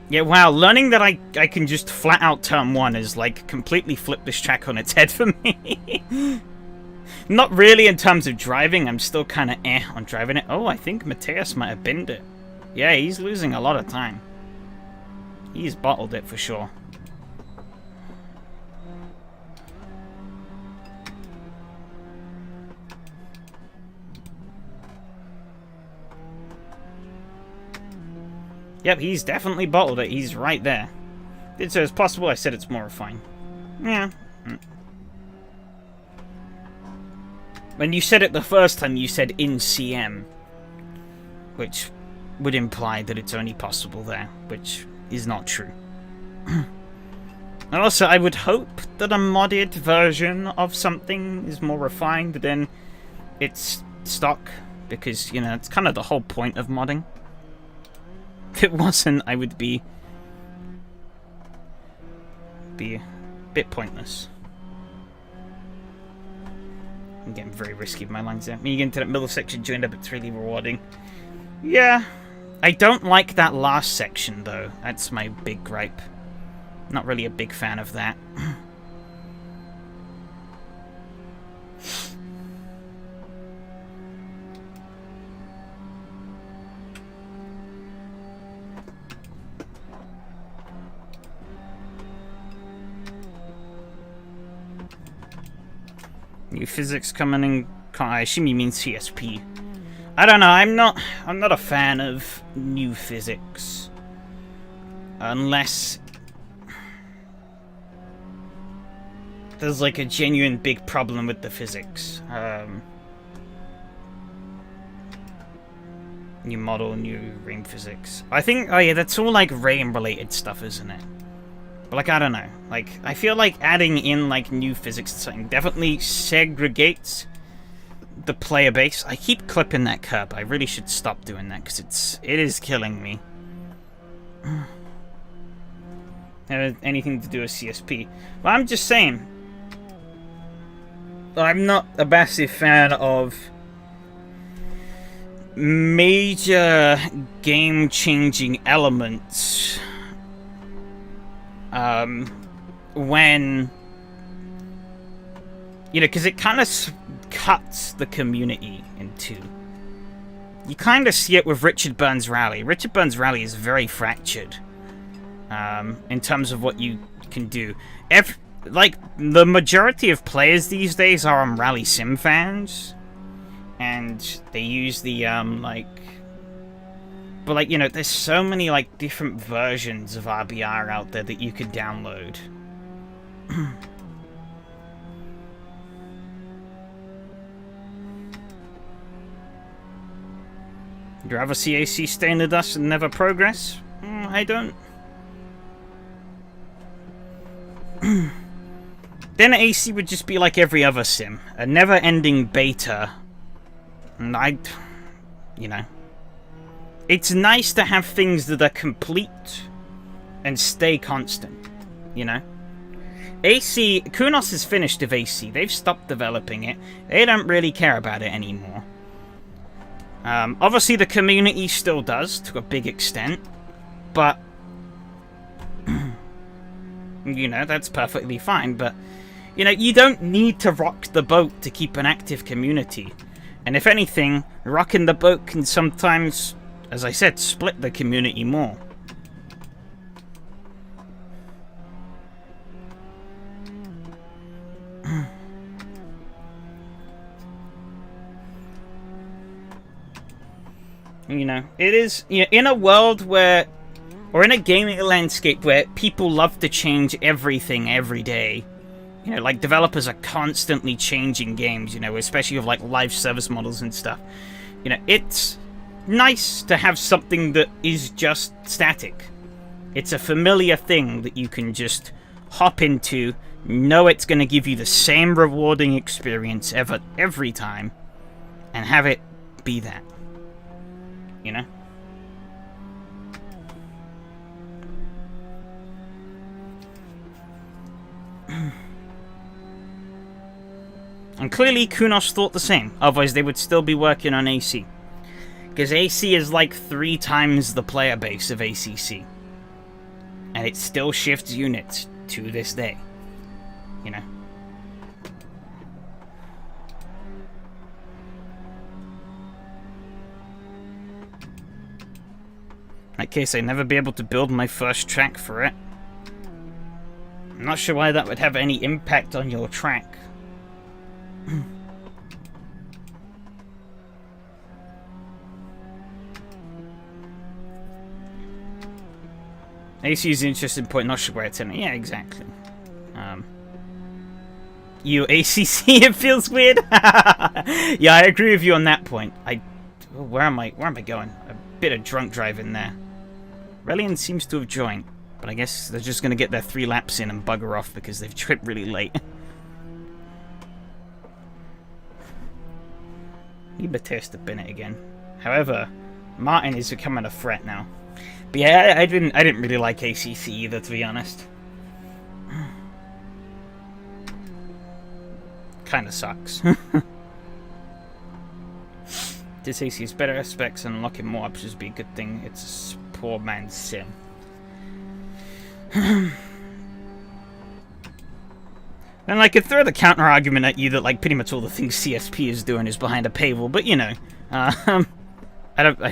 Yeah, wow, learning that I can just flat out turn 1 is like completely flip this track on its head for me. Not really in terms of driving, I'm still kind of on driving it. Oh, I think Mateus might have binned it. Yeah, he's losing a lot of time. He's bottled it for sure. Yep, he's definitely bottled it. He's right there. Did so as possible. I said it's more refined. Yeah. When you said it the first time, you said in CM, which would imply that it's only possible there, which is not true. And also, I would hope that a modded version of something is more refined than its stock, because, you know, it's kind of the whole point of modding. If it wasn't, I would be a bit pointless. I'm getting very risky with my lines there. When you get into that middle section, joined up, it's really rewarding. Yeah. I don't like that last section, though. That's my big gripe. Not really a big fan of that. New physics coming in. I assume you mean CSP. I don't know. I'm not a fan of new physics, unless there's like a genuine big problem with the physics. New model, new ring physics. I think, oh yeah, that's all like rain related stuff, isn't it? But like, I don't know. Like, I feel like adding in like new physics to something definitely segregates the player base. I keep clipping that curb. I really should stop doing that because it is killing me. Anything to do with CSP. Well, I'm just saying. I'm not a massive fan of major game-changing elements when, you know, because it kind of cuts the community in two. You kind of see it with Richard Burns Rally. Richard Burns Rally is very fractured in terms of what you can do. Like, the majority of players these days are Rally Sim fans, and they use the, but, like, you know, there's so many, like, different versions of RBR out there that you could download. Would you rather see AC stay in the dust and never progress? I don't. Then AC would just be like every other sim. A never-ending beta. And you know. It's nice to have things that are complete and stay constant, you know? AC, Kunos is finished with AC. They've stopped developing it. They don't really care about it anymore. Obviously, the community still does, to a big extent. But, you know, that's perfectly fine. But, you know, you don't need to rock the boat to keep an active community. And if anything, rocking the boat can sometimes, as I said, split the community more. You know, it is, you know, in a world where, or in a gaming landscape where people love to change everything every day. You know, like, developers are constantly changing games, you know, especially with, like, live service models and stuff. You know, it's nice to have something that is just static. It's a familiar thing that you can just hop into, know it's going to give you the same rewarding experience every time, and have it be that. You know? And clearly Kunos thought the same, otherwise they would still be working on AC. Because AC is like 3 times the player base of ACC. And it still shifts units to this day. You know? In that case, I'd never be able to build my first track for it. I'm not sure why that would have any impact on your track. AC is an interesting point, not sure where it's in. Yeah, exactly. You ACC, it feels weird. Yeah, I agree with you on that point. Where am I going? A bit of drunk driving there. Relian seems to have joined, but I guess they're just going to get their 3 laps in and bugger off because they've tripped really late. Need to test the Bennett again. However, Martin is becoming a threat now. But yeah, I didn't really like ACC either, to be honest. Kinda sucks. This AC is better specs and unlocking more options would be a good thing. It's a poor man's sim. And I could throw the counter argument at you that like pretty much all the things CSP is doing is behind a paywall, but you know, I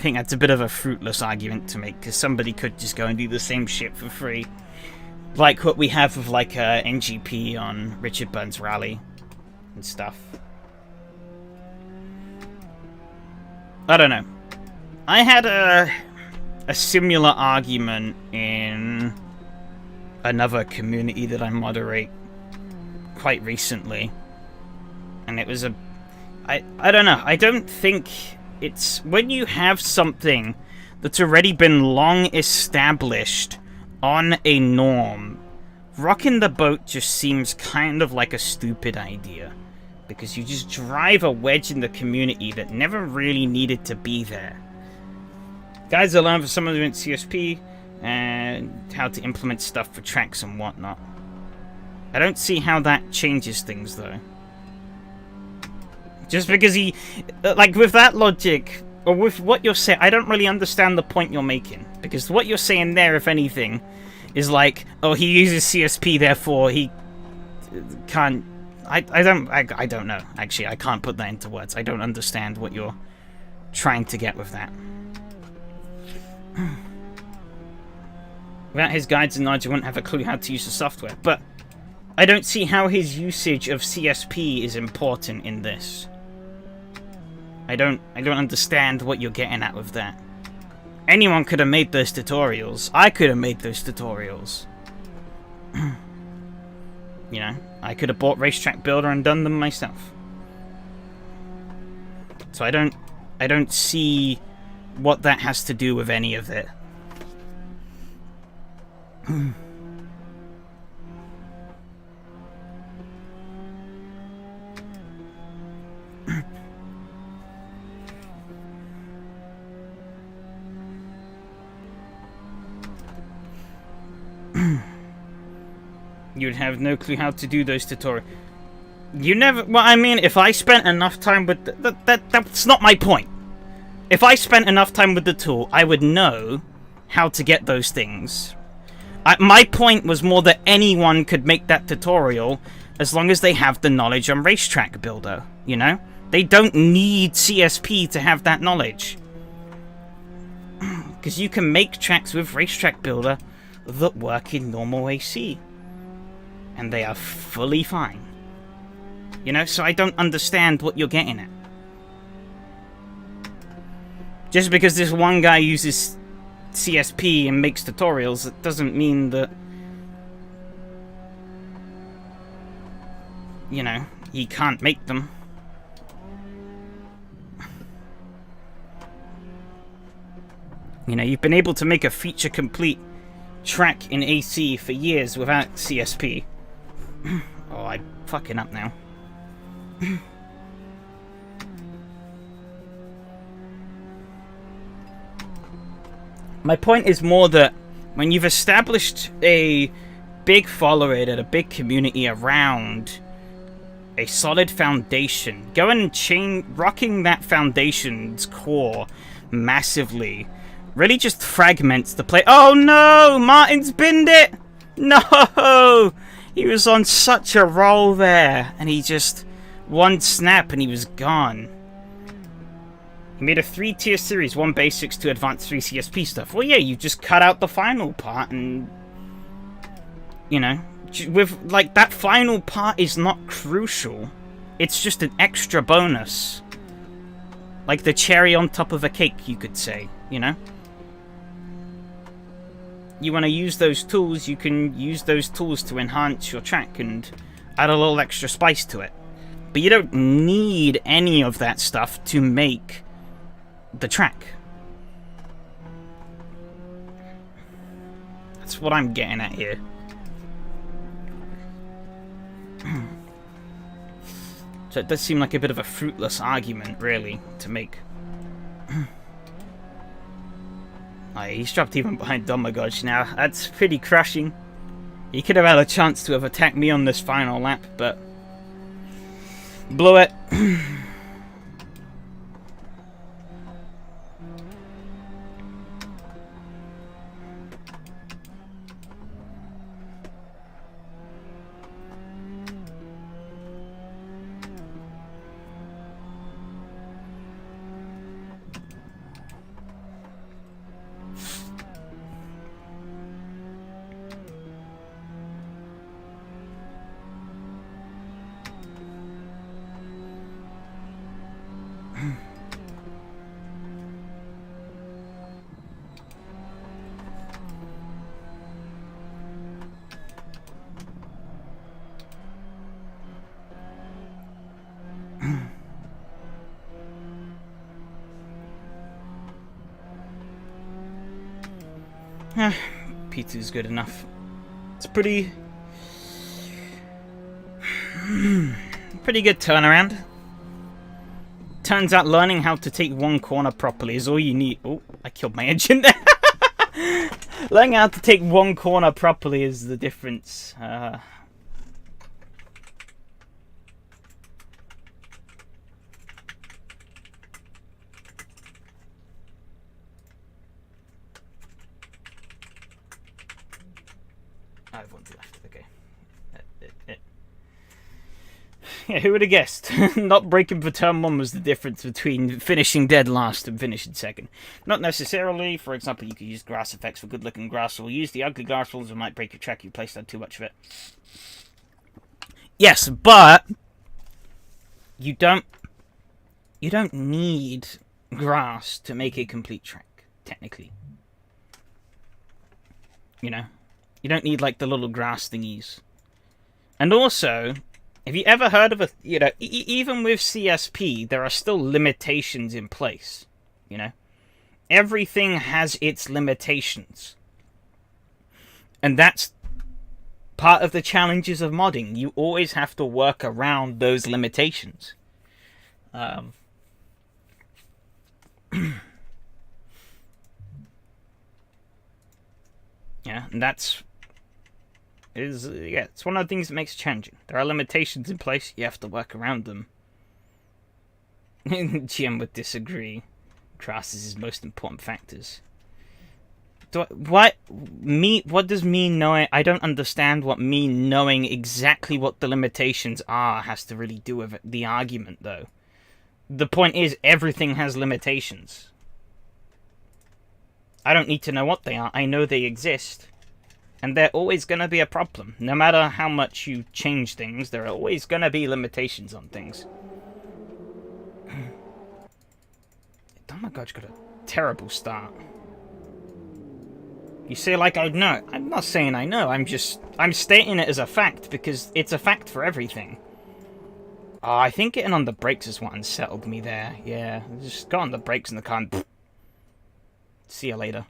think that's a bit of a fruitless argument to make because somebody could just go and do the same shit for free, like what we have with like NGP on Richard Burns Rally and stuff. I don't know. I had a similar argument in another community that I moderate quite recently. And it was I don't know. I don't think it's... When you have something that's already been long established on a norm, rocking the boat just seems kind of like a stupid idea. Because you just drive a wedge in the community that never really needed to be there. Guides are learned for someone who went CSP and how to implement stuff for tracks and whatnot. I don't see how that changes things, though. Just because he... Like, with that logic, or with what you're saying, I don't really understand the point you're making. Because what you're saying there, if anything, is like, oh, he uses CSP, therefore he can't... I don't know, actually. I can't put that into words. I don't understand what you're trying to get with that. Without his guides and knowledge, I wouldn't have a clue how to use the software. But I don't see how his usage of CSP is important in this. I don't understand what you're getting at with that. Anyone could have made those tutorials. I could have made those tutorials. You know, I could have bought Racetrack Builder and done them myself. So I don't see what that has to do with any of it. You'd have no clue how to do those tutorials. You never... Well, I mean, if I spent enough time with... That's not my point. If I spent enough time with the tool, I would know how to get those things. My point was more that anyone could make that tutorial as long as they have the knowledge on Racetrack Builder, you know? They don't need CSP to have that knowledge. Because you can make tracks with Racetrack Builder that work in normal AC. And they are fully fine. You know, so I don't understand what you're getting at. Just because this one guy uses CSP and makes tutorials, it doesn't mean that, you know, he can't make them. You know, you've been able to make a feature-complete track in AC for years without CSP. Oh, I'm fucking up now. My point is more that when you've established a big following and a big community around a solid foundation, going and rocking that foundation's core massively really just fragments the play. Oh no! Martin's binned it! No! He was on such a roll there, and he just... One snap and he was gone. He made a 3-tier series, 1 basics, 2 advanced, 3 CSP stuff. Well, yeah, you just cut out the final part and... You know, with, like, that final part is not crucial. It's just an extra bonus. Like the cherry on top of a cake, you could say, you know? You want to use those tools, you can use those tools to enhance your track and add a little extra spice to it. But you don't need any of that stuff to make the track. That's what I'm getting at here. So it does seem like a bit of a fruitless argument, really, to make. Oh, he's dropped even behind Domagoj now. That's pretty crushing. He could have had a chance to have attacked me on this final lap, but... blew it. P2's good enough. It's pretty good turnaround. Turns out learning how to take one corner properly is all you need. Oh, I killed my engine there. Learning how to take one corner properly is the difference. I've one left. Okay. Yeah, who would have guessed? Not breaking for turn 1 was the difference between finishing dead last and finishing second. Not necessarily. For example, you could use grass effects for good-looking grass, or use the ugly grass rules that might break your track if you placed on too much of it. Yes, but you don't need grass to make a complete track, technically. You know? You don't need, like, the little grass thingies. And also, have you ever heard of even with CSP, there are still limitations in place, you know? Everything has its limitations. And that's part of the challenges of modding. You always have to work around those limitations. Yeah, and it's one of the things that makes it challenging. There are limitations in place, you have to work around them. GM would disagree. Grass is his most important factors. What does me knowing... I don't understand what me knowing exactly what the limitations are has to really do with the argument, though. The point is, everything has limitations. I don't need to know what they are, I know they exist. And they're always going to be a problem. No matter how much you change things, there are always going to be limitations on things. Oh my god, you got a terrible start. You say like I know. I'm not saying I know, I'm stating it as a fact, because it's a fact for everything. Oh, I think getting on the brakes is what unsettled me there. Yeah, just got on the brakes in the car and... Pfft. See you later.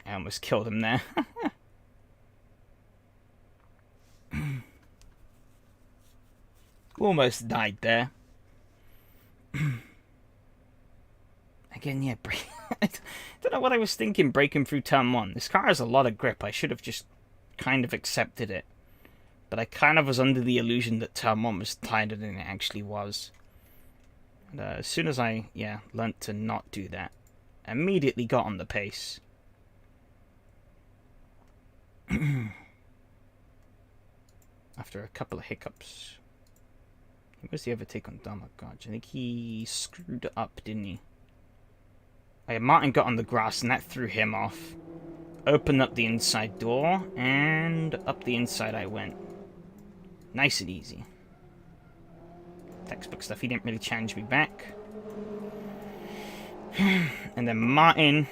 I almost killed him there. Almost died there. Again, yeah, I don't know what I was thinking breaking through turn 1. This car has a lot of grip. I should have just kind of accepted it. But I kind of was under the illusion that turn 1 was tighter than it actually was. And as soon as I, learnt to not do that, I immediately got on the pace. After a couple of hiccups. Where's the overtake on Dharma? God, I think he screwed it up, didn't he? Oh, yeah, Martin got on the grass and that threw him off. Opened up the inside door, and up the inside I went. Nice and easy. Textbook stuff, he didn't really challenge me back. And then Martin...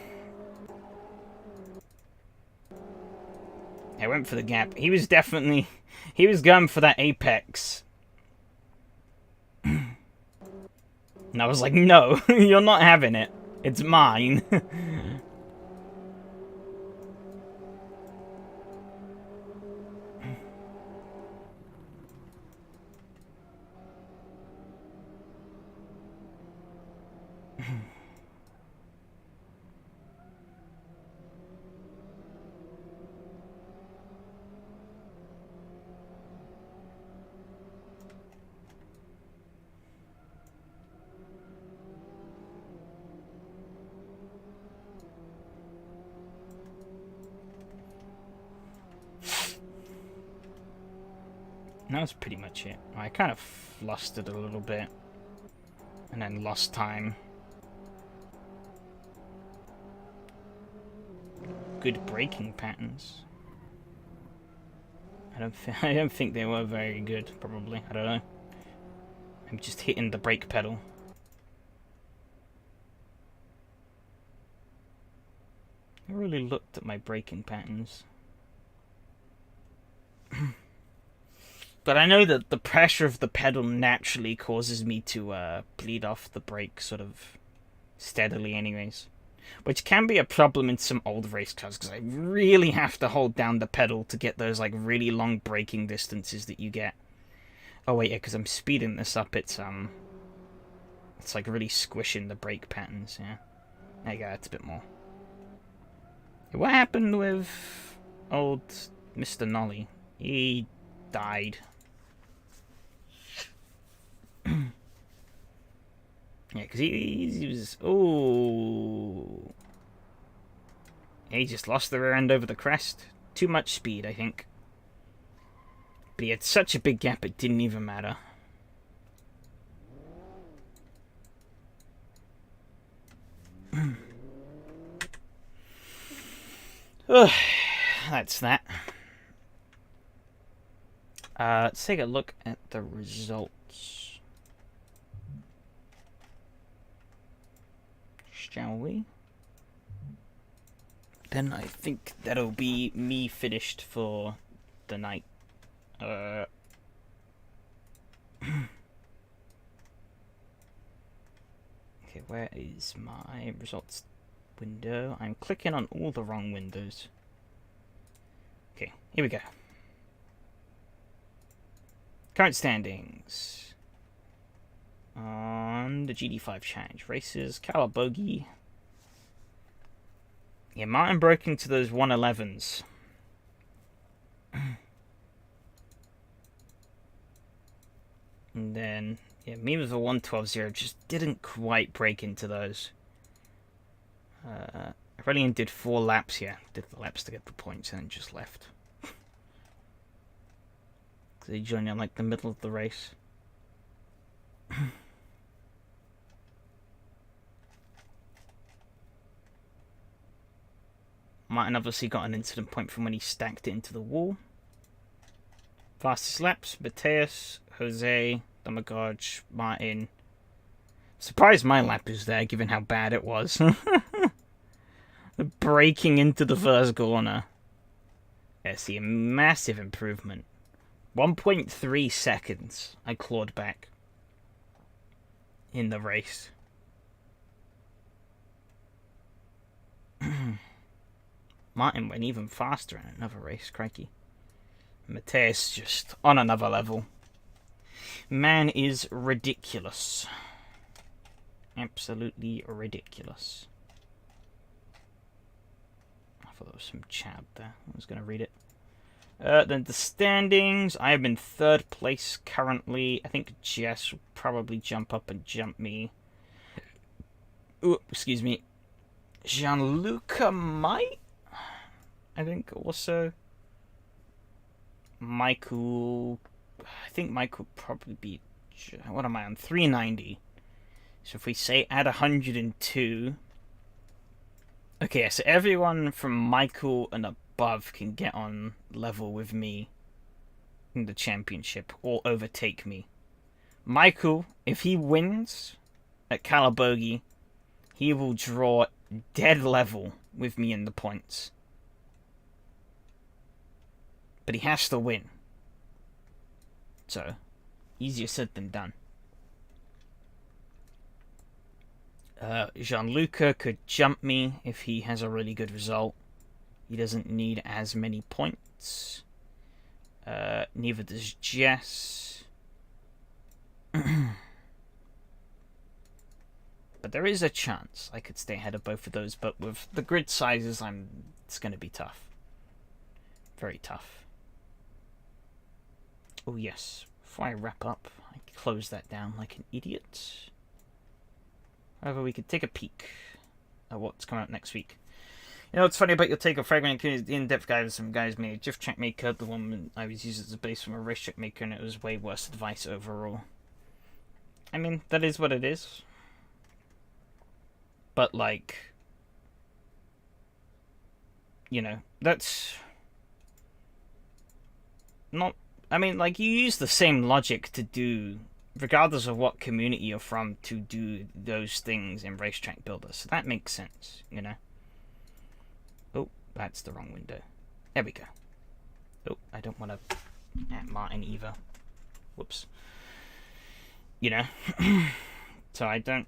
I went for the gap. He was definitely... He was going for that apex. And I was like, no, you're not having it. It's mine. That was pretty much it. I kind of flustered a little bit. And then lost time. Good braking patterns. I don't think they were very good, probably. I don't know. I'm just hitting the brake pedal. I really looked at my braking patterns. But I know that the pressure of the pedal naturally causes me to bleed off the brake sort of steadily anyways. which can be a problem in some old race cars, because I really have to hold down the pedal to get those like really long braking distances that you get. Oh wait, yeah, because I'm speeding this up, it's like really squishing the brake patterns, yeah. There you go, it's a bit more. What happened with old Mr. Nolly? He died. Yeah, because he was... Oh, he just lost the rear end over the crest. Too much speed, I think. But he had such a big gap, it didn't even matter. That's that. Let's take a look at the results. Shall we? Then I think that'll be me finished for the night. Okay, where is my results window? I'm clicking on all the wrong windows. Okay, here we go. Current standings. On the GD5 Challenge races, Calabogie. Yeah, Martin broke into those 111s. And then, yeah, me with a 112.0 just didn't quite break into those. Aurelian did 4 laps here. Did the laps to get the points and then just left. So he joined in like the middle of the race. Martin obviously got an incident point from when he stacked it into the wall. Fastest laps, Mateus, Jose, Domagoj, Martin. Surprised my lap is there given how bad it was. Breaking into the first corner. Yeah, see, a massive improvement. 1.3 seconds I clawed back in the race. Martin went even faster in another race, crikey. Mateus just on another level. Man is ridiculous. Absolutely ridiculous. I thought there was some chat there. I was going to read it. Then the standings. I am in 3rd place currently. I think Jess will probably jump up and jump me. Ooh, excuse me. Gianluca might? I think also. Michael. I think Michael probably beat. What am I on? 390. So if we say add 102. Okay, so everyone from Michael and above can get on level with me in the championship or overtake me. Michael, if he wins at Calabogie, he will draw dead level with me in the points. But he has to win. So, easier said than done. Gianluca could jump me if he has a really good result. He doesn't need as many points. Neither does Jess. But there is a chance I could stay ahead of both of those. But with the grid sizes, it's going to be tough. Very tough. Oh yes, before I wrap up, I close that down like an idiot. However, we could take a peek at what's coming out next week. You know what's funny about your take on fragment? The in-depth guide some guys made. GIF Track Maker, the one I was using as a base from a racetrack maker, and it was way worse advice overall. I mean, that is what it is. But like, you know, that's not. I mean, like, you use the same logic to do, regardless of what community you're from, to do those things in Racetrack Builder. So that makes sense, you know? Oh, that's the wrong window. There we go. Oh, I don't want to at Martin either. Whoops. You know? So I don't...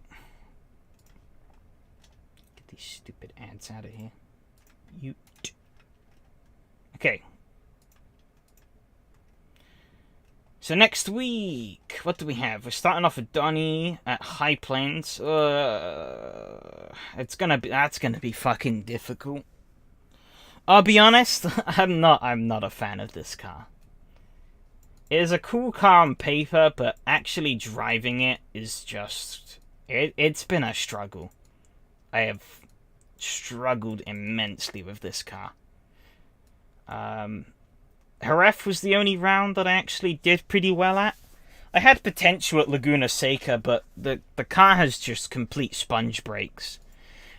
these stupid ads out of here. Okay. So next week, what do we have? We're starting off with Donnie at High Plains. That's gonna be fucking difficult. I'll be honest, I'm not a fan of this car. It is a cool car on paper, but actually driving it is just... It's been a struggle. I have struggled immensely with this car. Jerez was the only round that I actually did pretty well at. I had potential at Laguna Seca, but the car has just complete sponge brakes.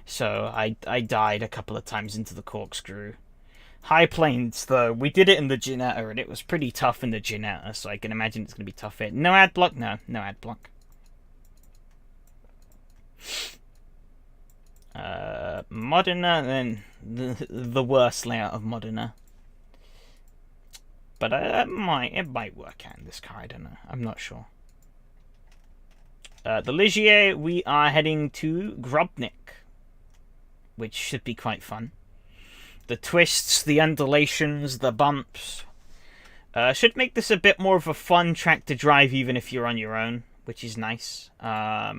So I died a couple of times into the corkscrew. High Plains, though, we did it in the Ginetta, and it was pretty tough in the Ginetta, so I can imagine it's going to be tough here. No ad block? No ad block. Modena, then the worst layout of Modena. But it might work out in this car, I don't know. I'm not sure. The Ligier, we are heading to Grobnik, which should be quite fun. The twists, the undulations, the bumps should make this a bit more of a fun track to drive even if you're on your own, which is nice. Yeah,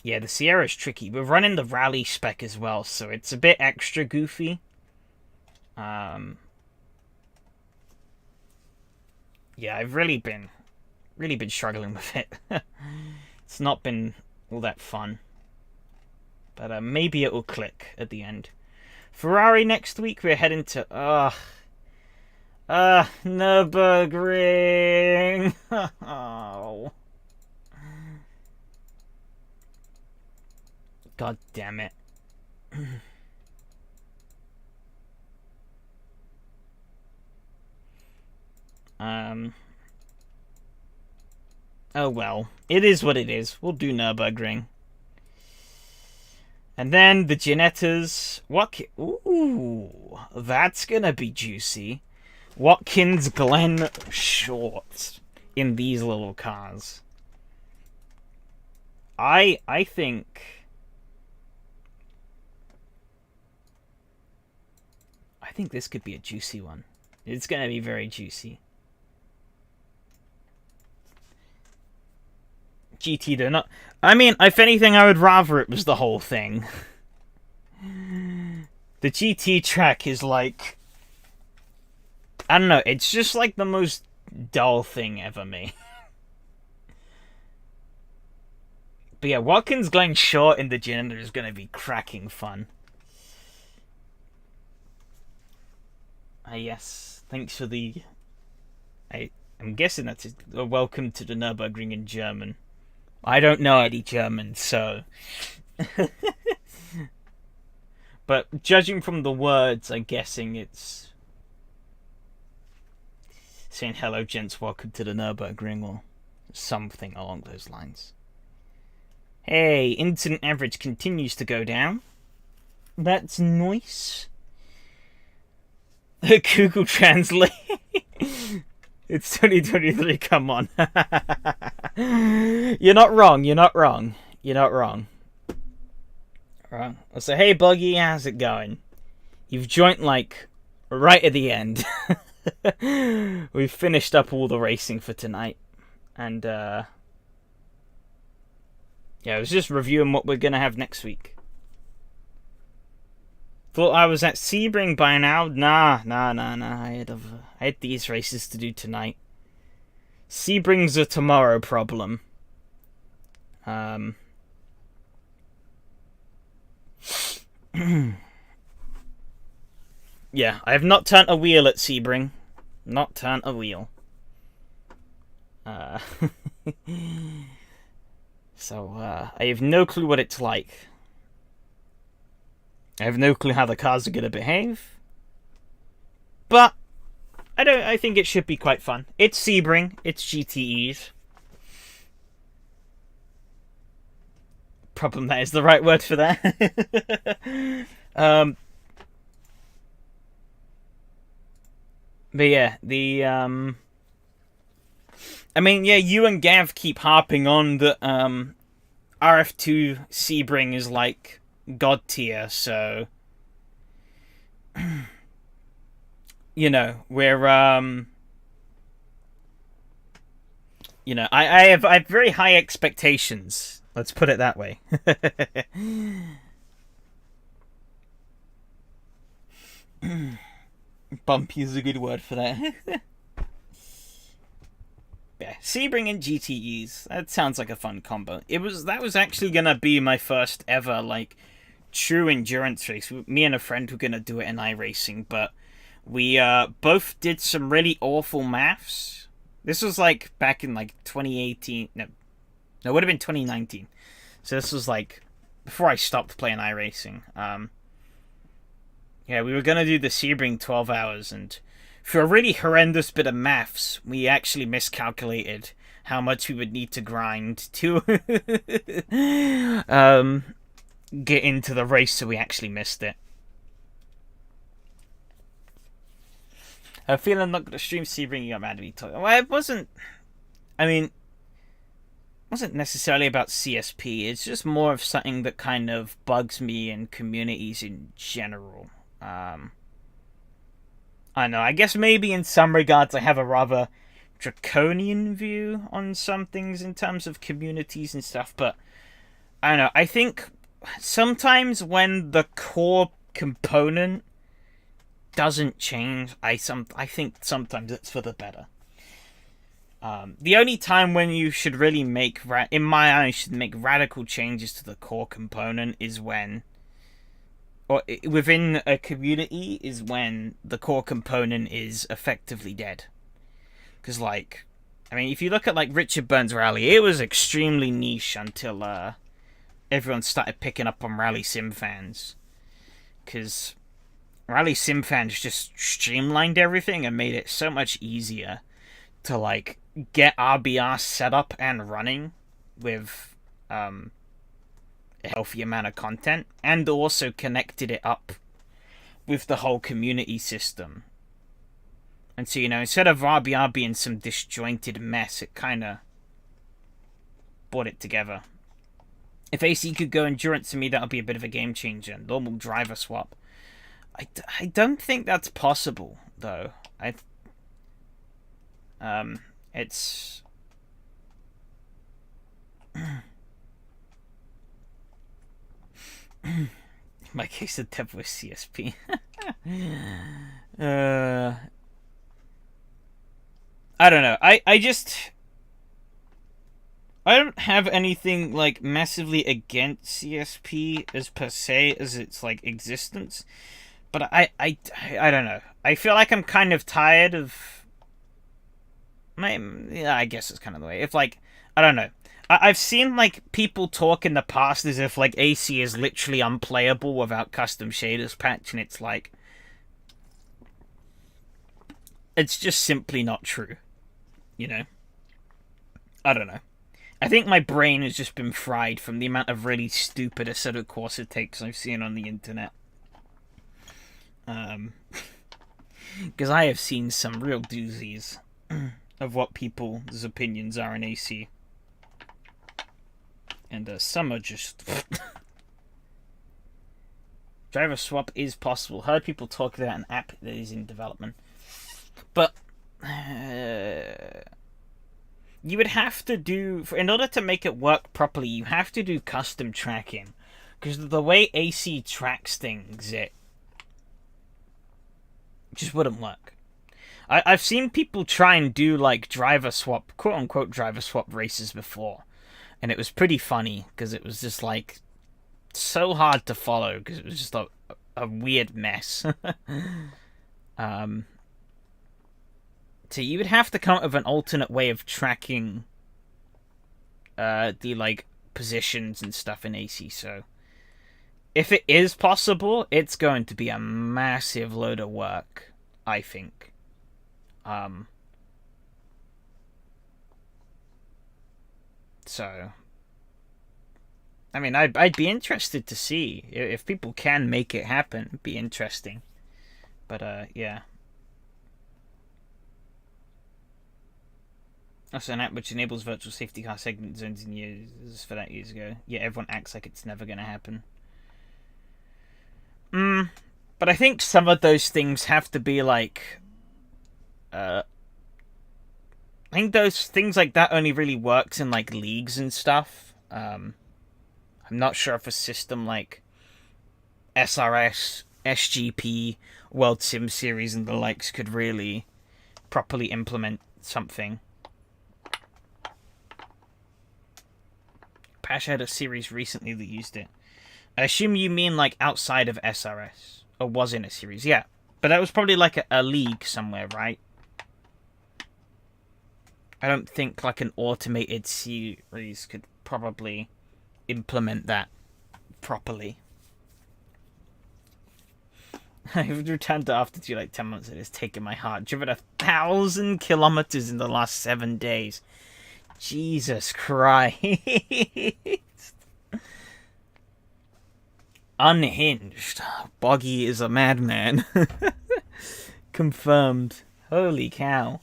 the Sierra's tricky. We're running the rally spec as well, so it's a bit extra goofy. Yeah, I've really been struggling with it. It's not been all that fun. But maybe it'll click at the end. Ferrari next week, we're heading to... Nürburgring! Oh. God damn it. Oh well. It is what it is. We'll do Nürburgring. And then the Ginettas. Ooh, that's gonna be juicy. Watkins Glen Short in these little cars. I think this could be a juicy one. It's gonna be very juicy. GT, they're not... I mean, if anything, I would rather it was the whole thing. The GT track is like... I don't know, it's just like the most dull thing ever made. But yeah, Watkins Glen Short in the Ginetta is going to be cracking fun. Yes, thanks for the... I'm guessing that's a welcome to the Nürburgring in German. I don't know any German, so... But judging from the words, I'm guessing it's... saying, hello gents, welcome to the Nürburgring, or something along those lines. Hey, incident average continues to go down. That's nice. Google Translate. It's 2023, come on. You're not wrong, you're not wrong. You're not wrong. Alright, I'll say, hey Buggy, how's it going? You've joined, like, right at the end. We've finished up all the racing for tonight. And, yeah, I was just reviewing what we're gonna have next week. Thought I was at Sebring by now. Nah. I had these races to do tonight. Sebring's a tomorrow problem. Yeah, I have not turned a wheel at Sebring. Not turned a wheel. So, I have no clue what it's like. I have no clue how the cars are going to behave. But I think it should be quite fun. It's Sebring, it's GTEs. Problem, that is the right word for that. But yeah, I mean, yeah, you and Gav keep harping on that RF2 Sebring is like god tier, so you know, we're you know, I have very high expectations. Let's put it that way. Bumpy is a good word for that. Yeah, Sebring and GTEs. That sounds like a fun combo. That was actually gonna be my first ever like true endurance race. Me and a friend were gonna do it in iRacing, but we both did some really awful maths. This was like back in like 2018. No, it would have been 2019. So this was like before I stopped playing iRacing. Yeah, we were gonna do the Sebring 12 hours, and for a really horrendous bit of maths, we actually miscalculated how much we would need to grind to get into the race, so we actually missed it. I feel I'm not going to stream Sebring. You got mad at me. Well, it wasn't. I mean, it wasn't necessarily about CSP. It's just more of something that kind of bugs me in communities in general. I know, I guess maybe in some regards I have a rather draconian view on some things in terms of communities and stuff, but I don't know, I think sometimes when the core component doesn't change, I think sometimes it's for the better. The only time when you should really make, in my eyes, should make radical changes to the core component is when, or within a community, is when the core component is effectively dead. Because, like, I mean, if you look at, like, Richard Burns' Rally, it was extremely niche until everyone started picking up on Rally Sim fans. Because Rally Sim fans just streamlined everything and made it so much easier to, like, get RBR set up and running with a healthy amount of content, and also connected it up with the whole community system. And so, you know, instead of RBR being some disjointed mess, it kind of brought it together. If AC could go endurance, to me, that would be a bit of a game changer. Normal driver swap. I don't think that's possible, though. It's... In my case, the devil was CSP. I don't know. I don't have anything like massively against CSP as per se as its like existence, but I don't know. I feel like I'm kind of tired of. Yeah, I guess it's kind of the way. If like I don't know. I've seen like people talk in the past as if like AC is literally unplayable without custom shaders patch, and it's like it's just simply not true. You know? I don't know. I think my brain has just been fried from the amount of really stupid Assetto Corsa takes I've seen on the internet. Because I have seen some real doozies of what people's opinions are in AC. And some are just... Driver swap is possible. Heard people talk about an app that is in development. But... you would have to do... In order to make it work properly, you have to do custom tracking. Because the way AC tracks things, it just wouldn't work. I've seen people try and do, like, driver swap, quote-unquote driver swap races before. And it was pretty funny, because it was just, like, so hard to follow, because it was just a weird mess. So you would have to come up with an alternate way of tracking the, like, positions and stuff in AC, so... If it is possible, it's going to be a massive load of work, I think. So, I mean, I'd be interested to see if people can make it happen. It'd be interesting, but yeah. Also an app which enables virtual safety car segment zones in years for that years ago. Yeah, everyone acts like it's never gonna happen. But I think some of those things have to be like... I think those things like that only really works in like leagues and stuff. I'm not sure if a system like SRS, SGP, World Sim Series and the likes could really properly implement something. Pash had a series recently that used it. I assume you mean like outside of SRS. Or was in a series, yeah. But that was probably like a league somewhere, right? I don't think like an automated series could probably implement that properly. I've returned to after to like 10 months. It has taken my heart. Driven 1,000 kilometers in the last 7 days. Jesus Christ. Unhinged. Boggy is a madman. Confirmed. Holy cow.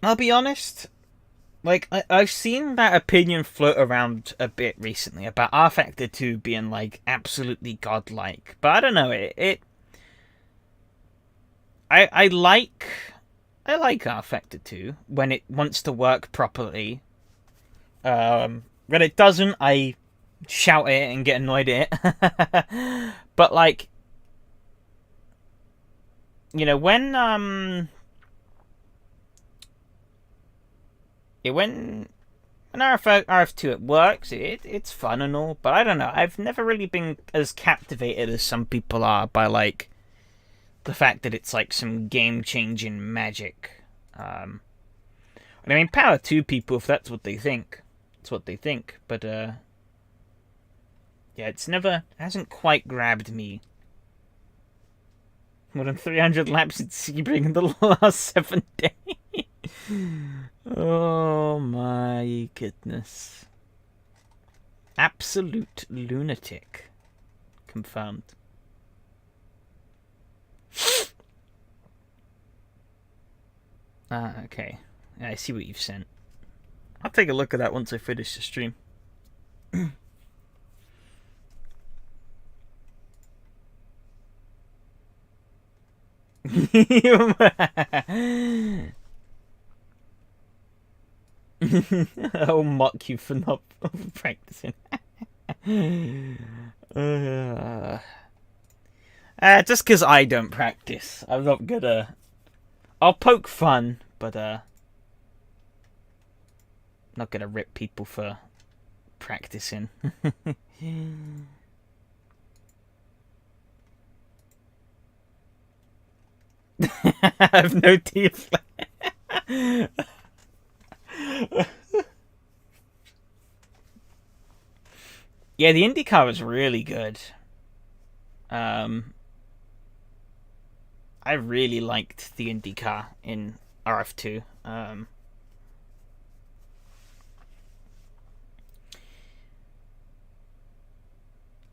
I'll be honest, like, I've seen that opinion float around a bit recently about R Factor 2 being, like, absolutely godlike. But I don't know, I like R Factor 2 when it wants to work properly. When it doesn't, I shout it and get annoyed at it. But, like, you know, when RF2 it works, it's fun and all, but I don't know, I've never really been as captivated as some people are by, like, the fact that it's, like, some game-changing magic. I mean, power to people if that's what they think. It's what they think, but, yeah, hasn't quite grabbed me. More than 300 laps at Sebring in the last 7 days. Oh my goodness. Absolute lunatic. Confirmed. Okay. I see what you've sent. I'll take a look at that once I finish the stream. I'll mock you for not practicing. Just because I don't practice. I'm not gonna... I'll poke fun, but not gonna rip people for practicing. I have no teeth. Yeah, the IndyCar was really good. I really liked the IndyCar in RF2.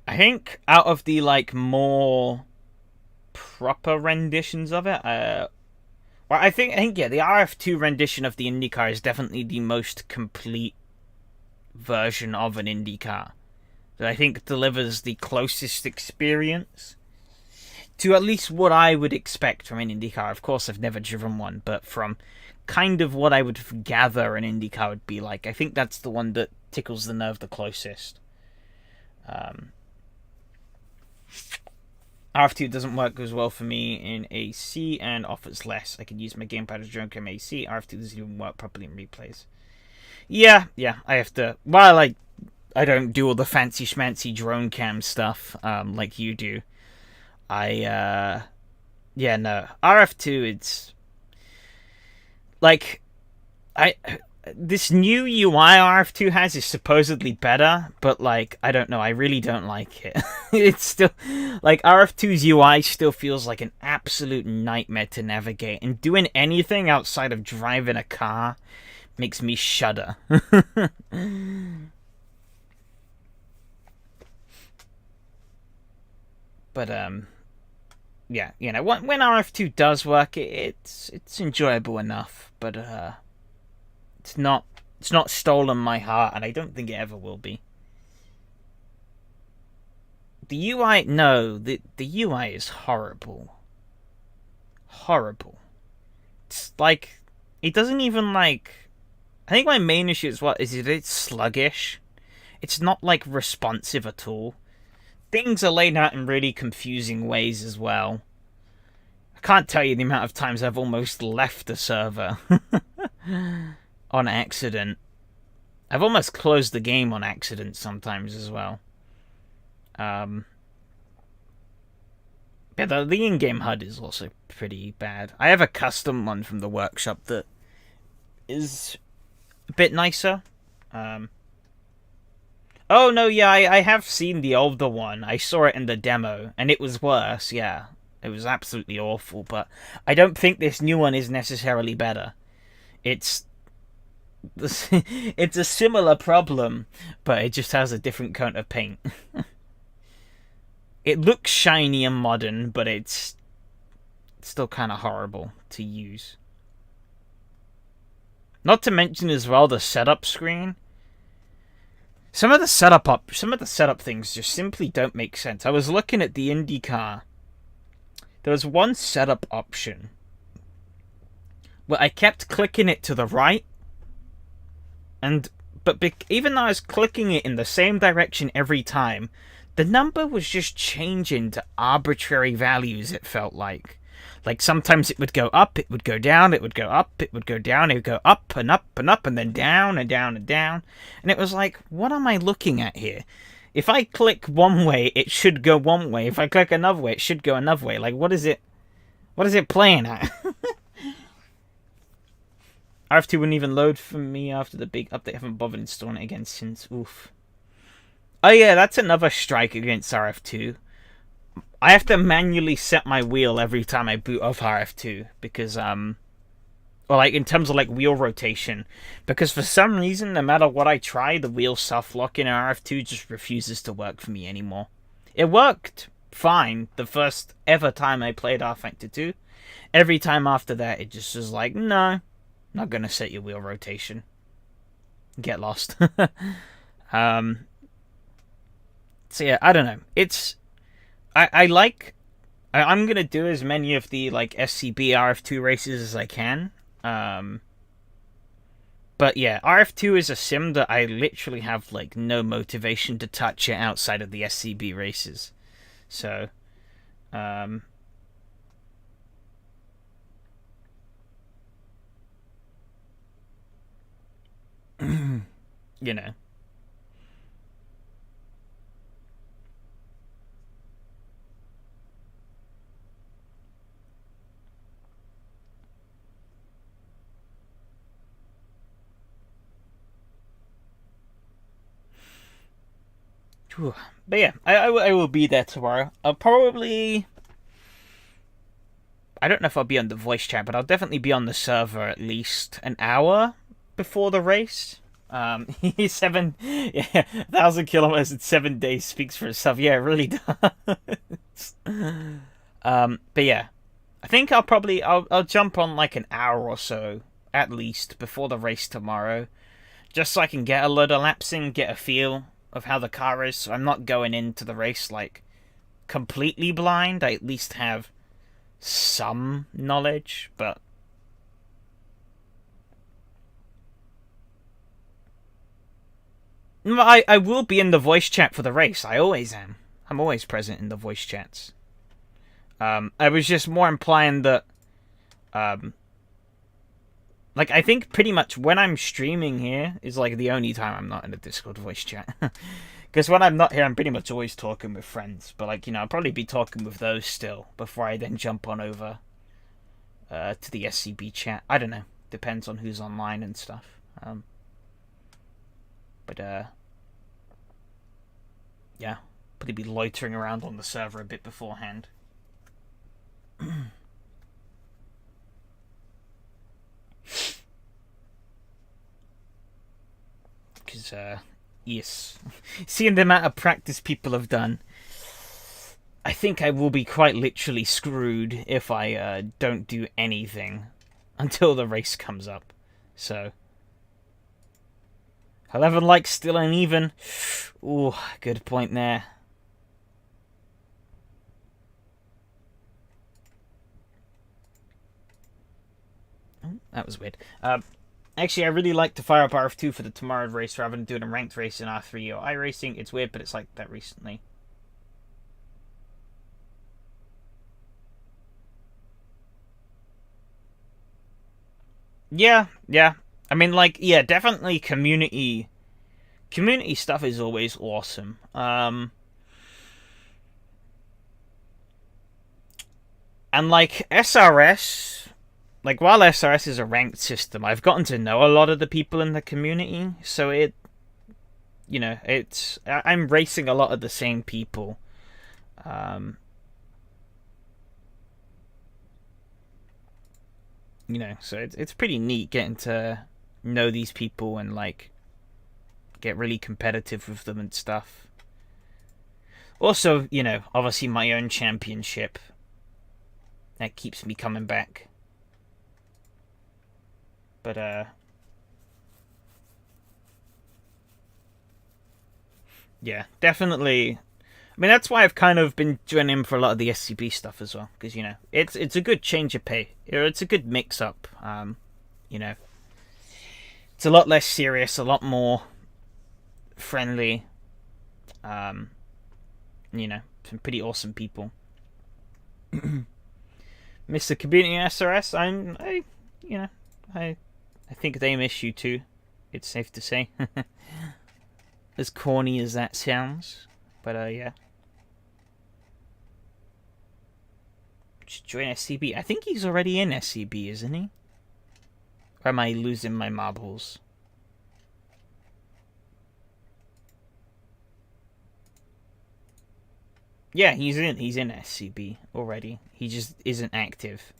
I think out of the, like, more proper renditions of it, well, I think yeah, the RF2 rendition of the IndyCar is definitely the most complete version of an IndyCar. That I think delivers the closest experience to at least what I would expect from an IndyCar. Of course, I've never driven one, but from kind of what I would gather an IndyCar would be like, I think that's the one that tickles the nerve the closest. RF2 doesn't work as well for me in AC and offers less. I can use my gamepad as drone cam AC. RF2 doesn't even work properly in replays. Yeah, I have to... While I don't do all the fancy schmancy drone cam stuff like you do, yeah, no. RF2, it's... Like, this new UI RF2 has is supposedly better, but, like, I don't know, I really don't like it. It's still, like, RF2's UI still feels like an absolute nightmare to navigate, and doing anything outside of driving a car makes me shudder. But yeah, you know, when RF2 does work, it's enjoyable enough, but it's not stolen my heart, and I don't think it ever will be. The UI, no, the UI is horrible. Horrible. It's like, it doesn't even like. I think my main issue is it's sluggish. It's not like responsive at all. Things are laid out in really confusing ways as well. I can't tell you the amount of times I've almost left the server on accident. I've almost closed the game on accident sometimes as well. Yeah, the in-game HUD is also pretty bad. I have a custom one from the workshop that is a bit nicer. Oh, no, yeah, I have seen the older one. I saw it in the demo, and it was worse, yeah. It was absolutely awful, but I don't think this new one is necessarily better. It's a similar problem, but it just has a different coat of paint. It looks shiny and modern, but it's still kind of horrible to use. Not to mention as well the setup screen. Some of the setup things just simply don't make sense. I was looking at the IndyCar. There was one setup option where I kept clicking it to the right, but even though I was clicking it in the same direction every time, the number was just changing to arbitrary values, it felt like. Like, sometimes it would go up, it would go down, it would go up, it would go down, it would go up and up and up, and then down and down and down. And it was like, what am I looking at here? If I click one way, it should go one way. If I click another way, it should go another way. Like, what is it playing at? RF2 wouldn't even load for me after the big update. I haven't bothered installing it again since. Oof. Oh yeah, that's another strike against RF2. I have to manually set my wheel every time I boot off RF2 because, well, like, in terms of, like, wheel rotation. Because for some reason, no matter what I try, the wheel self-locking in RF2 just refuses to work for me anymore. It worked fine the first ever time I played rFactor 2. Every time after that, it just was like, no, not gonna set your wheel rotation. Get lost. So yeah, I don't know. I'm gonna do as many of the, like, SCB RF2 races as I can. But yeah, RF2 is a sim that I literally have, like, no motivation to touch it outside of the SCB races. So, you know. But yeah, I will be there tomorrow. I'll probably... I don't know if I'll be on the voice chat, but I'll definitely be on the server at least an hour before the race. 1,000 kilometers in 7 days speaks for itself. Yeah, it really does. But yeah, I think I'll jump on like an hour or so at least before the race tomorrow, just so I can get a load of laps in, get a feel of how the car is. So I'm not going into the race like completely blind. I at least have some knowledge, but I will be in the voice chat for the race. I always am. I'm always present in the voice chats. I was just more implying that, like, I think pretty much when I'm streaming here is, like, the only time I'm not in a Discord voice chat. Because when I'm not here, I'm pretty much always talking with friends. But, like, you know, I'll probably be talking with those still before I then jump on over to the SCB chat. I don't know. Depends on who's online and stuff. But, yeah. Probably be loitering around on the server a bit beforehand. Because, yes. Seeing the amount of practice people have done, I think I will be quite literally screwed if I don't do anything until the race comes up. So 11 likes still uneven. Ooh, good point there. Oh, that was weird. Actually, I really like to fire up RF2 for the tomorrow race rather than doing a ranked race in R3 or iRacing. It's weird, but it's like that recently. Yeah. I mean, like, yeah, definitely community stuff is always awesome. And like SRS, like while SRS is a ranked system, I've gotten to know a lot of the people in the community, so I'm racing a lot of the same people. So it's pretty neat getting to know these people and like get really competitive with them and stuff. Also, obviously my own championship. That keeps me coming back. But yeah, definitely. I mean, that's why I've kind of been joining in for a lot of the SCB stuff as well, because it's a good change of pay. It's a good mix-up. It's a lot less serious, a lot more friendly. Some pretty awesome people. Mr. Community SRS, I think they miss you too. It's safe to say. As corny as that sounds. But, yeah. Just join SCB. I think he's already in SCB, isn't he? Or am I losing my marbles? Yeah, he's in SCB already. He just isn't active.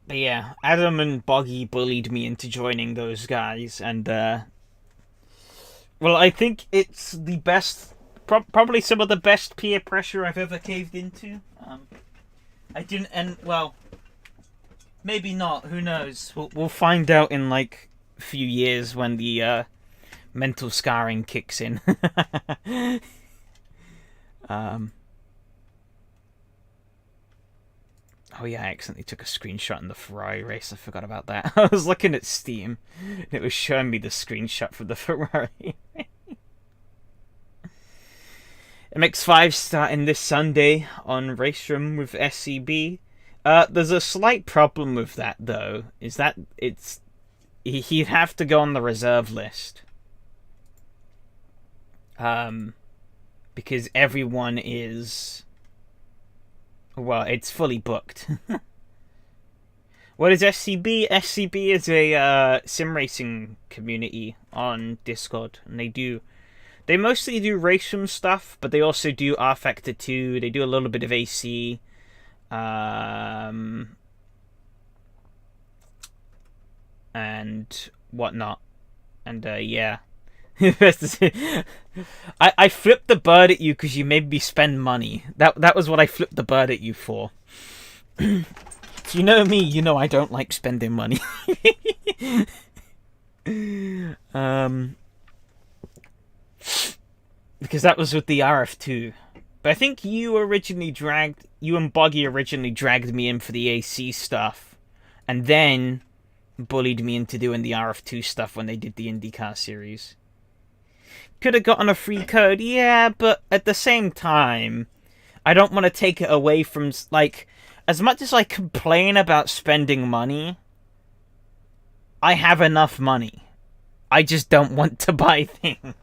But yeah, Adam and Boggy bullied me into joining those guys, and well, I think it's the best, probably some of the best peer pressure I've ever caved into. I didn't, and well, maybe not. Who knows? We'll find out in like a few years when the mental scarring kicks in. Oh yeah, I accidentally took a screenshot in the Ferrari race. I forgot about that. I was looking at Steam. It was showing me the screenshot from the Ferrari. MX5 starting this Sunday on Raceroom with SCB. There's a slight problem with that though. Is that he'd have to go on the reserve list. Because everyone is... Well, it's fully booked. What is SCB? SCB is a sim racing community on Discord, and they mostly do raceroom stuff, but they also do R Factor 2. They do a little bit of AC, and whatnot. And yeah. I flipped the bird at you because you made me spend money. That was what I flipped the bird at you for. If you know me, you know I don't like spending money. Because that was with the RF2. But I think you and Boggy originally dragged me in for the AC stuff, and then bullied me into doing the RF2 stuff when they did the IndyCar series. Could have gotten a free code, yeah, but at the same time, I don't want to take it away from, like, as much as I complain about spending money, I have enough money. I just don't want to buy things.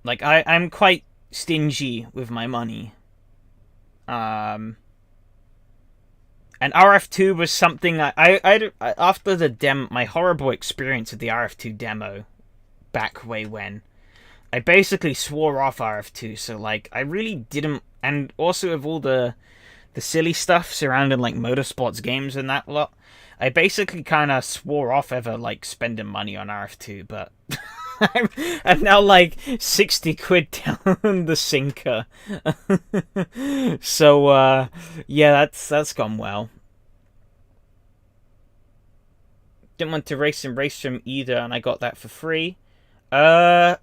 Like, I'm quite stingy with my money. And RF2 was something I after my horrible experience with the RF2 demo back way when, I basically swore off RF2. So like, I really didn't, and also with all the silly stuff surrounding like motorsports games and that lot, I basically kind of swore off ever like spending money on RF2. But I'm now like 60 quid down the sinker. So yeah, that's gone well. Didn't want to race in Racedrom either, and I got that for free. Well,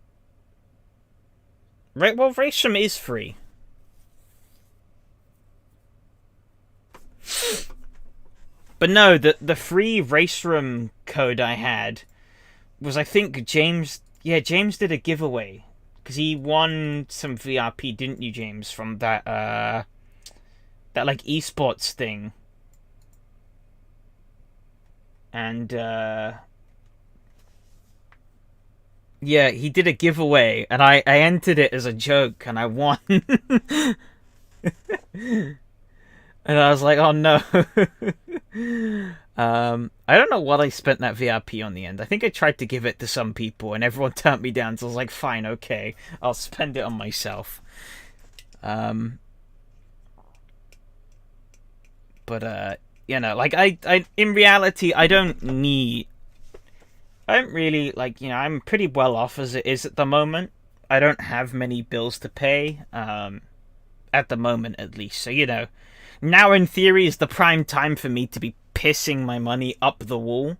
Racedrom is free. But no, the free Racedrom code I had was, I think, James. Yeah, James did a giveaway because he won some VRP, didn't you, James? From that like esports thing. And yeah, he did a giveaway, and I entered it as a joke, and I won. And I was like, oh no. I don't know what I spent that VRP on the end. I think I tried to give it to some people, and everyone turned me down, so I was like, fine, okay, I'll spend it on myself. But you know, like, I in reality, I don't really, like, you know, I'm pretty well off as it is at the moment. I don't have many bills to pay, at the moment at least. So, you know, now in theory is the prime time for me to be pissing my money up the wall.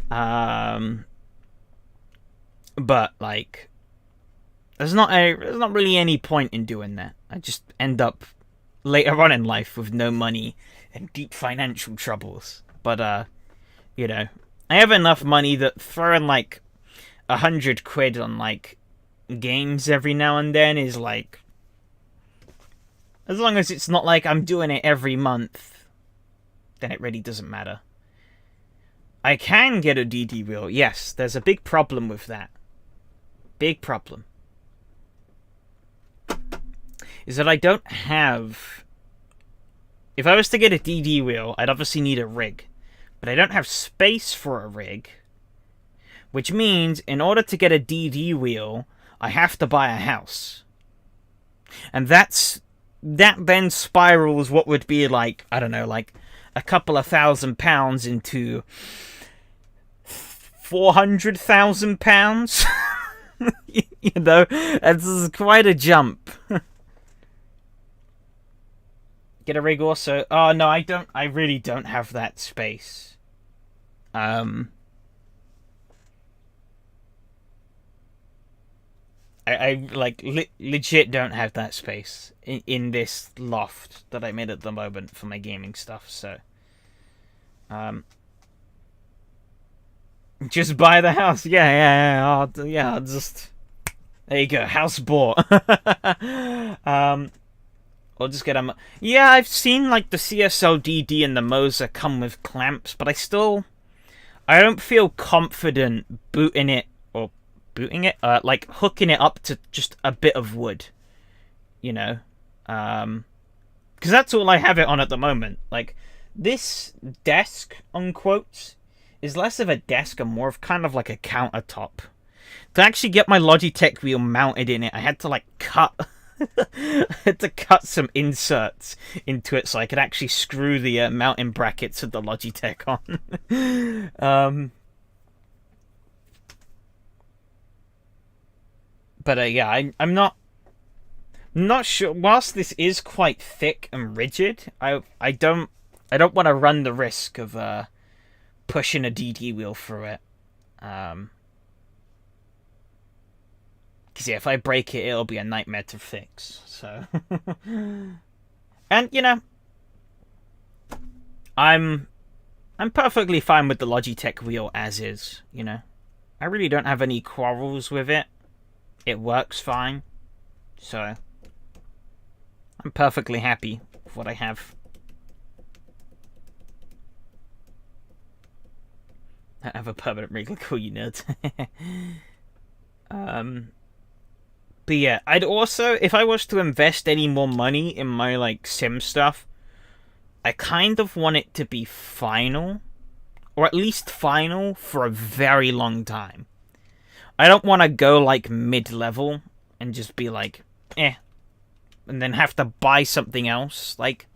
But like, there's not really any point in doing that. I just end up later on in life with no money and deep financial troubles. But you know, I have enough money that throwing like 100 quid on like games every now and then is like, as long as it's not like I'm doing it every month, then it really doesn't matter. I can get a DD wheel. Yes, there's a big problem with that. Big problem. Is that I don't have... If I was to get a DD wheel, I'd obviously need a rig. But I don't have space for a rig. Which means, in order to get a DD wheel, I have to buy a house. And that then spirals what would be like, I don't know, like a couple of £1,000 into £400,000. You know, it's quite a jump. Get a rig also. Oh no, I really don't have that space. I like legit don't have that space in this loft that I'm in at the moment for my gaming stuff. So, just buy the house. Yeah. I'll just, there you go, house bought. I'll just get a. Yeah, I've seen like the CSL DD and the Moser come with clamps, but I don't feel confident booting it, like hooking it up to just a bit of wood, you know, because that's all I have it on at the moment. Like, this desk, unquote, is less of a desk and more of kind of like a countertop. To actually get my Logitech wheel mounted in it, I had to like cut some inserts into it so I could actually screw the mounting brackets of the Logitech on. But yeah, I'm not sure. Whilst this is quite thick and rigid, I don't want to run the risk of pushing a DD wheel through it. Because yeah, if I break it, it'll be a nightmare to fix. So, and you know, I'm perfectly fine with the Logitech wheel as is. You know, I really don't have any quarrels with it. It works fine. So, I'm perfectly happy with what I have. I have a permanent rig, like all you nerds. But But yeah, I'd also, if I was to invest any more money in my, like, sim stuff, I kind of want it to be final, or at least final for a very long time. I don't want to go, like, mid-level and just be like, eh, and then have to buy something else, like,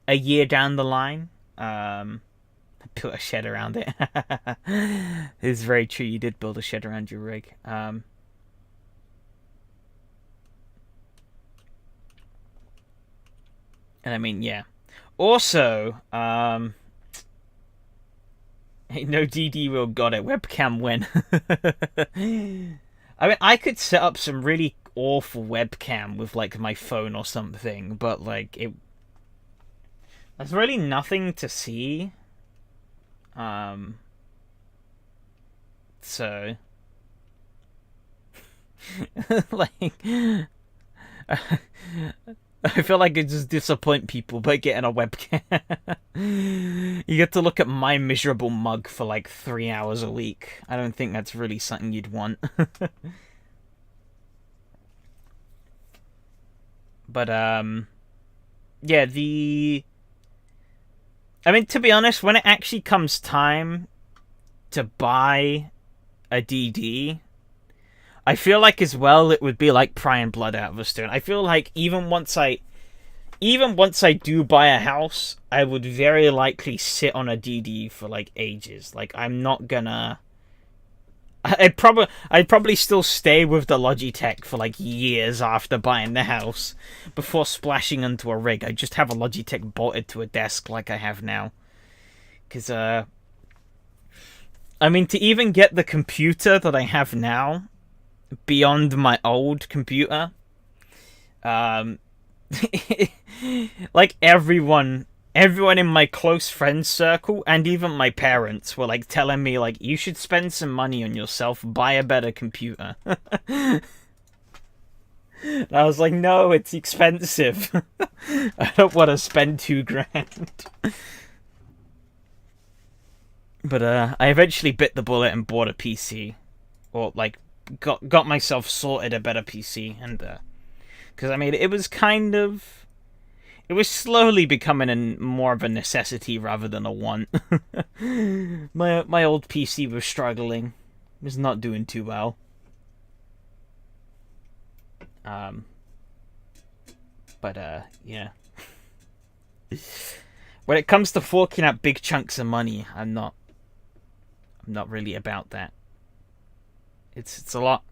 a year down the line. Built a shed around it. It's very true, you did build a shed around your rig. And I mean, yeah. Also, hey, no DD will got it. Webcam win. I mean, I could set up some really awful webcam with, like, my phone or something, but, like, there's really nothing to see. So, like, I feel like I just disappoint people by getting a webcam. You get to look at my miserable mug for like 3 hours a week. I don't think that's really something you'd want. But, yeah, I mean, to be honest, when it actually comes time to buy a DD, I feel like as well it would be like prying blood out of a stone. I feel like even once I do buy a house, I would very likely sit on a DD for like ages. Like, I'm not gonna. I'd probably still stay with the Logitech for like years after buying the house before splashing into a rig. I'd just have a Logitech bolted to a desk like I have now. Because, I mean, to even get the computer that I have now beyond my old computer, like everyone in my close friends circle and even my parents were like telling me like, you should spend some money on yourself, buy a better computer. And I was like, no, it's expensive. I don't want to spend $2,000. But I eventually bit the bullet and bought a PC, or like got myself sorted a better PC, and because I mean it was slowly becoming more of a necessity rather than a want. My old PC was struggling, it was not doing too well. But yeah. When it comes to forking out big chunks of money, I'm not really about that. It's a lot.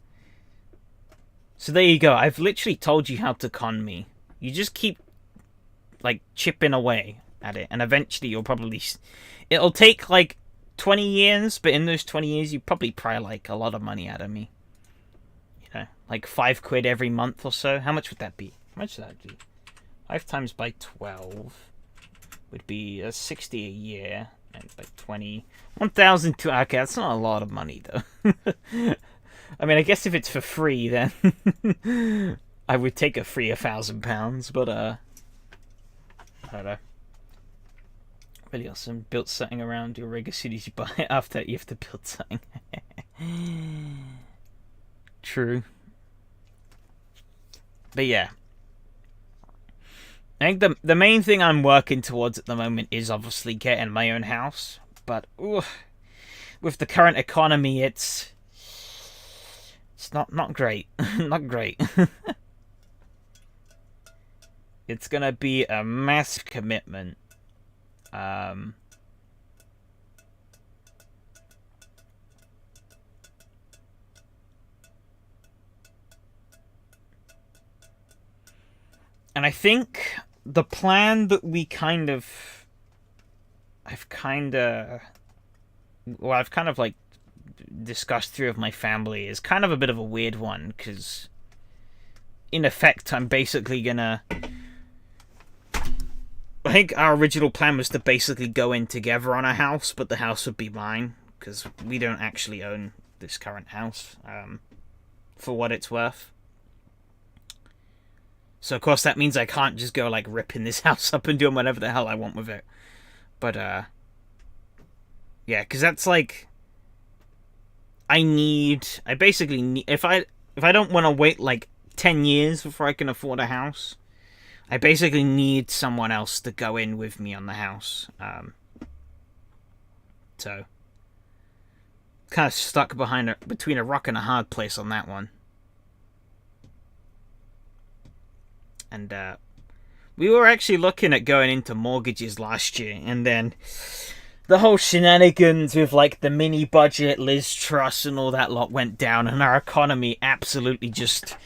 So there you go. I've literally told you how to con me. You just keep like chipping away at it, and eventually you'll probably. It'll take like 20 years, but in those 20 years, you probably pry like a lot of money out of me. You know, like £5 every month or so. How much would that be? How much would that be? 5 times by 12 would be 60 a year. And by 20, 1,002. Okay, that's not a lot of money though. I mean, I guess if it's for free, then I would take a free £1,000. But I don't know. Really awesome. Built something around your rig as soon as you buy it. After you have to build something. True. But yeah. I think the main thing I'm working towards at the moment is obviously getting my own house. But with the current economy, it's not great. Not great. It's gonna be a massive commitment. And I think the plan that I've kind of like discussed through with my family is kind of a bit of a weird one, because in effect I'm basically gonna, I think our original plan was to basically go in together on a house, but the house would be mine because we don't actually own this current house, for what it's worth. So, of course, that means I can't just go, like, ripping this house up and doing whatever the hell I want with it. But, yeah, because that's, like, I basically need, if I don't want to wait, like, 10 years before I can afford a house. I basically need someone else to go in with me on the house. So, kind of stuck between a rock and a hard place on that one. And we were actually looking at going into mortgages last year, and then the whole shenanigans with like the mini budget, Liz Truss, and all that lot went down, and our economy absolutely just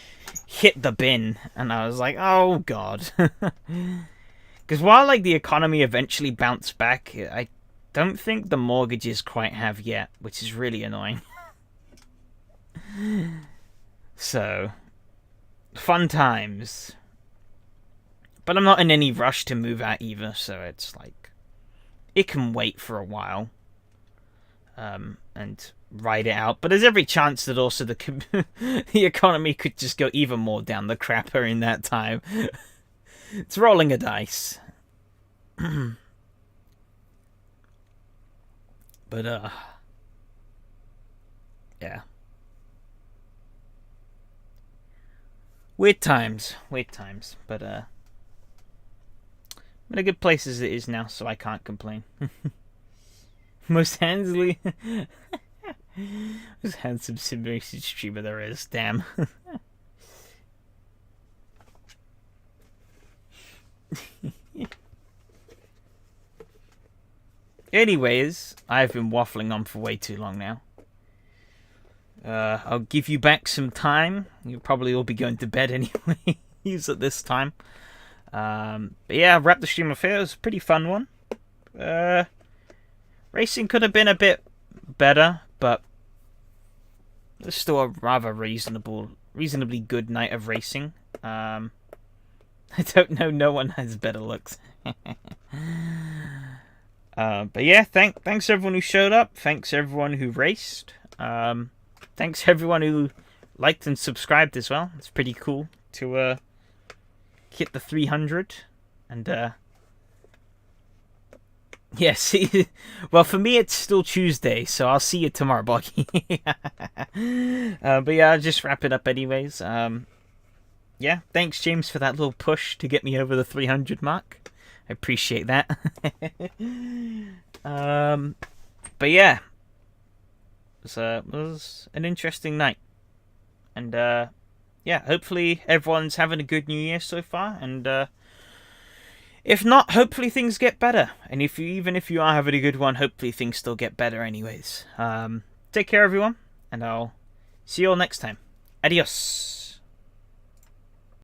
hit the bin. And I was like, oh god. Because while like the economy eventually bounced back, I don't think the mortgages quite have yet, which is really annoying. So, fun times. But I'm not in any rush to move out either, so it's like, it can wait for a while. And ride it out. But there's every chance that also the economy could just go even more down the crapper in that time. It's rolling a dice. But, yeah. Weird times. But, I'm in a good place as it is now, so I can't complain. Most handsome SimRacing streamer there is, damn. Anyways, I've been waffling on for way too long now. I'll give you back some time. You'll probably all be going to bed anyway at this time. But yeah, wrap the stream off here. It was a pretty fun one. Racing could have been a bit better, but it was still a rather reasonably good night of racing. I don't know, no one has better looks. But yeah, thanks everyone who showed up. Thanks everyone who raced. Thanks everyone who liked and subscribed as well. It's pretty cool to hit the 300. And yeah, see, well, for me it's still Tuesday, so I'll see you tomorrow, Bloggy. But yeah, I'll just wrap it up anyways. Yeah, thanks James for that little push to get me over the 300 mark. I appreciate that. But yeah, it was an interesting night. And yeah, hopefully everyone's having a good New Year so far. And if not, hopefully things get better. And even if you are having a good one, hopefully things still get better anyways. Take care, everyone, and I'll see you all next time. Adios.